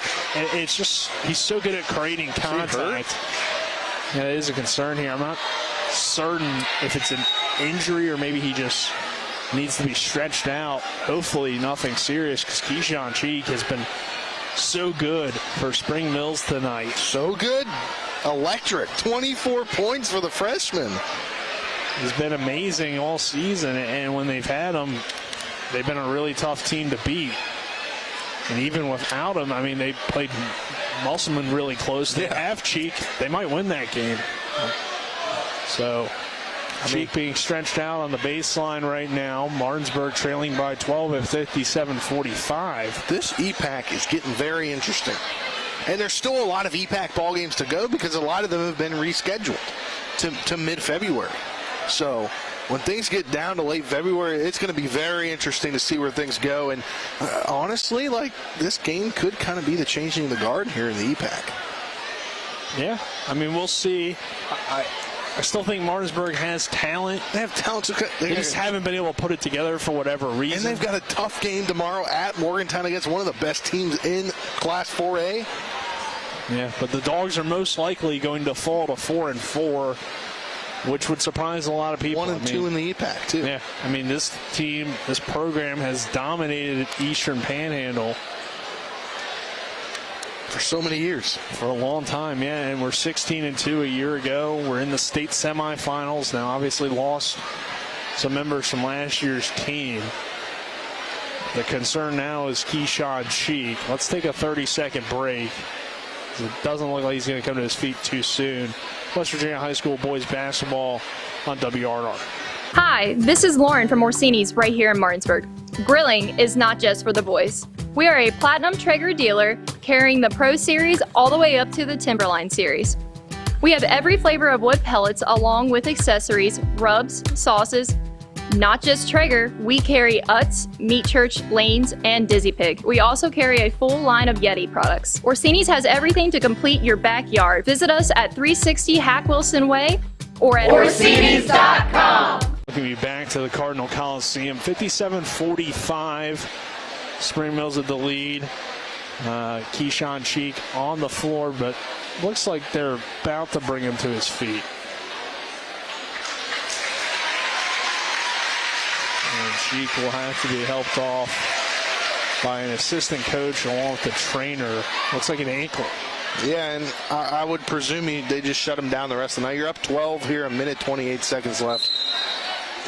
It's just, he's so good at creating contact. Yeah, it is a concern here. I'm not certain if it's an injury or maybe he just needs to be stretched out. Hopefully nothing serious, because Keyshawn Cheek has been so good for Spring Mills tonight. So good. Electric. 24 points for the freshman. He's been amazing all season, and when they've had him, they've been a really tough team to beat. And even without him, I mean, they played Musselman really close. They have Cheek. They might win that game. So Cheek being stretched out on the baseline right now. Martinsburg trailing by 12 at 57-45. This EPAC is getting very interesting. And there's still a lot of EPAC ball games to go because a lot of them have been rescheduled to mid-February. So when things get down to late February, it's going to be very interesting to see where things go. And honestly, like, this game could kind of be the changing of the guard here in the EPAC. Yeah, I mean, we'll see. I still think Martinsburg has talent. They have talent. They just haven't been able to put it together for whatever reason. And they've got a tough game tomorrow at Morgantown against one of the best teams in Class 4A. Yeah, but the Dogs are most likely going to fall to 4-4, which would surprise a lot of people. 1-2 in the EPAC, too. Yeah, I mean, this team, this program has dominated Eastern Panhandle for so many years. For a long time, yeah, and we're 16-2 a year ago. We're in the state semifinals now. Obviously lost some members from last year's team. The concern now is Keyshawn Cheek. Let's take a 30-second break. It doesn't look like he's going to come to his feet too soon. West Virginia High School boys basketball on WRR. Hi, this is Lauren from Orsini's right here in Martinsburg. Grilling is not just for the boys. We are a Platinum Traeger dealer carrying the Pro Series all the way up to the Timberline Series. We have every flavor of wood pellets along with accessories, rubs, sauces. Not just Traeger, we carry Utz, Meat Church, Lanes, and Dizzy Pig. We also carry a full line of Yeti products. Orsini's has everything to complete your backyard. Visit us at 360 Hack Wilson Way or at Orsinis.com. Looking you back to the Cardinal Coliseum, 57-45. Spring Mills at the lead. Keyshawn Cheek on the floor, but looks like they're about to bring him to his feet. And Cheek will have to be helped off by an assistant coach along with the trainer. Looks like an ankle. Yeah, and I would presume they just shut him down the rest of the night. You're up 12 here, 1:28 left.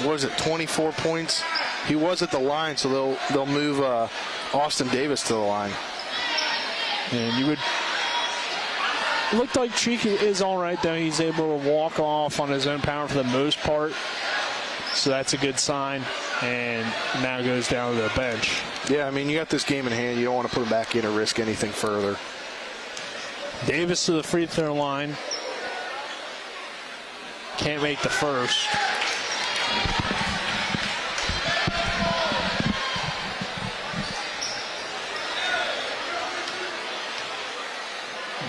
What is it, 24 points? He was at the line, so they'll move Austin Davis to the line. And you would look like Cheek is all right, though. He's able to walk off on his own power for the most part. So that's a good sign. And now goes down to the bench. Yeah, I mean, you got this game in hand. You don't want to put it back in or risk anything further. Davis to the free throw line. Can't make the first.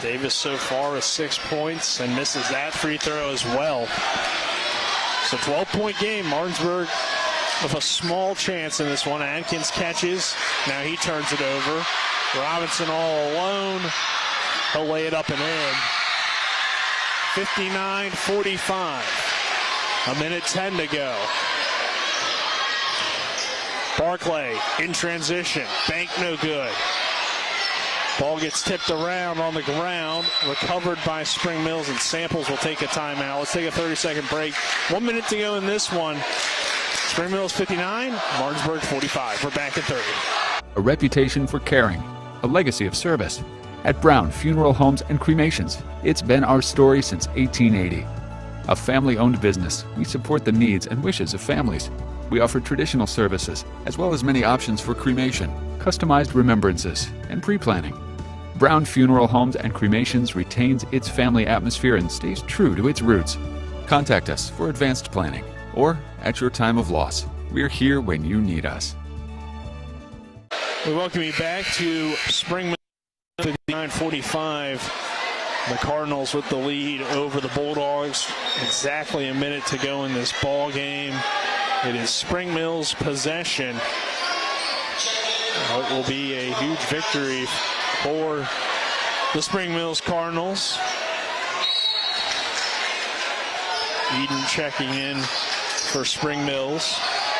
Davis so far with 6 points and misses that free throw as well. It's a 12-point game. Martinsburg with a small chance in this one. Adkins catches. Now he turns it over. Robinson all alone. He'll lay it up and in. 59-45. 1:10 to go. Barclay in transition. Bank no good. Ball gets tipped around on the ground. Recovered by Spring Mills, and Samples will take a timeout. Let's take a 30-second break. 1 minute to go in this one. Spring Mills 59, Martinsburg 45. We're back at 30. A reputation for caring, a legacy of service. At Brown Funeral Homes and Cremations, it's been our story since 1880. A family-owned business, we support the needs and wishes of families. We offer traditional services, as well as many options for cremation, customized remembrances, and pre-planning. Brown Funeral Homes and Cremations retains its family atmosphere and stays true to its roots. Contact us for advanced planning, or at your time of loss. We're here when you need us. We welcome you back to Spring Mills 59-45. The Cardinals with the lead over the Bulldogs. Exactly a minute to go in this ball game. It is Spring Mills' possession. It will be a huge victory for the Spring Mills Cardinals. Eden checking in for Spring Mills.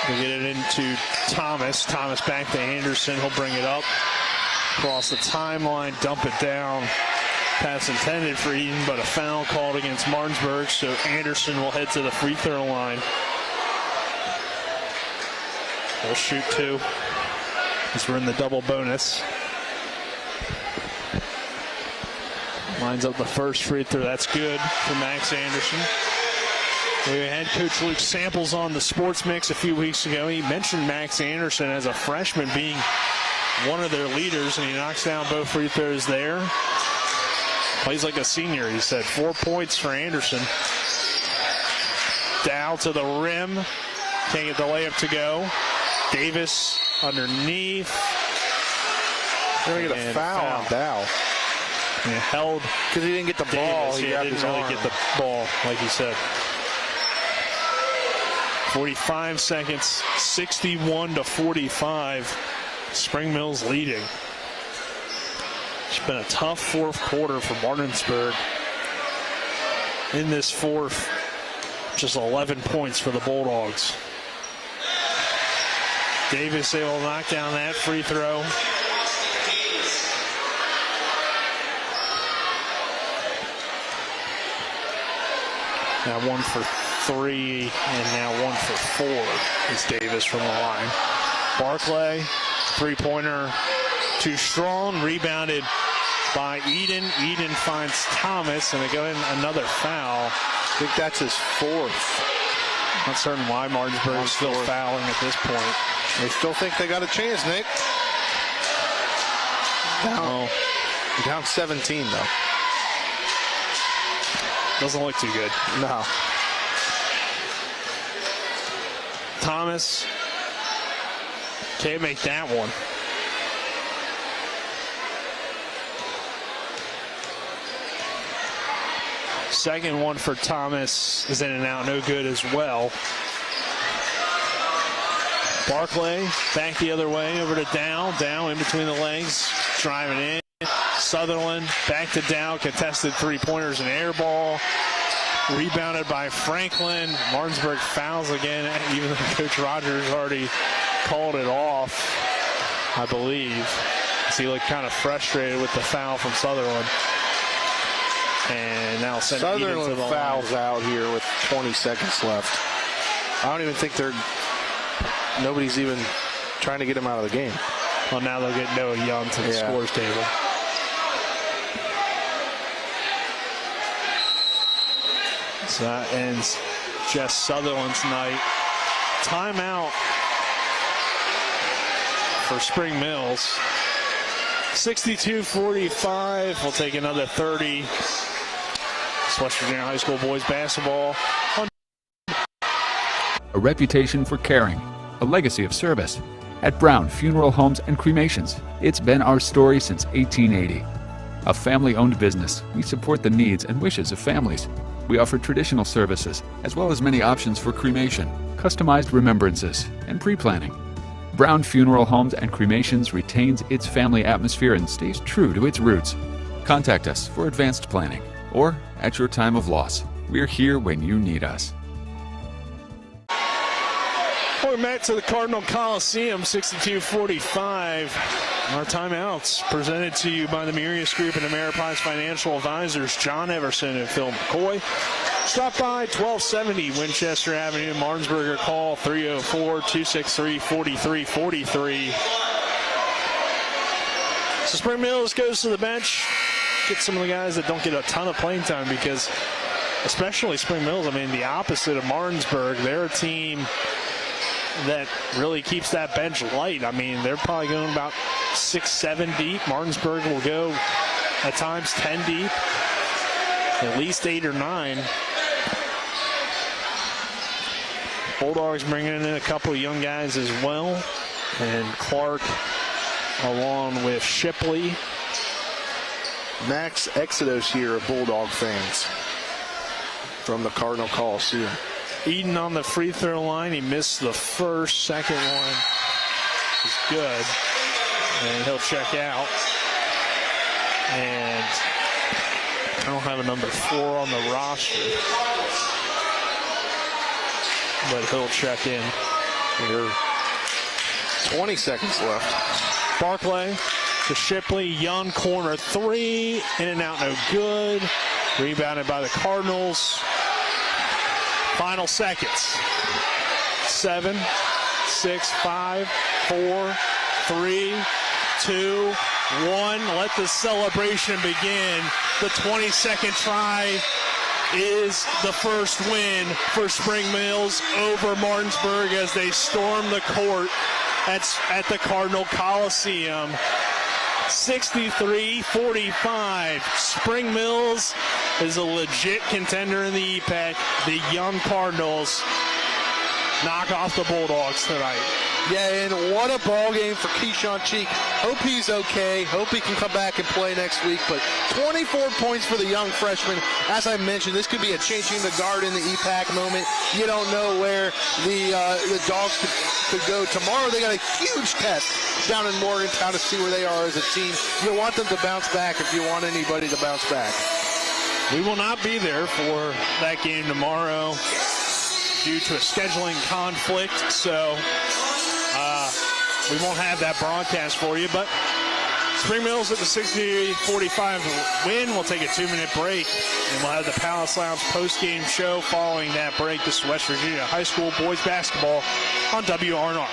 They get it into Thomas. Thomas back to Anderson. He'll bring it up. Across the timeline, dump it down. Pass intended for Eden, but a foul called against Martinsburg, so Anderson will head to the free throw line. They'll shoot two as we're in the double bonus. Lines up the first free throw. That's good for Max Anderson. We had Coach Luke Samples on the Sports Mix a few weeks ago. He mentioned Max Anderson as a freshman being one of their leaders, and he knocks down both free throws there. Plays like a senior, he said. 4 points for Anderson. Dow to the rim. Can't get the layup to go. Davis underneath. They're going to get a foul on Dow. And held. Because he didn't get the ball. He didn't really get the ball, like he said. 45 seconds, 61-45. Spring Mills leading. It's been a tough fourth quarter for Martinsburg. In this fourth, just 11 points for the Bulldogs. Davis able to knock down that free throw. Now 1 for 3, and now 1 for 4 is Davis from the line. Barclay, three-pointer, too strong, rebounded by Eden. Eden finds Thomas, and they go in another foul. I think that's his fourth. Not certain why Martinsburg is still fouling at this point. They still think they got a chance, Nick. Down 17, though. Doesn't look too good. No. Thomas can't make that one. Second one for Thomas is in and out, no good as well. Barclay back the other way over to Dow. Dow in between the legs, driving in. Sutherland back to Dow, contested three-pointers and air ball. Rebounded by Franklin. Martinsburg fouls again, even though Coach Rogers already called it off, I believe. So he looked kind of frustrated with the foul from Sutherland. And now Sutherland fouls out here with 20 seconds left. I don't even think nobody's even trying to get him out of the game. Well, now they'll get Noah Young to the scores table. So that ends Jess Sutherland's night. Timeout for Spring Mills. 62-45. We'll take another 30. It's West Virginia High School boys basketball. A reputation for caring, a legacy of service. At Brown Funeral Homes and Cremations, it's been our story since 1880. A family-owned business, we support the needs and wishes of families. We offer traditional services, as well as many options for cremation, customized remembrances, and pre-planning. Brown Funeral Homes and Cremations retains its family atmosphere and stays true to its roots. Contact us for advanced planning, or at your time of loss. We're here when you need us. Welcome back to the Cardinal Coliseum, 62-45. Our timeouts presented to you by the Mirius Group and Ameriprise Financial Advisors, John Everson and Phil McCoy. Stop by 1270 Winchester Avenue, Martinsburg, or call 304-263-4343. So Spring Mills goes to the bench, get some of the guys that don't get a ton of playing time because, especially Spring Mills, I mean, the opposite of Martinsburg, they're a team that really keeps that bench light. I mean, they're probably going about 6-7 deep. Martinsburg will go at times 10 deep, at least 8 or 9. Bulldogs bringing in a couple of young guys as well, and Clark along with Shipley. Max Exodus here of Bulldog fans from the Cardinal Coliseum. Eden on the free throw line. He missed the first. Second one is good. And he'll check out. And I don't have a number 4 on the roster, but he'll check in. Here, 20 seconds left. Barclay to Shipley. Young corner 3. In and out, no good. Rebounded by the Cardinals. Final seconds. 7, 6, 5, 4, 3, 2, 1. Let the celebration begin. The 22nd try is the first win for Spring Mills over Martinsburg as they storm the court at the Cardinal Coliseum. 63-45. Spring Mills is a legit contender in the EPAC. The young Cardinals knock off the Bulldogs tonight. Yeah, and what a ball game for Keyshawn Cheek. Hope he's okay. Hope he can come back and play next week. But 24 points for the young freshman. As I mentioned, this could be a changing the guard in the EPAC moment. You don't know where the Dogs could go tomorrow. They got a huge test down in Morgantown to see where they are as a team. You want them to bounce back if you want anybody to bounce back. We will not be there for that game tomorrow due to a scheduling conflict, so we won't have that broadcast for you. But Spring Mills at the 60-45 win. We'll take a 2-minute break, and we'll have the Palace Lounge post-game show following that break. This is West Virginia High School boys basketball on WRNR.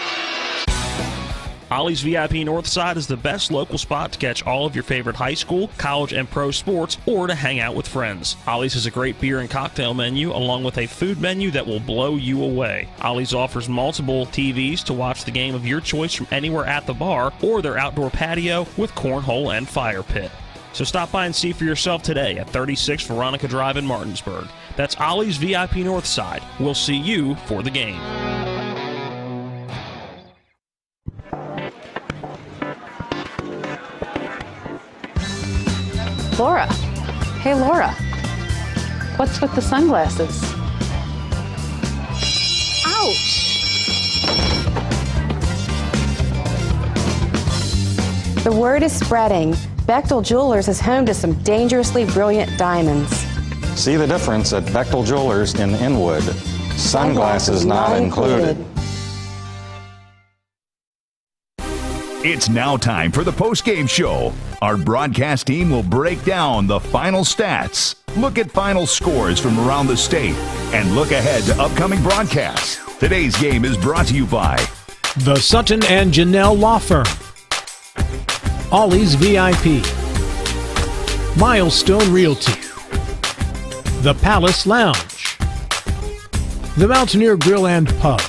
Ollie's VIP Northside is the best local spot to catch all of your favorite high school, college, and pro sports, or to hang out with friends. Ollie's has a great beer and cocktail menu, along with a food menu that will blow you away. Ollie's offers multiple TVs to watch the game of your choice from anywhere at the bar, or their outdoor patio with cornhole and fire pit. So stop by and see for yourself today at 36 Veronica Drive in Martinsburg. That's Ollie's VIP Northside. We'll see you for the game. Laura. Hey, Laura. What's with the sunglasses? Ouch! The word is spreading. Bechtel Jewelers is home to some dangerously brilliant diamonds. See the difference at Bechtel Jewelers in Inwood. Sunglasses not included. It's now time for the post-game show. Our broadcast team will break down the final stats, look at final scores from around the state, and look ahead to upcoming broadcasts. Today's game is brought to you by the Sutton and Janelle Law Firm, Ollie's VIP, Milestone Realty, the Palace Lounge, the Mountaineer Grill and Pub,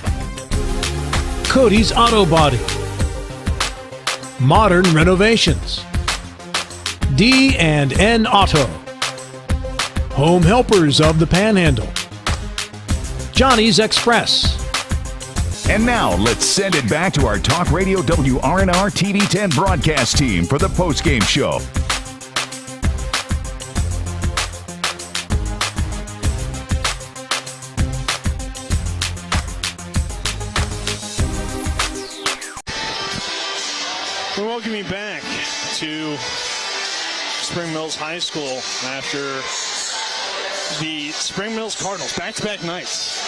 Cody's Auto Body, Modern Renovations. D&N Auto. Home Helpers of the Panhandle. Johnny's Express. And now, let's send it back to our Talk Radio WRNR TV 10 broadcast team for the postgame show. We welcome you back to Spring Mills High School after the Spring Mills Cardinals, back-to-back nights.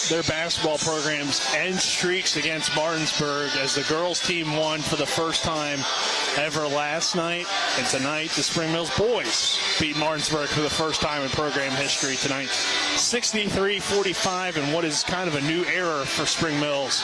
Their basketball programs end streaks against Martinsburg as the girls team won for the first time ever last night. And tonight, the Spring Mills boys beat Martinsburg for the first time in program history tonight. 63-45 in what is kind of a new era for Spring Mills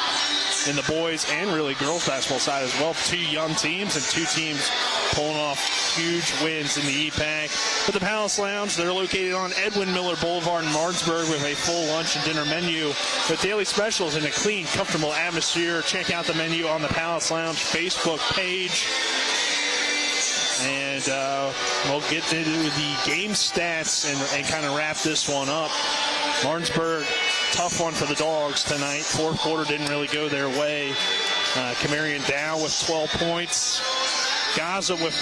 in the boys and really girls basketball side as well. Two young teams and two teams pulling off huge wins in the EPAC. But the Palace Lounge, they're located on Edwin Miller Boulevard in Martinsburg with a full lunch and dinner menu with daily specials in a clean, comfortable atmosphere. Check out the menu on the Palace Lounge Facebook page. And we'll get to the game stats and kind of wrap this one up. Martinsburg, tough one for the Dogs tonight. Fourth quarter didn't really go their way. Camarion down with 12 points. Gaza with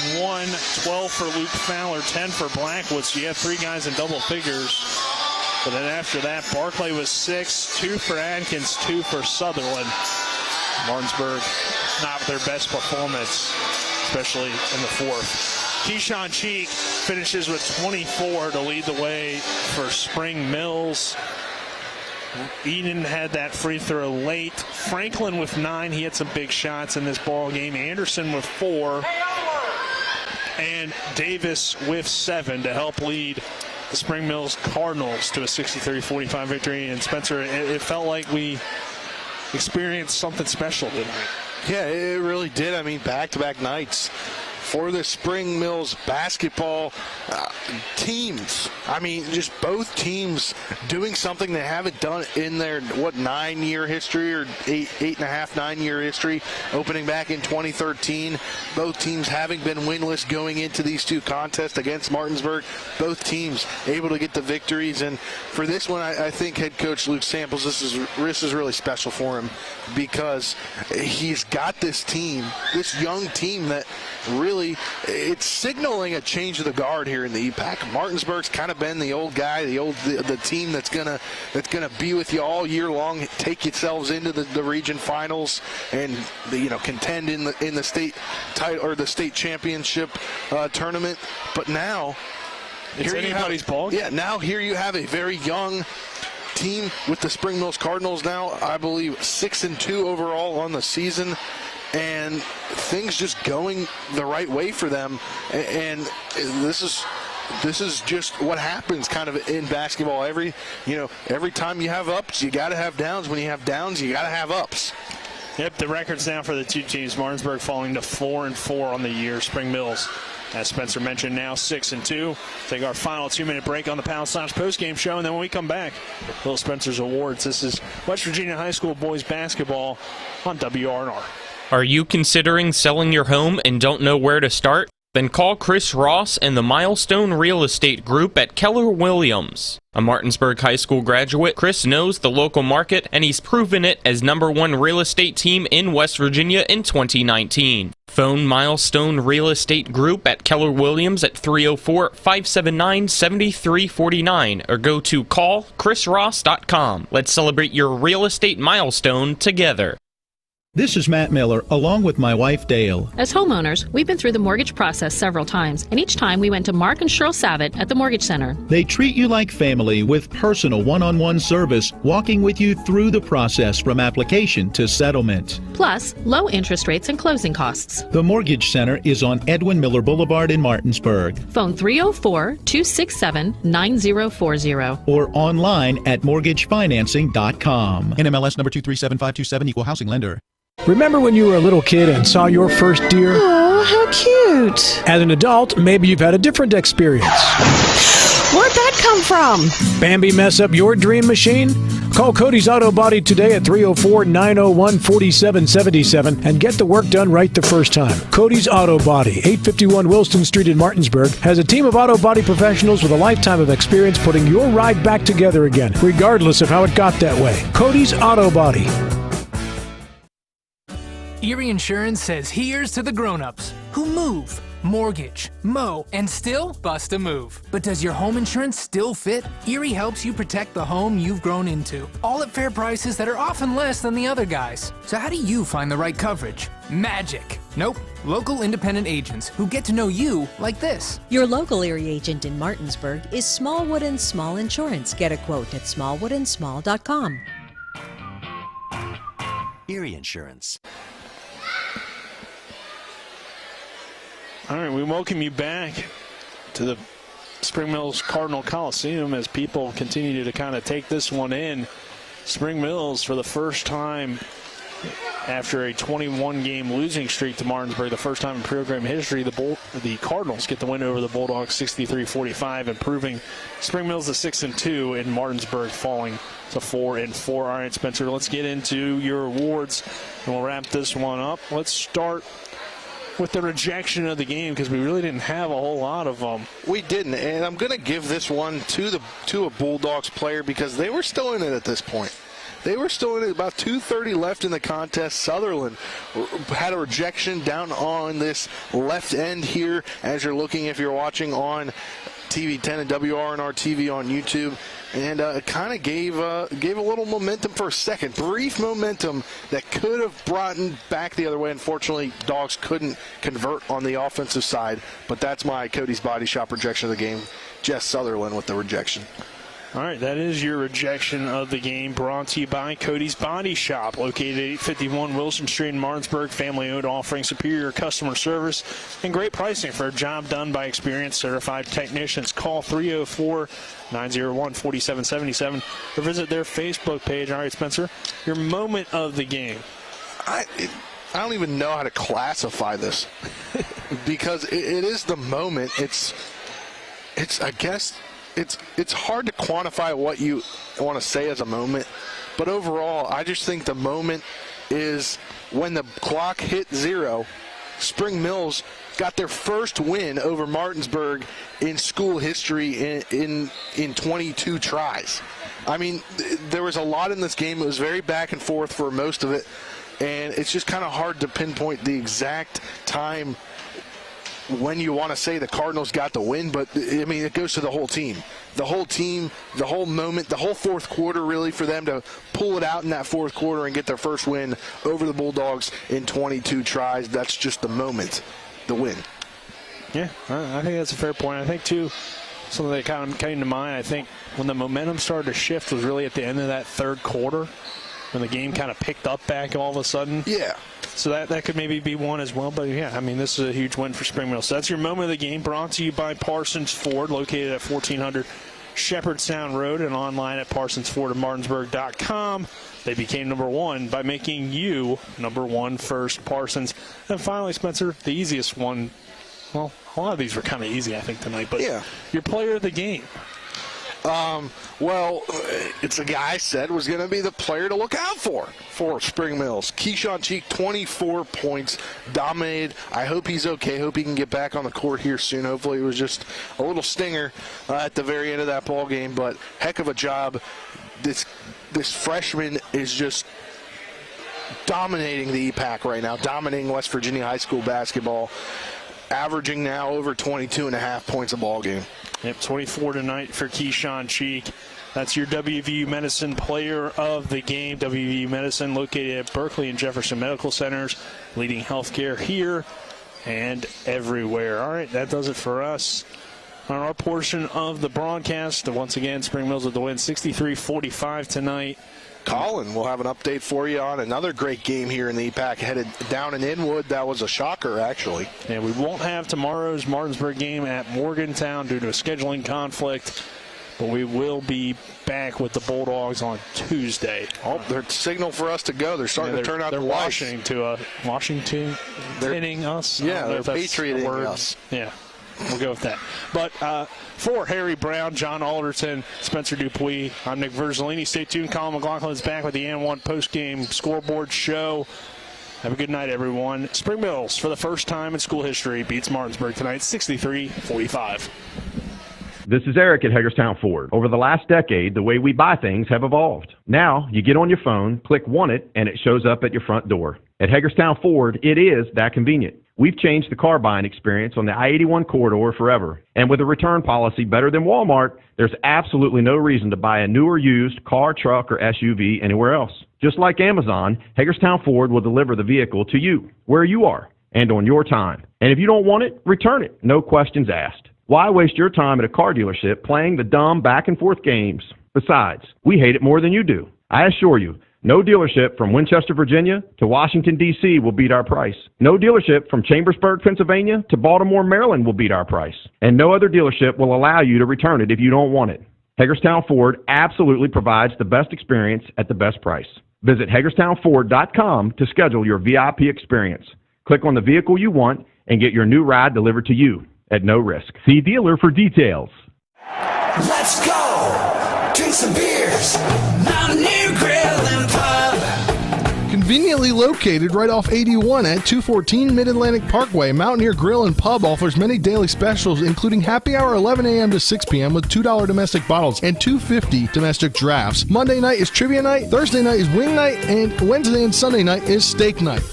12 for Luke Fowler, 10 for Blackwood. So you have three guys in double figures. But then after that, Barclay was 6, 2 for Adkins, 2 for Sutherland. Martinsburg, not their best performance, especially in the fourth. Keyshawn Cheek finishes with 24 to lead the way for Spring Mills. Eden had that free throw late. Franklin with 9. He had some big shots in this ball game. Anderson with 4. And Davis with 7 to help lead the Spring Mills Cardinals to a 63-45 victory. And Spencer, it felt like we experienced something special tonight. Yeah, it really did. I mean, back-to-back nights for the Spring Mills basketball teams. I mean, just both teams doing something they haven't done in their, 9-year history or 9-year history, opening back in 2013. Both teams having been winless going into these two contests against Martinsburg. Both teams able to get the victories. And for this one, I think head coach Luke Samples, this is really special for him because he's got this team, this young team that really, it's signaling a change of the guard here in the EPAC. Martinsburg's kind of been the old guy, the team that's gonna be with you all year long, take yourselves into the region finals, and contend in the state title or the state championship tournament. But now, it's anybody's ball game. Yeah, now here you have a very young team with the Spring Mills Cardinals now, I believe 6-2 overall on the season. And things just going the right way for them, and this is just what happens kind of in basketball. Every time you have ups, you got to have downs. When you have downs, you got to have ups. Yep, the records now for the two teams. Martinsburg falling to 4-4 on the year. Spring Mills, as Spencer mentioned, now 6-2. Take our final 2-minute break on the Palace Lounge postgame show, and then when we come back, Will Spencer's Awards. This is West Virginia High School boys basketball on WRNR. Are you considering selling your home and don't know where to start? Then call Chris Ross and the Milestone Real Estate Group at Keller Williams. A Martinsburg High School graduate, Chris knows the local market, and he's proven it as #1 real estate team in West Virginia in 2019. Phone Milestone Real Estate Group at Keller Williams at 304-579-7349 or go to callchrisross.com. Let's celebrate your real estate milestone together. This is Matt Miller, along with my wife, Dale. As homeowners, we've been through the mortgage process several times, and each time we went to Mark and Cheryl Savitt at the Mortgage Center. They treat you like family with personal one-on-one service, walking with you through the process from application to settlement. Plus, low interest rates and closing costs. The Mortgage Center is on Edwin Miller Boulevard in Martinsburg. Phone 304-267-9040. Or online at mortgagefinancing.com. NMLS number 237527, equal housing lender. Remember when you were a little kid and saw your first deer? Oh, how cute. As an adult, maybe you've had a different experience. Where'd that come from? Bambi mess up your dream machine? Call Cody's Auto Body today at 304-901-4777 and get the work done right the first time. Cody's Auto Body, 851 Wilston Street in Martinsburg, has a team of auto body professionals with a lifetime of experience putting your ride back together again, regardless of how it got that way. Cody's Auto Body. Erie Insurance says here's to the grown-ups who move, mortgage, mow, and still bust a move. But does your home insurance still fit? Erie helps you protect the home you've grown into, all at fair prices that are often less than the other guys. So how do you find the right coverage? Magic. Nope. Local independent agents who get to know you like this. Your local Erie agent in Martinsburg is Smallwood & Small Insurance. Get a quote at smallwoodandSmall.com. Erie Insurance. All right, we welcome you back to the Spring Mills Cardinal Coliseum as people continue to kind of take this one in. Spring Mills, for the first time after a 21-game losing streak to Martinsburg, the first time in program history, the Cardinals get the win over the Bulldogs 63-45, improving Spring Mills to 6-2 and Martinsburg falling to 4-4. All right, Spencer, let's get into your awards, and we'll wrap this one up. Let's start with the rejection of the game because we really didn't have a whole lot of them. We didn't, and I'm going to give this one to a Bulldogs player because they were still in it at this point. They were still in it. About 2:30 left in the contest. Sutherland had a rejection down on this left end here as you're looking, if you're watching on TV 10 and WRNR TV on YouTube, and it kind of gave a little momentum for a second, brief momentum that could have brought it back the other way. Unfortunately, Dogs couldn't convert on the offensive side, but that's my Cody's Body Shop rejection of the game. Jess Sutherland with the rejection. All right, that is your rejection of the game, brought to you by Cody's Body Shop, located at 851 Wilson Street in Martinsburg, family-owned, offering superior customer service and great pricing for a job done by experienced certified technicians. Call 304-901-4777 or visit their Facebook page. All right, Spencer, your moment of the game. I don't even know how to classify this because it is the moment. It's I guess. It's hard to quantify what you want to say as a moment, but overall, I just think the moment is when the clock hit 0, Spring Mills got their first win over Martinsburg in school history in 22 tries. I mean, there was a lot in this game. It was very back and forth for most of it, and it's just kind of hard to pinpoint the exact time when you want to say the Cardinals got the win, but I mean, it goes to the whole team. The whole team, the whole moment, the whole fourth quarter, really, for them to pull it out in that fourth quarter and get their first win over the Bulldogs in 22 tries. That's just the moment, the win. Yeah, I think that's a fair point. I think, too, something that kind of came to mind, I think when the momentum started to shift was really at the end of that third quarter, when the game kind of picked up back all of a sudden. Yeah. So that could maybe be one as well. But, yeah, I mean, this is a huge win for Spring Mills. So that's your moment of the game, brought to you by Parsons Ford, located at 1400 Shepherdstown Road and online at parsonsfordofmartinsburg.com. They became number one by making you number one first, Parsons. And finally, Spencer, the easiest one. Well, a lot of these were kind of easy, I think, tonight. But yeah, your player of the game. Well, it's a guy I said was going to be the player to look out for Spring Mills. Keyshawn Cheek, 24 points, dominated. I hope he's okay. Hope he can get back on the court here soon. Hopefully it was just a little stinger at the very end of that ball game, but heck of a job. This freshman is just dominating the EPAC right now, dominating West Virginia high school basketball, averaging now over 22.5 points a ball game. Yep, 24 tonight for Keyshawn Cheek. That's your WVU Medicine player of the game. WVU Medicine, located at Berkeley and Jefferson Medical Centers, leading healthcare here and everywhere. All right, that does it for us on our portion of the broadcast. Once again, Spring Mills with the win, 63-45 tonight. Colin, we'll have an update for you on another great game here in the EPAC, headed down in Inwood. That was a shocker, actually. And we won't have tomorrow's Martinsburg game at Morgantown due to a scheduling conflict, but we will be back with the Bulldogs on Tuesday. Oh, they're signal for us to go. They're starting to turn out the lights. Washington pinning us. Yeah, they're patrioting us. Yeah. We'll go with that. But for Harry Brown, John Alderton, Spencer Dupuis, I'm Nick Verzolini. Stay tuned. Colin McLaughlin's back with the N1 postgame scoreboard show. Have a good night, everyone. Spring Mills, for the first time in school history, beats Martinsburg tonight, 63-45. This is Eric at Hagerstown Ford. Over the last decade, the way we buy things have evolved. Now, you get on your phone, click Want It, and it shows up at your front door. At Hagerstown Ford, it is that convenient. We've changed the car buying experience on the I-81 corridor forever. And with a return policy better than Walmart, there's absolutely no reason to buy a new or used car, truck, or SUV anywhere else. Just like Amazon, Hagerstown Ford will deliver the vehicle to you, where you are, and on your time. And if you don't want it, return it. No questions asked. Why waste your time at a car dealership playing the dumb back-and-forth games? Besides, we hate it more than you do. I assure you, no dealership from Winchester, Virginia to Washington, D.C. will beat our price. No dealership from Chambersburg, Pennsylvania to Baltimore, Maryland will beat our price. And no other dealership will allow you to return it if you don't want it. Hagerstown Ford absolutely provides the best experience at the best price. Visit HagerstownFord.com to schedule your VIP experience. Click on the vehicle you want and get your new ride delivered to you at no risk. See dealer for details. Let's go! Drink some beers! Mountaineer Grill and Pub! Conveniently located right off 81 at 214 Mid-Atlantic Parkway, Mountaineer Grill and Pub offers many daily specials, including happy hour 11 a.m. to 6 p.m. with $2 domestic bottles and $2.50 domestic drafts. Monday night is trivia night, Thursday night is wing night, and Wednesday and Sunday night is steak night.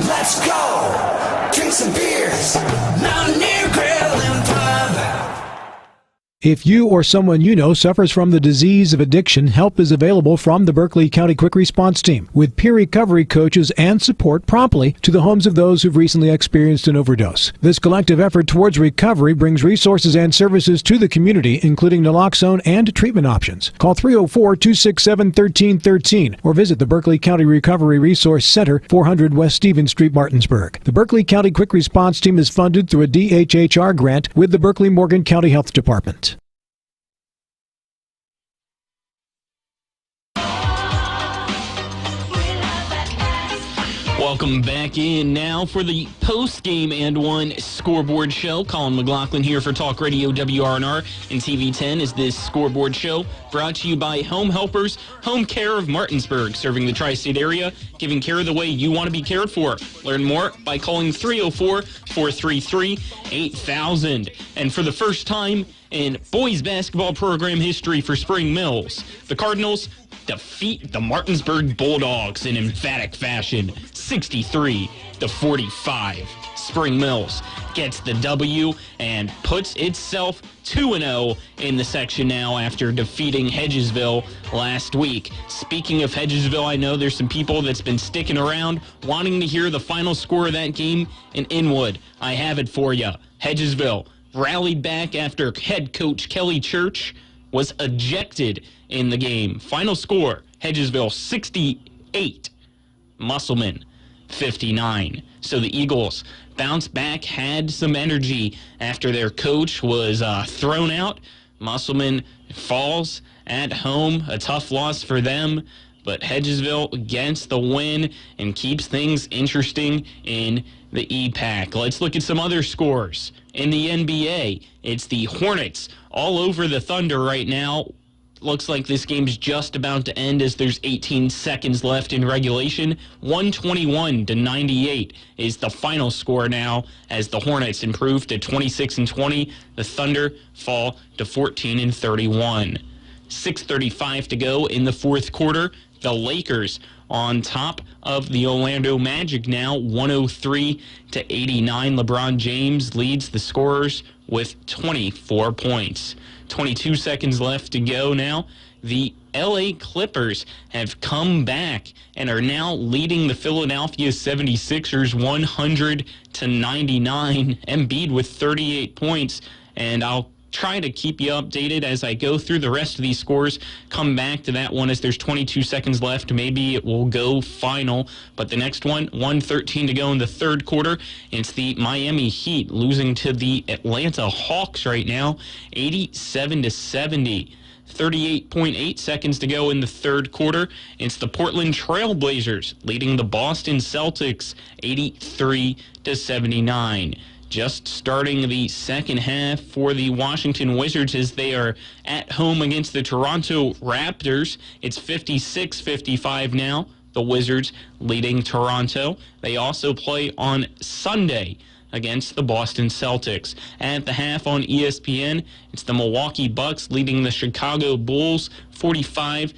Let's go! Drink some beers! Mountaineer Grill and Pub! If you or someone you know suffers from the disease of addiction, help is available from the Berkeley County Quick Response Team, with peer recovery coaches and support promptly to the homes of those who've recently experienced an overdose. This collective effort towards recovery brings resources and services to the community, including naloxone and treatment options. Call 304-267-1313 or visit the Berkeley County Recovery Resource Center, 400 West Stevens Street, Martinsburg. The Berkeley County Quick Response Team is funded through a DHHR grant with the Berkeley Morgan County Health Department. Welcome back in now for the post-game and one scoreboard show. Colin McLaughlin here for Talk Radio WRNR and TV10 is this scoreboard show brought to you by Home Helpers Home Care of Martinsburg, serving the tri-state area, giving care the way you want to be cared for. Learn more by calling 304-433-8000. And for the first time in boys basketball program history for Spring Mills, the Cardinals defeat the Martinsburg Bulldogs in emphatic fashion, 63-45. Spring Mills gets the W and puts itself 2-0 in the section now after defeating Hedgesville last week. Speaking of Hedgesville, I know there's some people that's been sticking around wanting to hear the final score of that game in Inwood. I have it for you. Hedgesville rallied back after head coach Kelly Church was ejected in the game. Final score, Hedgesville 68, Musselman 59. So the Eagles bounced back, had some energy after their coach was thrown out. Musselman falls at home, a tough loss for them, but Hedgesville gets the win and keeps things interesting in the EPAC. Let's look at some other scores. In the NBA, it's the Hornets all over the Thunder right now. Looks like this game's just about to end as there's 18 seconds left in regulation. 121-98 is the final score now as the Hornets improve to 26-20. The Thunder fall to 14-31. 6:35 to go in the fourth quarter. The Lakers on top of the Orlando Magic now, 103-89. LeBron James leads the scorers with 24 points. 22 seconds left to go now. The LA Clippers have come back and are now leading the Philadelphia 76ers 100-99. Embiid with 38 points, and I'll try to keep you updated as I go through the rest of these scores. Come back to that one as there's 22 seconds left. Maybe it will go final. But the next one, 1:13 to go in the third quarter. It's the Miami Heat losing to the Atlanta Hawks right now, 87-70. 38.8 seconds to go in the third quarter. It's the Portland Trailblazers leading the Boston Celtics, 83-79. just starting the second half for the Washington Wizards as they are at home against the Toronto Raptors. It's 56-55 now. The Wizards leading Toronto. They also play on Sunday against the Boston Celtics. At the half on ESPN, it's the Milwaukee Bucks leading the Chicago Bulls 45-44.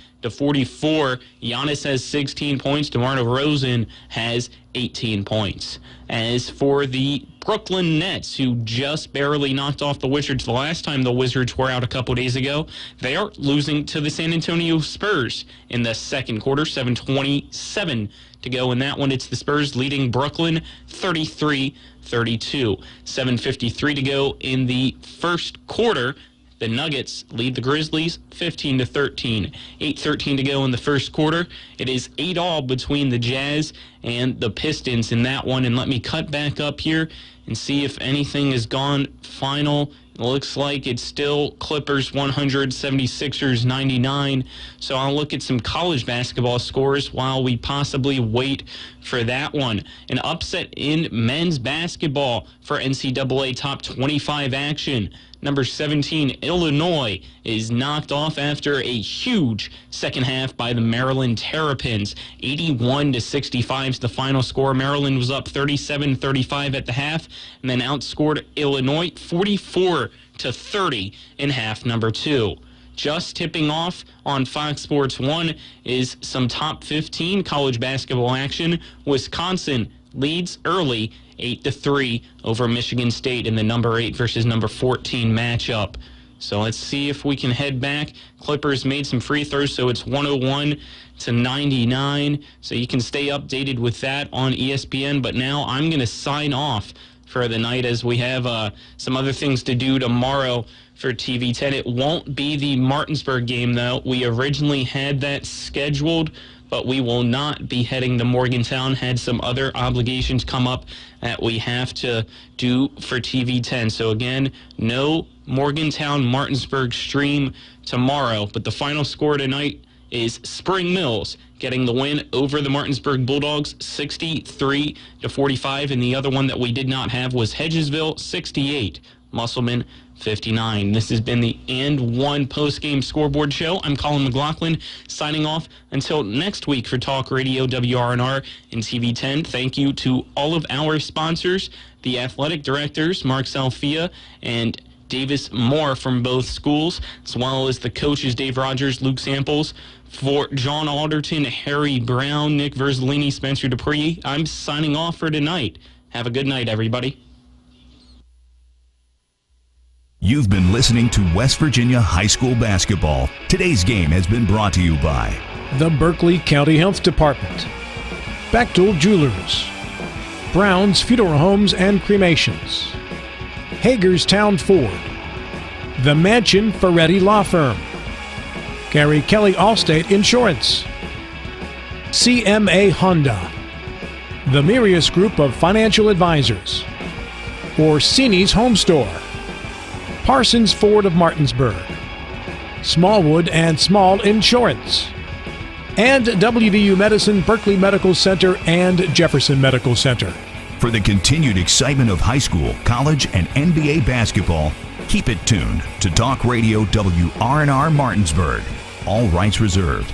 Giannis has 16 points. DeMar DeRozan has 18 points. As for the Brooklyn Nets, who just barely knocked off the Wizards the last time the Wizards were out a couple days ago, they are losing to the San Antonio Spurs in the second quarter, 7:27 to go in that one. It's the Spurs leading Brooklyn 33-32. 7:53 to go in the first quarter. The Nuggets lead the Grizzlies 15-13. 8:13 to go in the first quarter. It is 8-all between the Jazz and the Pistons in that one. And let me cut back up here and see if anything has gone final. It looks like it's still Clippers 100, 76ers 99. So I'll look at some college basketball scores while we possibly wait for that one. An upset in men's basketball for NCAA Top 25 action. Number 17, Illinois, is knocked off after a huge second half by the Maryland Terrapins. 81-65 is the final score. Maryland was up 37-35 at the half and then outscored Illinois 44-30 in half number 2. Just tipping off on Fox Sports 1 is some top 15 college basketball action. Wisconsin leads early 8-3 over Michigan State in the number 8 versus number 14 matchup. So let's see if we can head back. Clippers made some free throws, so it's 101-99. So you can stay updated with that on ESPN. But now I'm going to sign off for the night as we have some other things to do tomorrow for TV 10. It won't be the Martinsburg game, though. We originally had that scheduled, but we will not be heading to Morgantown. Had some other obligations come up that we have to do for TV 10. So again, no Morgantown-Martinsburg stream tomorrow, but the final score tonight is Spring Mills getting the win over the Martinsburg Bulldogs 63-45, and the other one that we did not have was Hedgesville 68, Musselman 59. This has been the And One post-game scoreboard show. I'm Colin McLaughlin signing off until next week for Talk Radio WRNR and TV 10. Thank you to all of our sponsors, the athletic directors, Mark Salfia and Davis Moore from both schools, as well as the coaches, Dave Rogers, Luke Samples. For John Alderton, Harry Brown, Nick Verzolini, Spencer Dupree, I'm signing off for tonight. Have a good night, everybody. You've been listening to West Virginia High School basketball. Today's game has been brought to you by the Berkeley County Health Department, Bechtel Jewelers, Brown's Funeral Homes and Cremations, Hagerstown Ford, the Mansion Ferretti Law Firm, Gary Kelly Allstate Insurance, CMA Honda, the Mirius Group of Financial Advisors, Orsini's Home Store, Parsons Ford of Martinsburg, Smallwood and Small Insurance, and WVU Medicine, Berkeley Medical Center, and Jefferson Medical Center. For the continued excitement of high school, college, and NBA basketball, keep it tuned to Talk Radio WRNR Martinsburg. All rights reserved.